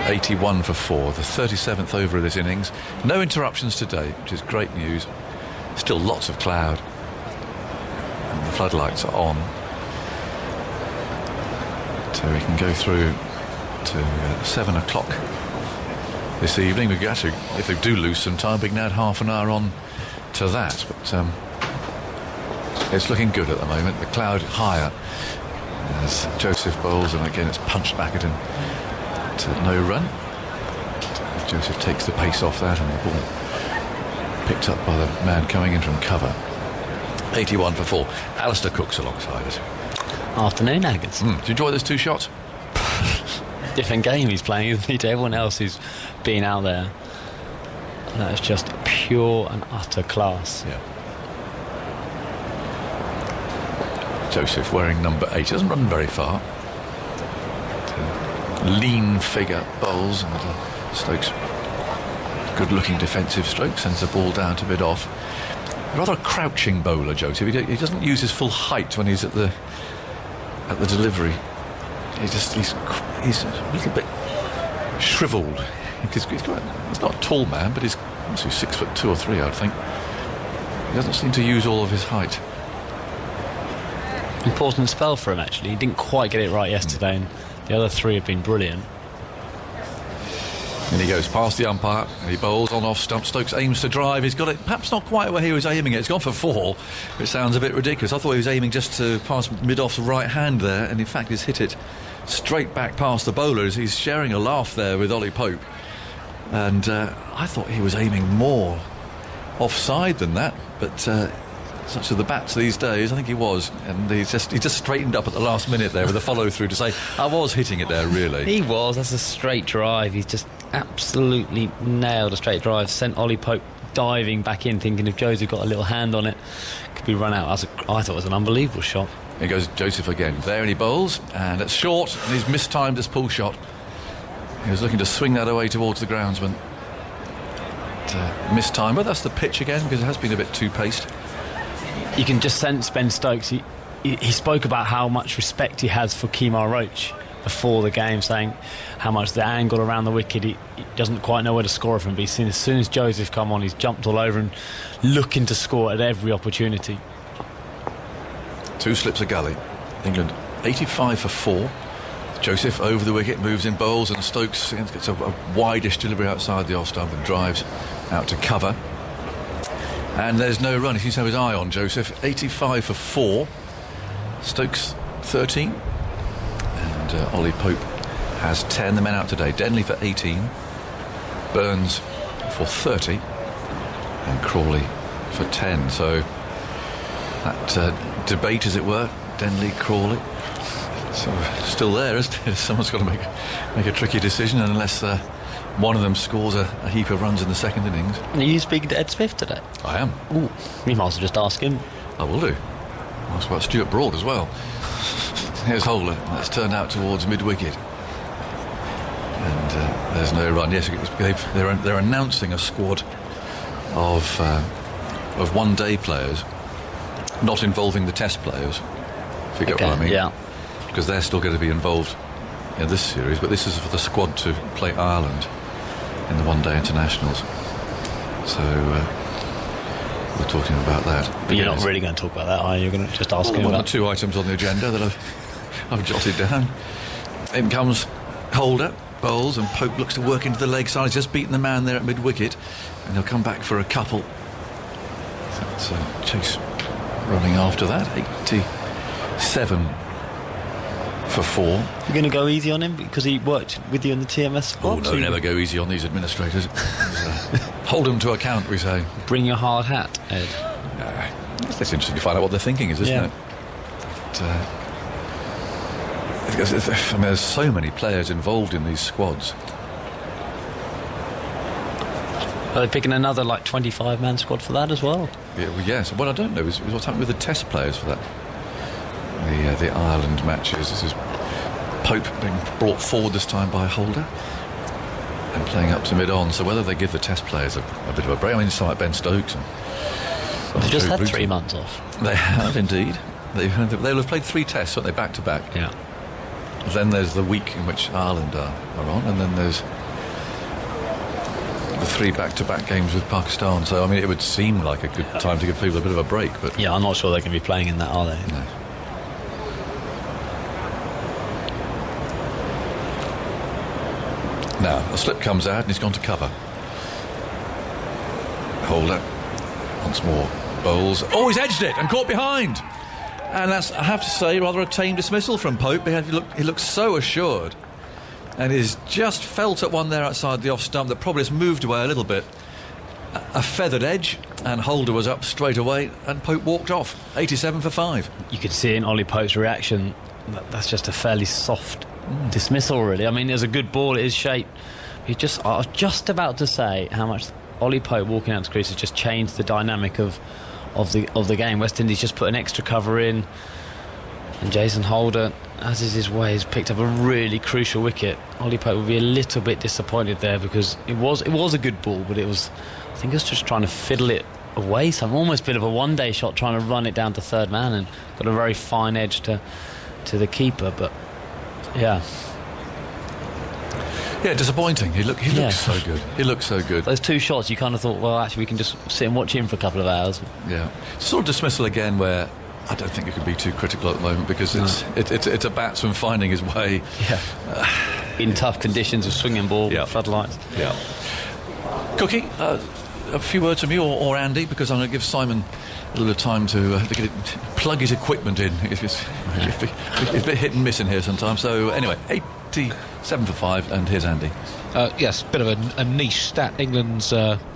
81 for 4, the 37th over of this innings. No interruptions today, which is great news. Still lots of cloud, and the floodlights are on. So we can go through to 7 o'clock this evening. We could actually, if they do lose some time, we can add half an hour on to that, but it's looking good at the moment. The cloud higher as Joseph bowls, and again it's punched back at him to no run. Joseph takes the pace off that, and the ball picked up by the man coming in from cover. 81 for 4. Alistair Cook's alongside us. Afternoon, Ageas. Do you enjoy those 2 shots? Different game he's playing, isn't he, to everyone else who's been out there. That is just pure and utter class. Yeah. Joseph wearing number 8. He doesn't run very far. Lean figure bowls, and Stokes, good looking defensive stroke, sends the ball down to mid-off. Rather a crouching bowler, Joseph. He doesn't use his full height when he's at the delivery. He's a little bit shrivelled. He's not a tall man, but he's 6'2" or 3", I'd think. He doesn't seem to use all of his height. Important spell for him, actually. He didn't quite get it right yesterday, and the other 3 have been brilliant. And he goes past the umpire, and he bowls on off stump. Stokes aims to drive. He's got it perhaps not quite where he was aiming it. It's gone for 4, which sounds a bit ridiculous. I thought he was aiming just to pass mid-off the right hand there, and in fact he's hit it straight back past the bowler. He's sharing a laugh there with Ollie Pope, and I thought he was aiming more offside than that, but such are the bats these days. I think he was, and he just straightened up at the last minute there with a follow through to say, I was hitting it there, really. He was. That's a straight drive. He's just absolutely nailed a straight drive, sent Ollie Pope diving back in, thinking if Joseph got a little hand on it, could be run out. I thought it was an unbelievable shot. Here goes Joseph again. There, and he bowls, and it's short, and he's mistimed his pull shot. He was looking to swing that away towards the groundsman. missed time, but that's the pitch again, because it has been a bit too paced. You can just sense Ben Stokes. He spoke about how much respect he has for Kemar Roach before the game, saying how much the angle around the wicket, he doesn't quite know where to score it from, but he's seen as soon as Joseph come on, he's jumped all over and looking to score at every opportunity. 2 slips a gully. England 85 for 4. Joseph over the wicket, moves in bowls, and Stokes gets a wide-ish delivery outside the off stump and drives out to cover. And there's no run. He seems to have his eye on Joseph. 85 for 4. Stokes 13. And Ollie Pope has 10. The men out today. Denley for 18. Burns for 30. And Crawley for 10. So that debate, as it were, Denley, Crawley, so still there, isn't it? Someone's got to make a tricky decision, and unless one of them scores a heap of runs in the second innings. Are you speaking to Ed Smith today? I am. Ooh, you might as well just ask him. I will do. Ask about Stuart Broad as well. Here's Holder. That's turned out towards mid-wicket. And there's no run. Yes, they're announcing a squad of one-day players, not involving the Test players. If you get what I mean. Yeah. Because they're still going to be involved in this series, but this is for the squad to play Ireland in the one-day internationals. So we're talking about that. But you're not really going to talk about that, are you? You're going to just ask him one about or 2 items on the agenda that I've jotted down. In comes Holder, bowls, and Pope looks to work into the leg side. He's just beaten the man there at mid-wicket, and he'll come back for a couple. That's Chase running after that. 87 for 4. You're going to go easy on him because he worked with you in the TMS squad? Oh no, never go easy on these administrators. Hold them to account, we say. Bring your hard hat, Ed. It's interesting to find out what their thinking is, isn't it? I mean, there's so many players involved in these squads. Are they picking another 25-man squad for that as well? Yeah, well, yes. What I don't know is what's happened with the Test players for that. The Ireland matches. This is Pope being brought forward this time by Holder and playing up to mid-on. So whether they give the Test players a bit of a break. I mean, some like Ben Stokes. They've just had 3 months off. They have indeed. They'll have played 3 Tests, aren't they, back to back? Yeah. Then there's the week in which Ireland are on, and then there's the 3 back-to-back games with Pakistan. So I mean, it would seem like a good time to give people a bit of a break. But yeah, I'm not sure they're going to be playing in that, are they? No. Now, a slip comes out and he's gone to cover. Holder once more bowls. Oh, he's edged it and caught behind. And that's, I have to say, rather a tame dismissal from Pope. He looks so assured. And he's just felt at one there outside the off stump that probably has moved away a little bit. A feathered edge, and Holder was up straight away, and Pope walked off. 87 for 5. You could see in Ollie Pope's reaction that's just a fairly soft dismissal, really. I mean, there's a good ball, it is shape. I was just about to say how much Ollie Pope walking out to crease has just changed the dynamic of the game. West Indies just put an extra cover in, and Jason Holder, as is his way, has picked up a really crucial wicket. Ollie Pope would be a little bit disappointed there because it was a good ball, but I think it was just trying to fiddle it away. So almost a bit of a one-day shot, trying to run it down to third man, and got a very fine edge to the keeper. But yeah, disappointing. He looked so good. He looked so good. Those 2 shots, you kind of thought, well, actually, we can just sit and watch him for a couple of hours. Yeah, sort of dismissal again, where I don't think you can be too critical at the moment because it's a batsman finding his way. Yeah. In tough conditions of swinging ball, floodlights. Yeah. Cookie, a few words from you or Andy, because I'm going to give Simon a little bit of time to plug his equipment in. It's a bit hit and miss in here sometimes. So anyway, 87 for 5, and here's Andy. Yes, bit of a niche stat. England's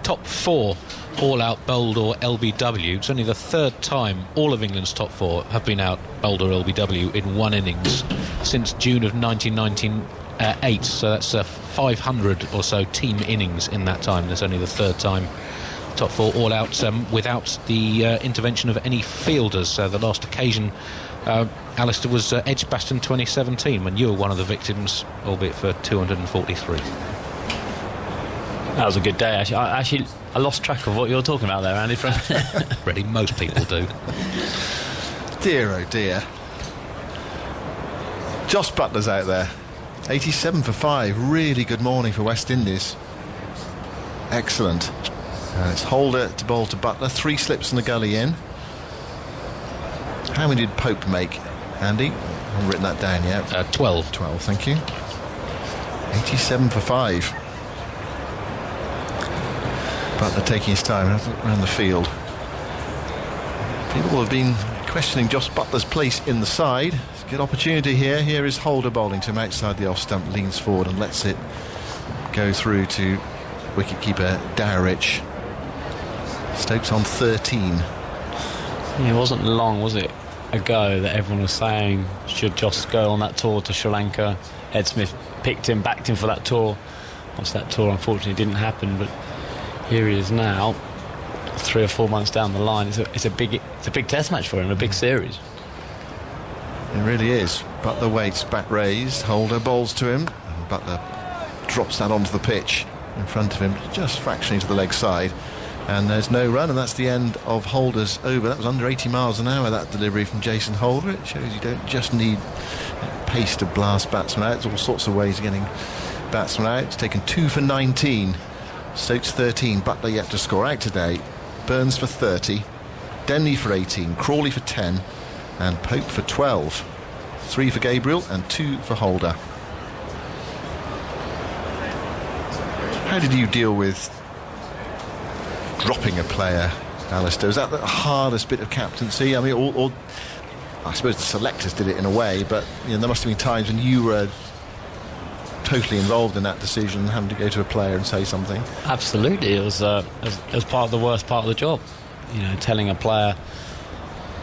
top 4 all-out bowled or LBW. It's only the 3rd time all of England's top 4 have been out bowled or LBW in one innings since June of 1998. So that's 500 or so team innings in that time. That's only the 3rd time top 4 all-out without the intervention of any fielders. The last occasion, Alistair, was Edgbaston 2017, when you were one of the victims, albeit for 243. That was a good day, actually. I lost track of what you're talking about there, Andy. Really, most people do. Dear, oh dear. Josh Butler's out there. 87 for 5. Really good morning for West Indies. Excellent. And it's Holder to bowl to Butler. 3 slips in the gully in. How many did Pope make, Andy? I haven't written that down yet. 12. 12, thank you. 87 for 5. Butler taking his time around the field. People have been questioning Josh Butler's place in the side. It's a good opportunity here. Here is Holder bowling to him outside the off stump, leans forward and lets it go through to wicketkeeper Dowrich. Stokes on 13. It wasn't long, was it, ago that everyone was saying should Josh go on that tour to Sri Lanka? Ed Smith picked him, backed him for that tour. Once that tour unfortunately didn't happen, but here he is now, 3 or 4 months down the line. It's a big test match for him, a big series. It really is. Butler waits, bat raised, Holder bowls to him, and Butler drops that onto the pitch in front of him, just fractionally to the leg side, and there's no run, and that's the end of Holder's over. That was under 80 miles an hour, that delivery from Jason Holder. It shows you don't just need pace to blast batsmen out. There's all sorts of ways of getting batsmen out. It's taken 2 for 19. Stokes 13, Butler yet to score out today. Burns for 30, Denley for 18, Crawley for 10, and Pope for 12. 3 for Gabriel and 2 for Holder. How did you deal with dropping a player, Alistair? Was that the hardest bit of captaincy? I mean, or I suppose the selectors did it in a way, but there must have been times when you were totally involved in that decision, having to go to a player and say something. Absolutely, it was part of the worst part of the job. Telling a player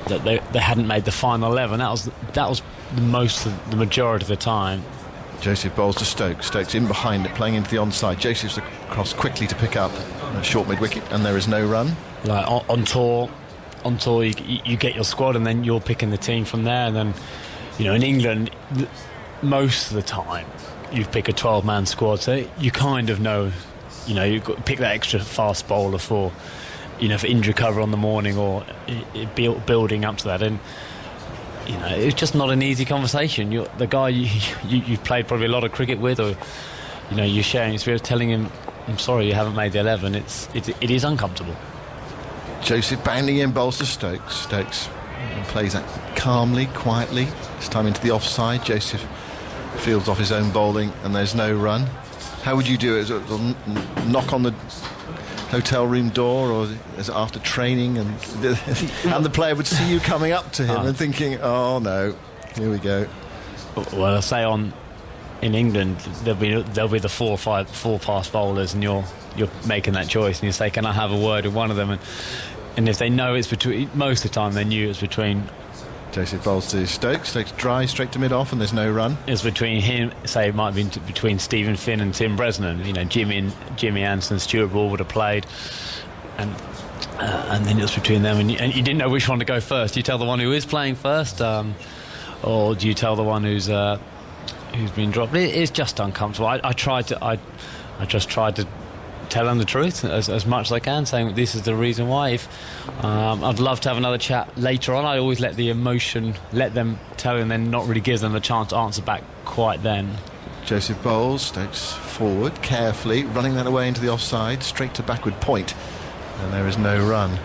that they hadn't made the final 11. That was the majority of the time. Joseph bowls to Stokes. Stokes in behind it, playing into the onside. Joseph's across quickly to pick up a short mid wicket, and there is no run. Like on tour, you get your squad, and then you're picking the team from there. And then, in England, most of the time, you pick a 12-man squad, so you kind of know, you've got to pick that extra fast bowler for injury cover on the morning or building up to that. And it's just not an easy conversation. The guy you've played probably a lot of cricket with, or you're sharing experience, telling him, I'm sorry you haven't made the 11. It is uncomfortable. Joseph bounding in, bowls to Stokes. Stokes plays that calmly, quietly. This time into the offside. Joseph fields off his own bowling, and there's no run. How would you do it? Is it a knock on the hotel room door, or is it after training, and the player would see you coming up to him and thinking, oh no, here we go? Well, I say in England there'll be the 4 or 5 full pass bowlers, and you're making that choice, and you say, can I have a word with one of them? And if they know it's between, most of the time they knew it's between. Joseph bowls to Stokes. Stokes dry straight to mid off, and there's no run. It's between him. Say it might have been between Stephen Finn and Tim Bresnan. Jimmy Anson, Stuart Broad would have played, and then it was between them. And you didn't know which one to go first. Do you tell the one who is playing first, or do you tell the one who's been dropped? It is just uncomfortable. I just tried to tell them the truth as much as I can, saying this is the reason why. I'd love to have another chat later on. I always let the emotion let them tell, and then not really give them a chance to answer back quite then. Joseph bowls, Stokes forward carefully, running that away into the offside, straight to backward point, and there is no run.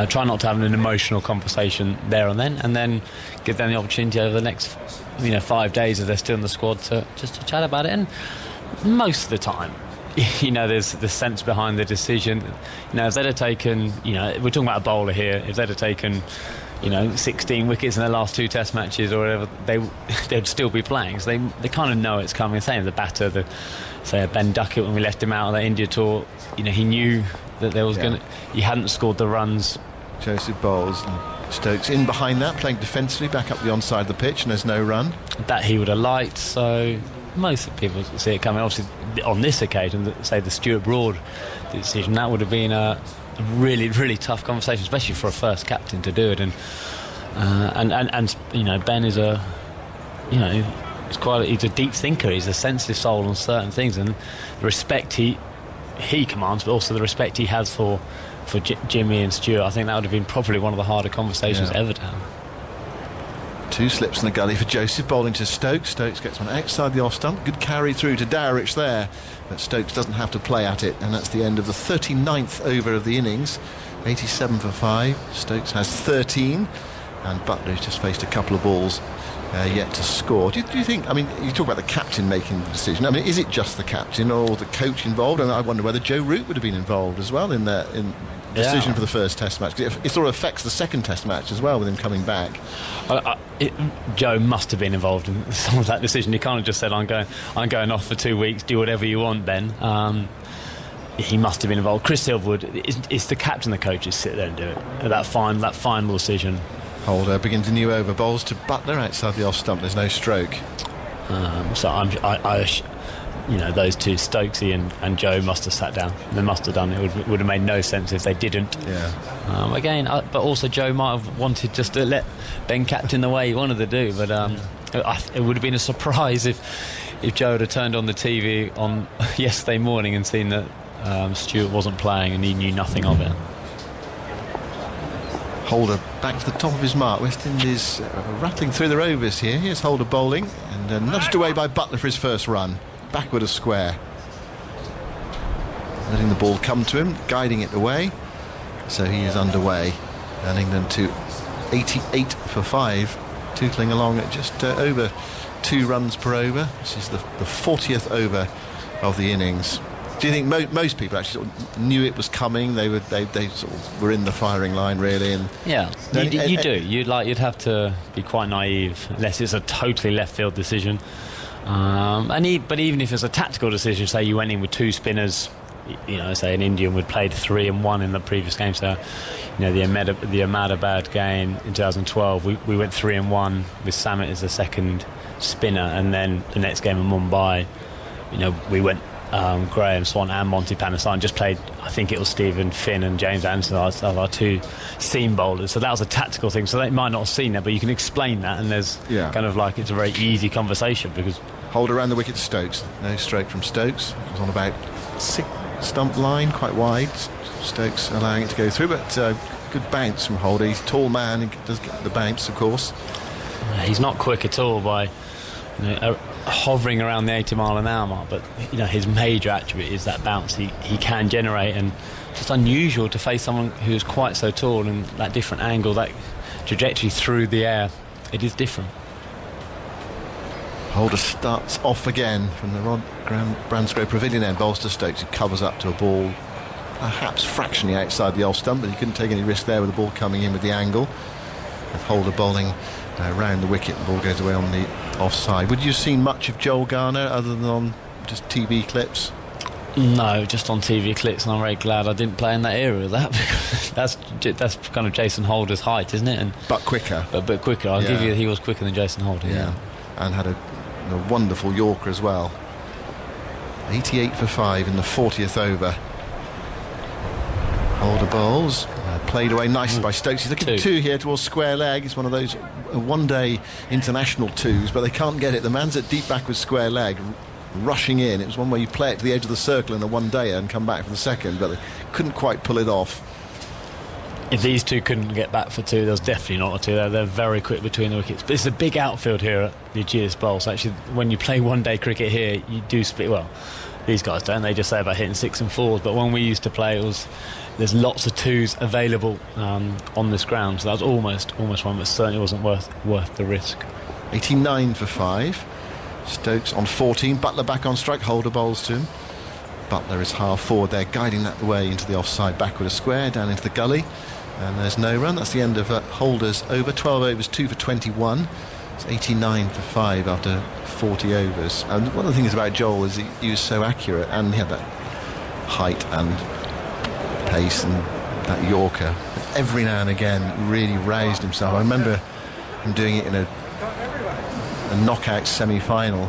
Try not to have an emotional conversation there and then give them the opportunity over the next 5 days, if they're still in the squad, to chat about it. And most of the time, there's the sense behind the decision. If they'd have taken, we're talking about a bowler here, if they'd have taken, 16 wickets in their last 2 test matches or whatever, they'd still be playing. So they kind of know it's coming. Same as the batter, say Ben Duckett, when we left him out of that India tour, he knew that there was he hadn't scored the runs. Joseph bowls, and Stokes in behind that, playing defensively, back up the onside of the pitch, and there's no run. That he would have liked, so most people see it coming. Obviously, on this occasion, say the Stuart Broad decision, that would have been a really, really tough conversation, especially for a first captain to do it. And Ben is he's a deep thinker. He's a sensitive soul on certain things, and the respect he he commands, but also the respect he has for Jimmy and Stuart. I think that would have been probably one of the harder conversations ever to have. 2 slips in the gully for Joseph, bowling to Stokes. Stokes gets one outside the off stump. Good carry through to Dowrich there, but Stokes doesn't have to play at it, and that's the end of the 39th over of the innings. 87 for 5. Stokes has 13, and Butler's just faced a couple of balls yet to score. Do you think, I mean, you talk about the captain making the decision. I mean, is it just the captain or the coach involved? And I wonder whether Joe Root would have been involved as well in the decision for the first Test match. It sort of affects the second Test match as well with him coming back. Joe must have been involved in some of that decision. He can't have just said, I'm going off for 2 weeks, do whatever you want, Ben. He must have been involved. Chris Silverwood, it's the captain, the coaches sit there and do it. That final decision. Holder begins a new over, bowls to Butler outside the off stump. There's no stroke. Those two, Stokesy and Joe, must have sat down. They must have done it. Would have made no sense if they didn't. Yeah. But also Joe might have wanted just to let Ben captain the way he wanted to do. But it would have been a surprise if Joe had turned on the TV on yesterday morning and seen that Stuart wasn't playing and he knew nothing of it. Holder back to the top of his mark. West Indies rattling through their overs here. Here's Holder bowling and nudged away by Butler for his first run. Backward a square. Letting the ball come to him, guiding it away. So he is underway. And England to 88 for 5. Tootling along at just over 2 runs per over. This is the 40th over of the innings. Do you think most people actually sort of knew it was coming? They sort of were in the firing line, really. And yeah, you do. You'd have to be quite naive, unless it's a totally left field decision. But even if it's a tactical decision, say you went in with 2 spinners, say an Indian would played 3 and 1 in the previous game. So, the Ahmedabad game in 2012, we went 3 and 1 with Samit as the second spinner, and then the next game in Mumbai, we went. Graham Swan and Monty Panasan just played. I think it was Stephen Finn and James Anderson as our 2 seam bowlers. So that was a tactical thing. So they might not have seen that, but you can explain that, and there's kind of like it's a very easy conversation because Holder around the wicket to Stokes. No stroke from Stokes. It was on about 6 stump line, quite wide. Stokes allowing it to go through, but good bounce from Holder. He's a tall man. He does get the bounce, of course. He's not quick at all by hovering around the 80 mile an hour mark, but his major attribute is that bounce he can generate, and just unusual to face someone who's quite so tall and that different angle, that trajectory through the air. It is different. Holder starts off again from the Bransgrove Pavilion end, bowls to Stokes, who covers up to a ball perhaps fractionally outside the off stump, but he couldn't take any risk there with the ball coming in with the angle. With Holder bowling round the wicket, the ball goes away on the offside. Would you have seen much of Joel Garner other than on just TV clips? No, just on TV clips, and I'm very glad I didn't play in that era of that, because that's kind of Jason Holder's height, isn't it? But quicker. But quicker. I'll give you, he was quicker than Jason Holder. Yeah. And had a wonderful Yorker as well. 88 for 5 in the 40th over. Holder bowls. Played away nicely by Stokes. He's looking for 2 here towards square leg. It's one of those one-day international 2s, but they can't get it. The man's at deep back with square leg, rushing in. It was one where you play it to the edge of the circle in a one-dayer and come back for the second, but they couldn't quite pull it off. If these 2 couldn't get back for 2, there's definitely not a 2 there. They're very quick between the wickets. But it's a big outfield here at the Ageas Bowl. So actually, when you play one-day cricket here, you do split. Well, these guys don't. They just say about hitting 6 and 4s. But when we used to play, there's lots of 2s available on this ground. So that was almost one, but certainly wasn't worth the risk. 89 for 5. Stokes on 14. Butler back on strike. Holder bowls to him. Butler is half forward there, guiding that way into the offside, backward a square, down into the gully. And there's no run. That's the end of Holder's over. 12 overs, 2 for 21. It's 89 for 5 after 40 overs. And one of the things about Joel is he was so accurate, and he had that height and pace and that Yorker. Every now and again really roused himself. I remember him doing it in a knockout semi-final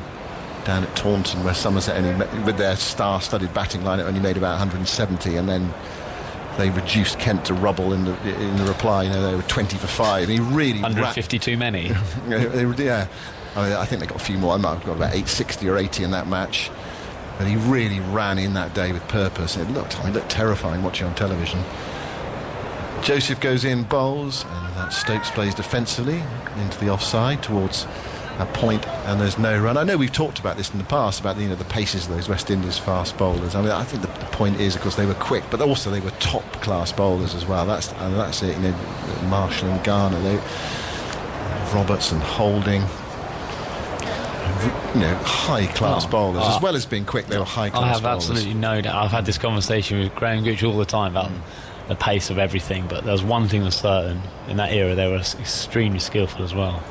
down at Taunton, where Somerset with their star-studded batting lineup only made about 170, and then they reduced Kent to rubble in the reply. They were 20 for 5. He really 150 too many. Yeah, I think they got a few more. I might have got about 860 or 80 in that match. But he really ran in that day with purpose. It looked terrifying watching on television. Joseph goes in, bowls, and Stokes plays defensively into the offside towards a point, and there's no run. I know we've talked about this in the past about the paces of those West Indies fast bowlers. I mean, I think the point is, of course, they were quick, but also they were top class bowlers as well. That's it. Marshall and Garner, Roberts and Holding. High class bowlers, as well as being quick. They were high class bowlers. I have absolutely no doubt. I've had this conversation with Graham Gooch all the time about the pace of everything, but there was one thing that's certain: in that era, they were extremely skillful as well.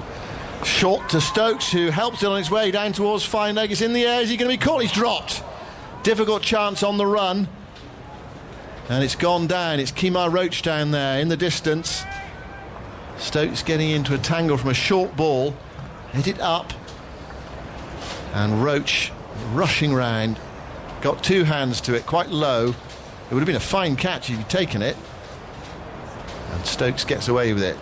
Short to Stokes, who helps it on its way down towards fine leg. It's in the air. Is he going to be caught? He's dropped. Difficult chance on the run, and it's gone down. It's Kemar Roach down there in the distance. Stokes getting into a tangle from a short ball, hit it up, and Roach rushing round, got two hands to it, quite low. It would have been a fine catch if he'd taken it, and Stokes gets away with it.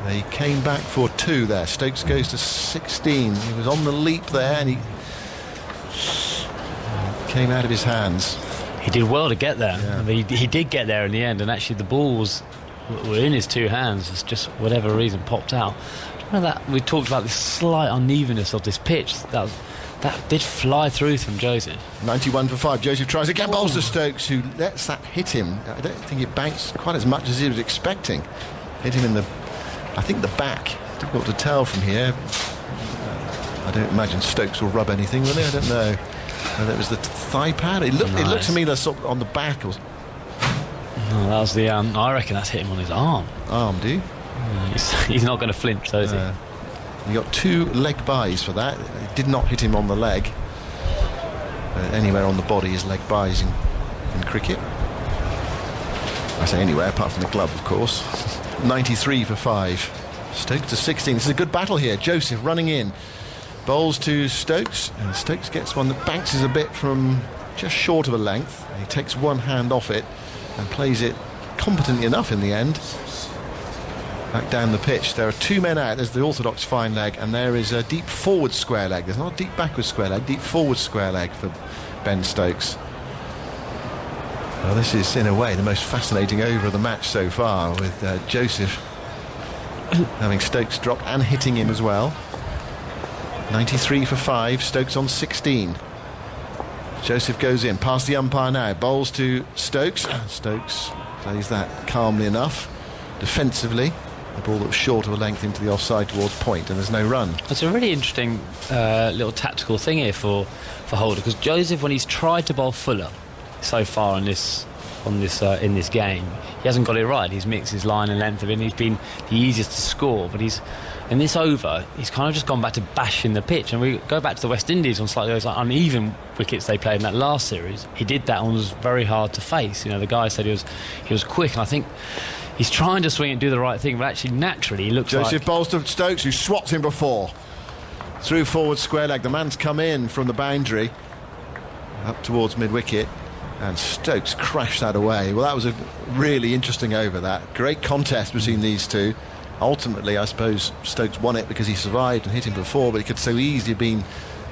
They came back for two there. Stokes goes to 16. He was on the leap there, and he came out of his hands. He did well to get there. Yeah. I mean, he did get there in the end, and actually the ball were in his two hands. It's just whatever reason popped out. Remember that we talked about the slight unevenness of this pitch. That did fly through from Joseph. 91 for 5. Joseph tries again, bowls to Stokes, who lets that hit him. I don't think it bounced quite as much as he was expecting. Hit him in the back. Difficult to tell from here. I don't imagine Stokes will rub anything, will he? I don't know. And it was the thigh pad. It looked to me like sort of on the back. No, that was the. I reckon that's hit him on his arm. Arm, do you? He's not going to flinch, though, is he? He got two leg buys for that. It did not hit him on the leg. Anywhere on the body is leg buys in cricket. I say anywhere apart from the glove, of course. 93 for 5. Stokes to 16. This is a good battle here. Joseph running in. Bowls to Stokes, and Stokes gets one that bounces a bit from just short of a length. He takes one hand off it and plays it competently enough in the end. Back down the pitch. There are two men out. There's the orthodox fine leg, and there is a deep forward square leg. There's not a deep backward square leg, deep forward square leg for Ben Stokes. Well, this is, in a way, the most fascinating over of the match so far, with Joseph having Stokes drop and hitting him as well. 93 for 5. Stokes on 16. Joseph goes in, past the umpire now. Bowls to Stokes. Stokes plays that calmly enough. Defensively, the ball that was short of a length into the offside towards point, and there's no run. It's a really interesting little tactical thing here for Holder, because Joseph, when he's tried to bowl Fuller so far in this game, he hasn't got it right. He's mixed his line and length of it, and he's been the easiest to score. But in this over, he's kind of just gone back to bashing the pitch. And we go back to the West Indies on slightly those uneven wickets they played in that last series. He did that and was very hard to face. The guy said he was quick, and I think he's trying to swing and do the right thing, but actually naturally he looks Joseph bowls to Stokes, who swats him before. Through forward square leg. The man's come in from the boundary up towards mid-wicket, and Stokes crashed that away. Well, that was a really interesting over, that. Great contest between these two. Ultimately, I suppose Stokes won it because he survived and hit him before, but he could so easily have been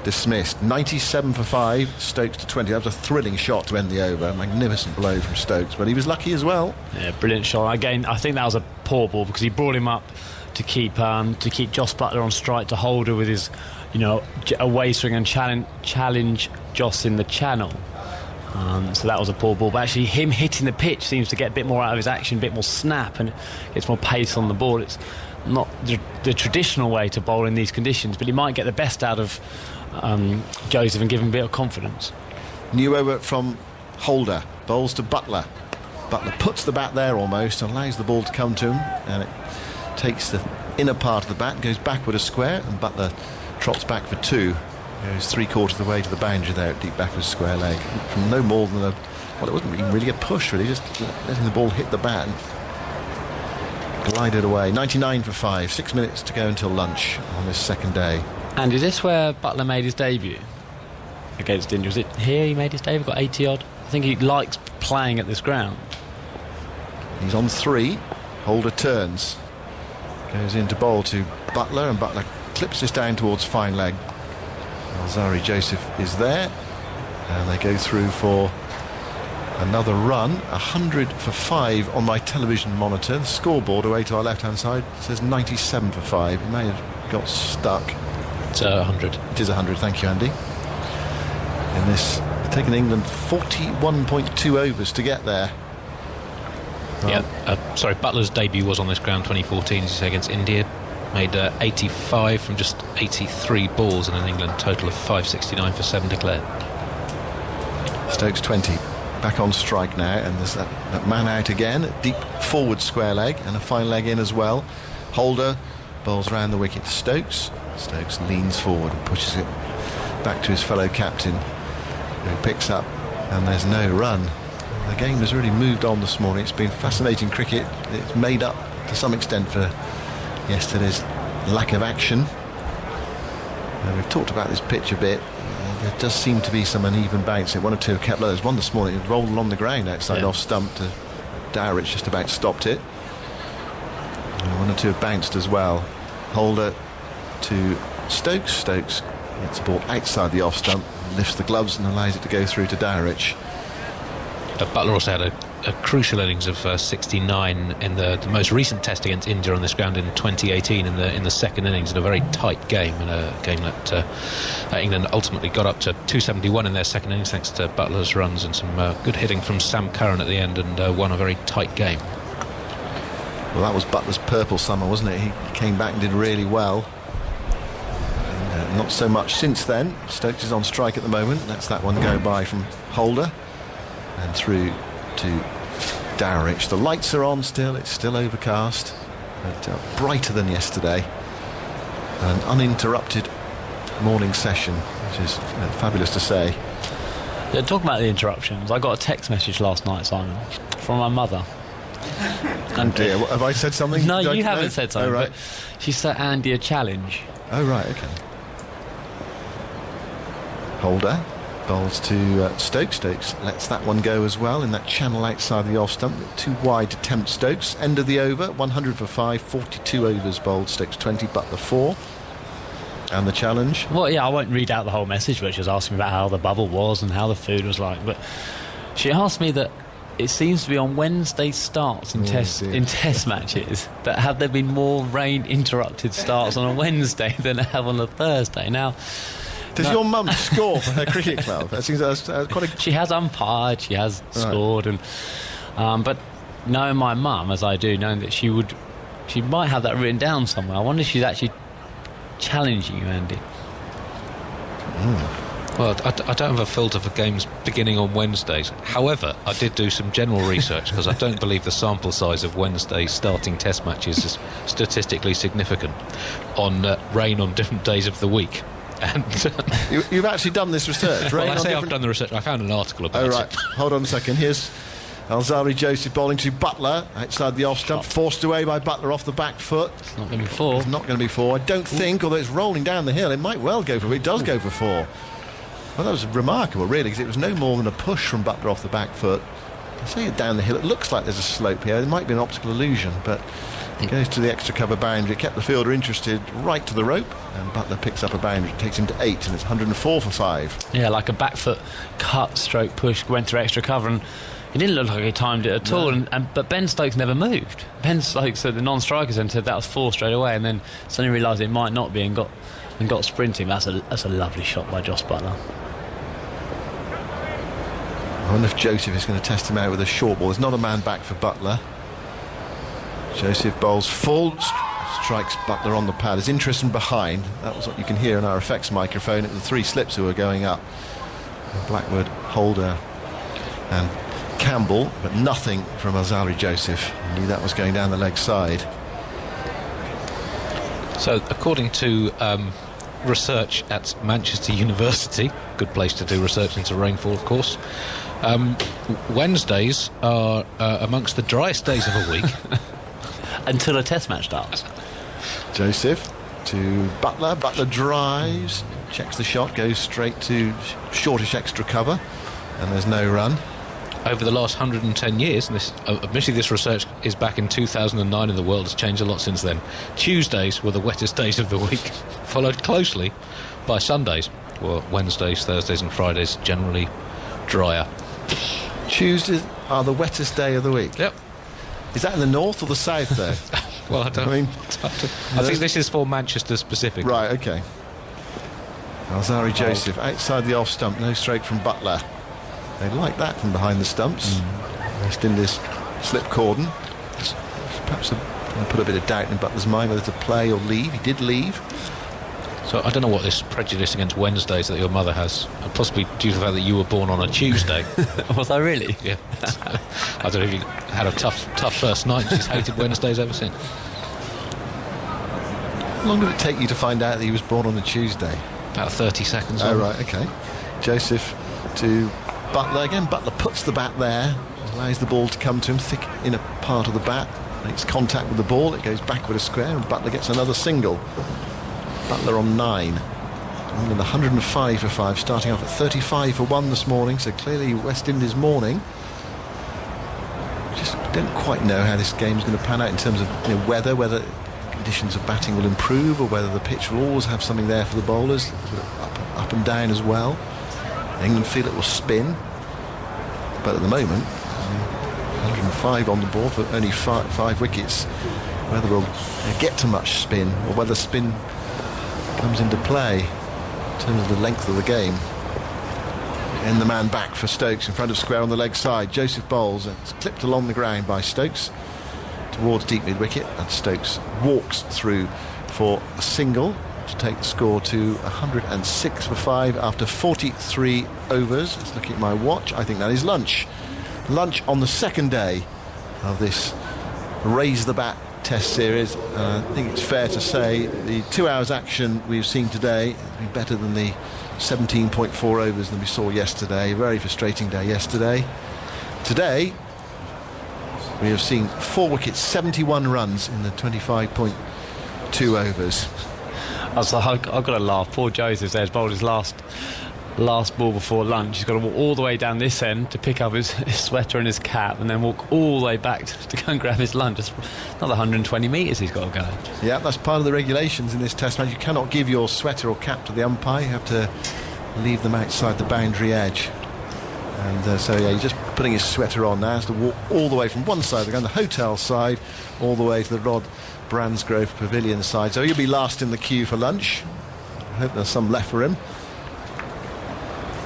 dismissed. 97 for 5, Stokes to 20. That was a thrilling shot to end the over. A magnificent blow from Stokes, but he was lucky as well. Yeah, brilliant shot. Again, I think that was a poor ball because he brought him up to keep Joss Buttler on strike, to Holder with his away swing and challenge Joss in the channel. So that was a poor ball, but actually him hitting the pitch seems to get a bit more out of his action, a bit more snap, and gets more pace on the ball. It's not the traditional way to bowl in these conditions, but he might get the best out of Joseph and give him a bit of confidence. New over from Holder. Bowls to Buttler. Buttler puts the bat there almost, and allows the ball to come to him, and it takes the inner part of the bat, goes backward a square, and Buttler trots back for 2. Goes 3/4 of the way to the boundary there at deep backward square leg. From no more than it wasn't even really a push, really, just letting the ball hit the bat and glided away. 99 for 5, 6 minutes to go until lunch on this second day. And is this where Buttler made his debut against India? Was it here he made his debut? Got 80 odd. I think he likes playing at this ground. He's on 3. Holder turns, goes into bowl to Buttler, and Buttler clips this down towards fine leg. Alzari Joseph is there. And they go through for another run. 100 for 5 on my television monitor. The scoreboard away to our left-hand side says 97 for 5. It may have got stuck. It's 100. It is 100, thank you, Andy. In this, taken England 41.2 overs to get there. Butler's debut was on this ground 2014, as you say, against India. Made 85 from just 83 balls in an England total of 569 for 7 declared. Stokes 20. Back on strike now, and there's that man out again. Deep forward square leg and a fine leg in as well. Holder bowls round the wicket to Stokes. Stokes leans forward and pushes it back to his fellow captain, who picks up, and there's no run. The game has really moved on this morning. It's been fascinating cricket. It's made up to some extent for yesterday's lack of action. And we've talked about this pitch a bit. There does seem to be some uneven bounce. One or two have kept low. There's one this morning. It rolled along the ground outside off stump to Dowrich, just about stopped it. And one or two have bounced as well. Holder to Stokes. Stokes gets the ball outside the off stump, lifts the gloves and allows it to go through to Dowrich. Butler also had a crucial innings of 69 in the most recent test against India on this ground in 2018 in the second innings, in a very tight game, in a game that England ultimately got up to 271 in their second innings thanks to Butler's runs and some good hitting from Sam Curran at the end, and won a very tight game. Well, that was Butler's purple summer, wasn't it? He came back and did really well. And, not so much since then. Stokes is on strike at the moment. Lets that one go by from Holder. And through to Dowrich. The lights are on still. It's still overcast, but brighter than yesterday. An uninterrupted morning session, which is fabulous to say. Yeah, talking about the interruptions, I got a text message last night, Simon, from my mother. And dear, have I said something? No, you haven't said something. Oh, right. But she set Andy a challenge. Oh, right, okay. Holder bowls to Stokes. Stokes lets that one go as well in that channel outside the off stump. Too wide to tempt Stokes. End of the over, 100 for 5, 42 overs bowled. Stokes 20, Butler 4. And the challenge? Well, yeah, I won't read out the whole message, but she was asking me about how the bubble was and how the food was like. But she asked me that it seems to be on Wednesday starts in test matches, but have there been more rain interrupted starts on a Wednesday than there have on a Thursday? Now, does your mum score for her cricket club? That seems quite a... She has umpired, she has scored, and but knowing my mum as I do, knowing that she might have that written down somewhere. I wonder if she's actually challenging you, Andy. Well, I don't have a filter for games beginning on Wednesdays. However, I did do some general research because I don't believe the sample size of Wednesday starting test matches is statistically significant on rain on different days of the week. And you've actually done this research, right? Well, I say I've done the research. I found an article about it. Oh, right. Hold on a second. Here's Alzari Joseph bowling to Butler outside the off stump, forced away by Butler off the back foot. It's not going to be 4. It's not going to be 4. I don't think, although it's rolling down the hill, it might well go for. It does go for 4. Well, that was remarkable, really, because it was no more than a push from Butler off the back foot. I say it down the hill. It looks like there's a slope here. There might be an optical illusion, but it goes to the extra cover boundary. It kept the fielder interested right to the rope, and Butler picks up a boundary. It takes him to 8, and it's 104 for 5. Yeah, like a back foot cut, stroke, push, went through extra cover, and it didn't look like he timed it at all. But Ben Stokes never moved. Ben Stokes at the non-strikers end said that was 4 straight away, and then suddenly realised it might not be, and got sprinting. That's a lovely shot by Jos Butler. I wonder if Joseph is going to test him out with a short ball. There's not a man back for Butler. Joseph bowls full, strikes Butler on the pad. There's interest in behind. That was what you can hear in our effects microphone. It was the 3 slips who were going up. Blackwood, Holder and Campbell, but nothing from Alzari Joseph. He knew that was going down the leg side. So, according to research at Manchester University, good place to do research into rainfall, of course, Wednesdays are amongst the driest days of a week. Until a test match starts. Joseph to Butler. Butler drives, checks the shot, goes straight to shortish extra cover, and there's no run. Over the last 110 years, and admittedly this research is back in 2009 and the world has changed a lot since then, Tuesdays were the wettest days of the week, followed closely by Sundays. Well, Wednesdays, Thursdays and Fridays generally drier. Tuesdays are the wettest day of the week. Yep. Is that in the north or the south, though? Well, I think this is for Manchester specifically. Right, OK. Alzari Joseph outside the off stump, no stroke from Butler. They like that from behind the stumps. West Indies slip cordon. Perhaps put a bit of doubt in Butler's mind whether to play or leave. He did leave. So I don't know what this prejudice against Wednesdays that your mother has, possibly due to the fact that you were born on a Tuesday. Was I really? Yeah. I don't know if you had a tough first night. She's hated Wednesdays ever since. How long did it take you to find out that he was born on a Tuesday? About 30 seconds. Oh, right, OK. Joseph to Butler again. Butler puts the bat there, allows the ball to come to him, thick inner part of the bat, makes contact with the ball, it goes back with a square, and Butler gets another single. Butler on 9. England 105 for 5, starting off at 35 for 1 this morning, so clearly West Indies morning. Just don't quite know how this game is going to pan out in terms of whether conditions of batting will improve or whether the pitch will always have something there for the bowlers, up and down as well. England feel it will spin, but at the moment 105 on the board for only 5 wickets. Whether we'll get to much spin or whether spin comes into play in terms of the length of the game. And the man back for Stokes in front of square on the leg side. Joseph bowls, and it's clipped along the ground by Stokes towards deep mid wicket, and Stokes walks through for a single to take the score to 106 for 5 after 43 overs. Let's look at my watch. I think that is lunch on the second day of this Raise the Bat Test series. I think it's fair to say the 2 hours action we've seen today has been better than the 17.4 overs that we saw yesterday. Very frustrating day yesterday. Today we have seen 4 wickets, 71 runs in the 25.2 overs. I've got to laugh. Poor Joseph there's bowled his last ball before lunch. He's got to walk all the way down this end to pick up his sweater and his cap, and then walk all the way back to go and grab his lunch. It's another 120 metres he's got to go. Yeah, that's part of the regulations in this test match. You cannot give your sweater or cap to the umpire. You have to leave them outside the boundary edge. And so he's just putting his sweater on now. Has to walk all the way from one side of the ground, the hotel side, all the way to the Rod Bransgrove Pavilion side. So he'll be last in the queue for lunch. I hope there's some left for him.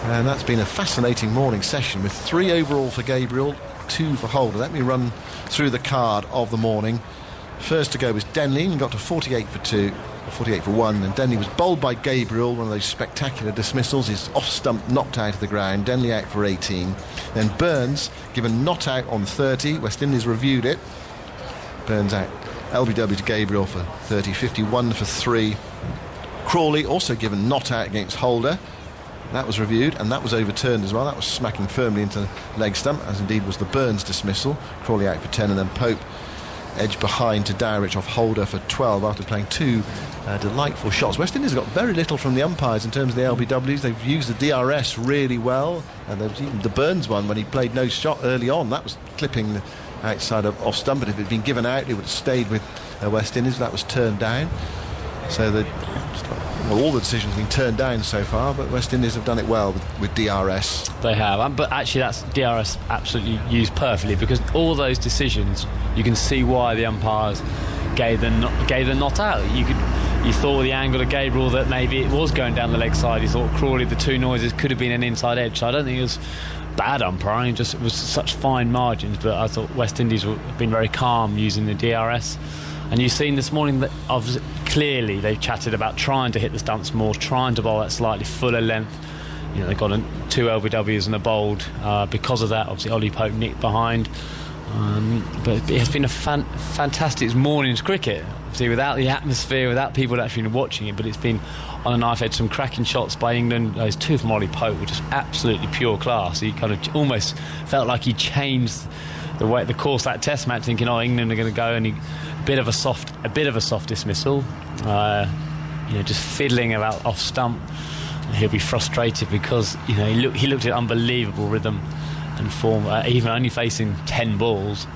And that's been a fascinating morning session with 3 overall for Gabriel, 2 for Holder. Let me run through the card of the morning. First to go was Denley, and got to 48 for 2, or 48 for 1, and Denley was bowled by Gabriel, one of those spectacular dismissals. His off stump knocked out of the ground, Denley out for 18. Then Burns given not out on 30. West Indies reviewed it. Burns out LBW to Gabriel for 30, 51 for 3. Crawley also given not out against Holder. That was reviewed, and that was overturned as well. That was smacking firmly into leg stump, as indeed was the Burns dismissal. Crawley out for 10, and then Pope edged behind to Dowrich off Holder for 12 after playing 2 delightful shots. West Indies have got very little from the umpires in terms of the LBWs. They've used the DRS really well, and there was even the Burns one when he played no shot early on. That was clipping the outside of off stump, but if it had been given out, it would have stayed with West Indies. That was turned down. So all the decisions have been turned down so far, but West Indies have done it well with DRS. They have, but actually that's DRS absolutely used perfectly, because all those decisions, you can see why the umpires gave them not out. You thought with the angle of Gabriel that maybe it was going down the leg side. You thought Crawley, the 2 noises could have been an inside edge. So I don't think it was bad umpiring, just it was such fine margins. But I thought West Indies have been very calm using the DRS. And you've seen this morning that clearly they've chatted about trying to hit the stumps more, trying to bowl that slightly fuller length. They've got 2 LBWs and a bowled. Because of that, obviously Ollie Pope nicked behind. But it's been a fantastic morning's cricket. Obviously without the atmosphere, without people actually watching it, but it's been on a knife edge. Some cracking shots by England. Those 2 from Ollie Pope were just absolutely pure class. He kind of almost felt like he changed the course of that test match, thinking, England are going to go, and a bit of a soft dismissal. Just fiddling about off stump. He'll be frustrated because he looked at unbelievable rhythm and form, even only facing 10 balls.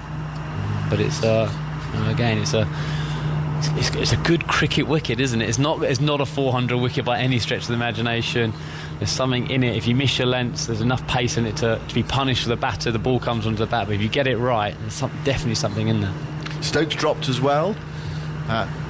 But it's again, it's a it's a good cricket wicket, isn't it? It's not a 400 wicket by any stretch of the imagination. There's something in it. If you miss your lengths, there's enough pace in it to be punished for the batter. The ball comes onto the bat, but if you get it right, there's definitely something in there. Stokes dropped as well.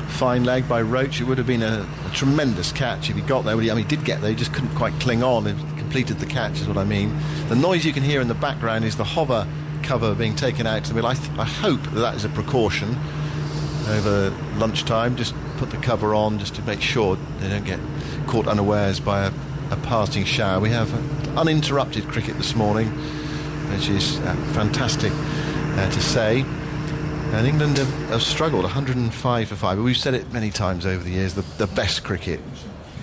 Fine leg by Roach. It would have been a tremendous catch if he got there. He did get there, he just couldn't quite cling on. He completed the catch, is what I mean. The noise you can hear in the background is the hover cover being taken out to the middle. I hope that is a precaution over lunchtime. Just put the cover on just to make sure they don't get caught unawares by a passing shower. We have uninterrupted cricket this morning, which is fantastic to say. And England have struggled, 105 for 5. But we've said it many times over the years, the best cricket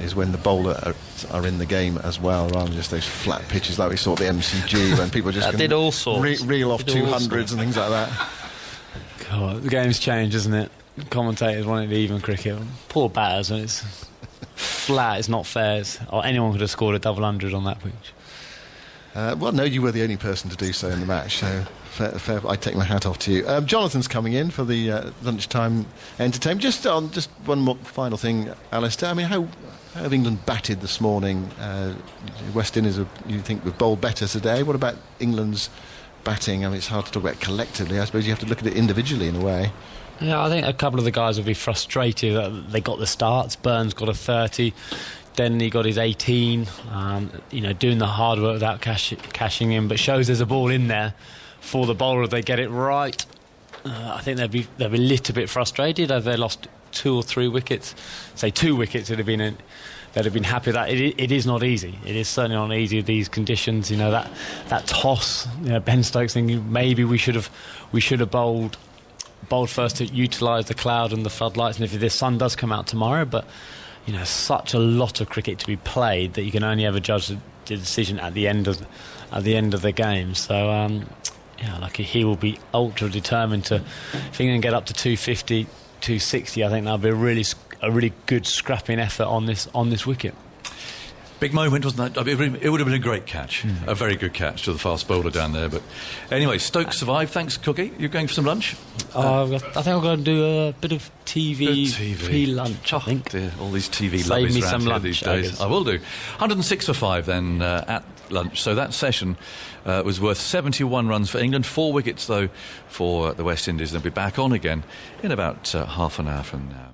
is when the bowler are in the game as well, rather than just those flat pitches like we saw at the MCG when people just did all sorts. Reel off 200s and things like that. God, the game's changed, isn't it? Commentators wanted even cricket. Poor batters, when it's flat, it's not fair. Or anyone could have scored a double hundred on that pitch. Well, no, you were the only person to do so in the match, so fair, I take my hat off to you. Jonathan's coming in for the lunchtime entertainment. Just one more final thing, Alistair. I mean, how have England batted this morning? West Indies, you think, have bowled better today. What about England's batting? I mean, it's hard to talk about collectively. I suppose you have to look at it individually in a way. Yeah, I think a couple of the guys will be frustrated that they got the starts. Burns got a 30. Denley got his 18, doing the hard work without cashing in, but shows there's a ball in there for the bowler if they get it right. I think they'll be a little bit frustrated if they lost 2 or 3 wickets. Say 2 wickets, they'd have been happy. That it is not easy. It is certainly not easy these conditions. That toss. Ben Stokes thinking maybe we should have bowled first to utilise the cloud and the floodlights, and if the sun does come out tomorrow, but. Such a lot of cricket to be played that you can only ever judge the decision at the end of the game. So, he will be ultra determined to. If England get up to 250, 260, I think that'll be a really good scrapping effort on this wicket. Big moment, wasn't that? It would have been a great catch, a very good catch to the fast bowler down there. But anyway, Stokes survived. Thanks, Cookie. You're going for some lunch? I think I'm going to do a bit of TV pre-lunch. I think. Dear, all these TV Save lovies me around some here lunch, these days. I will do. 106 for 5 then at lunch. So that session was worth 71 runs for England. 4 wickets though for the West Indies. They'll be back on again in about half an hour from now.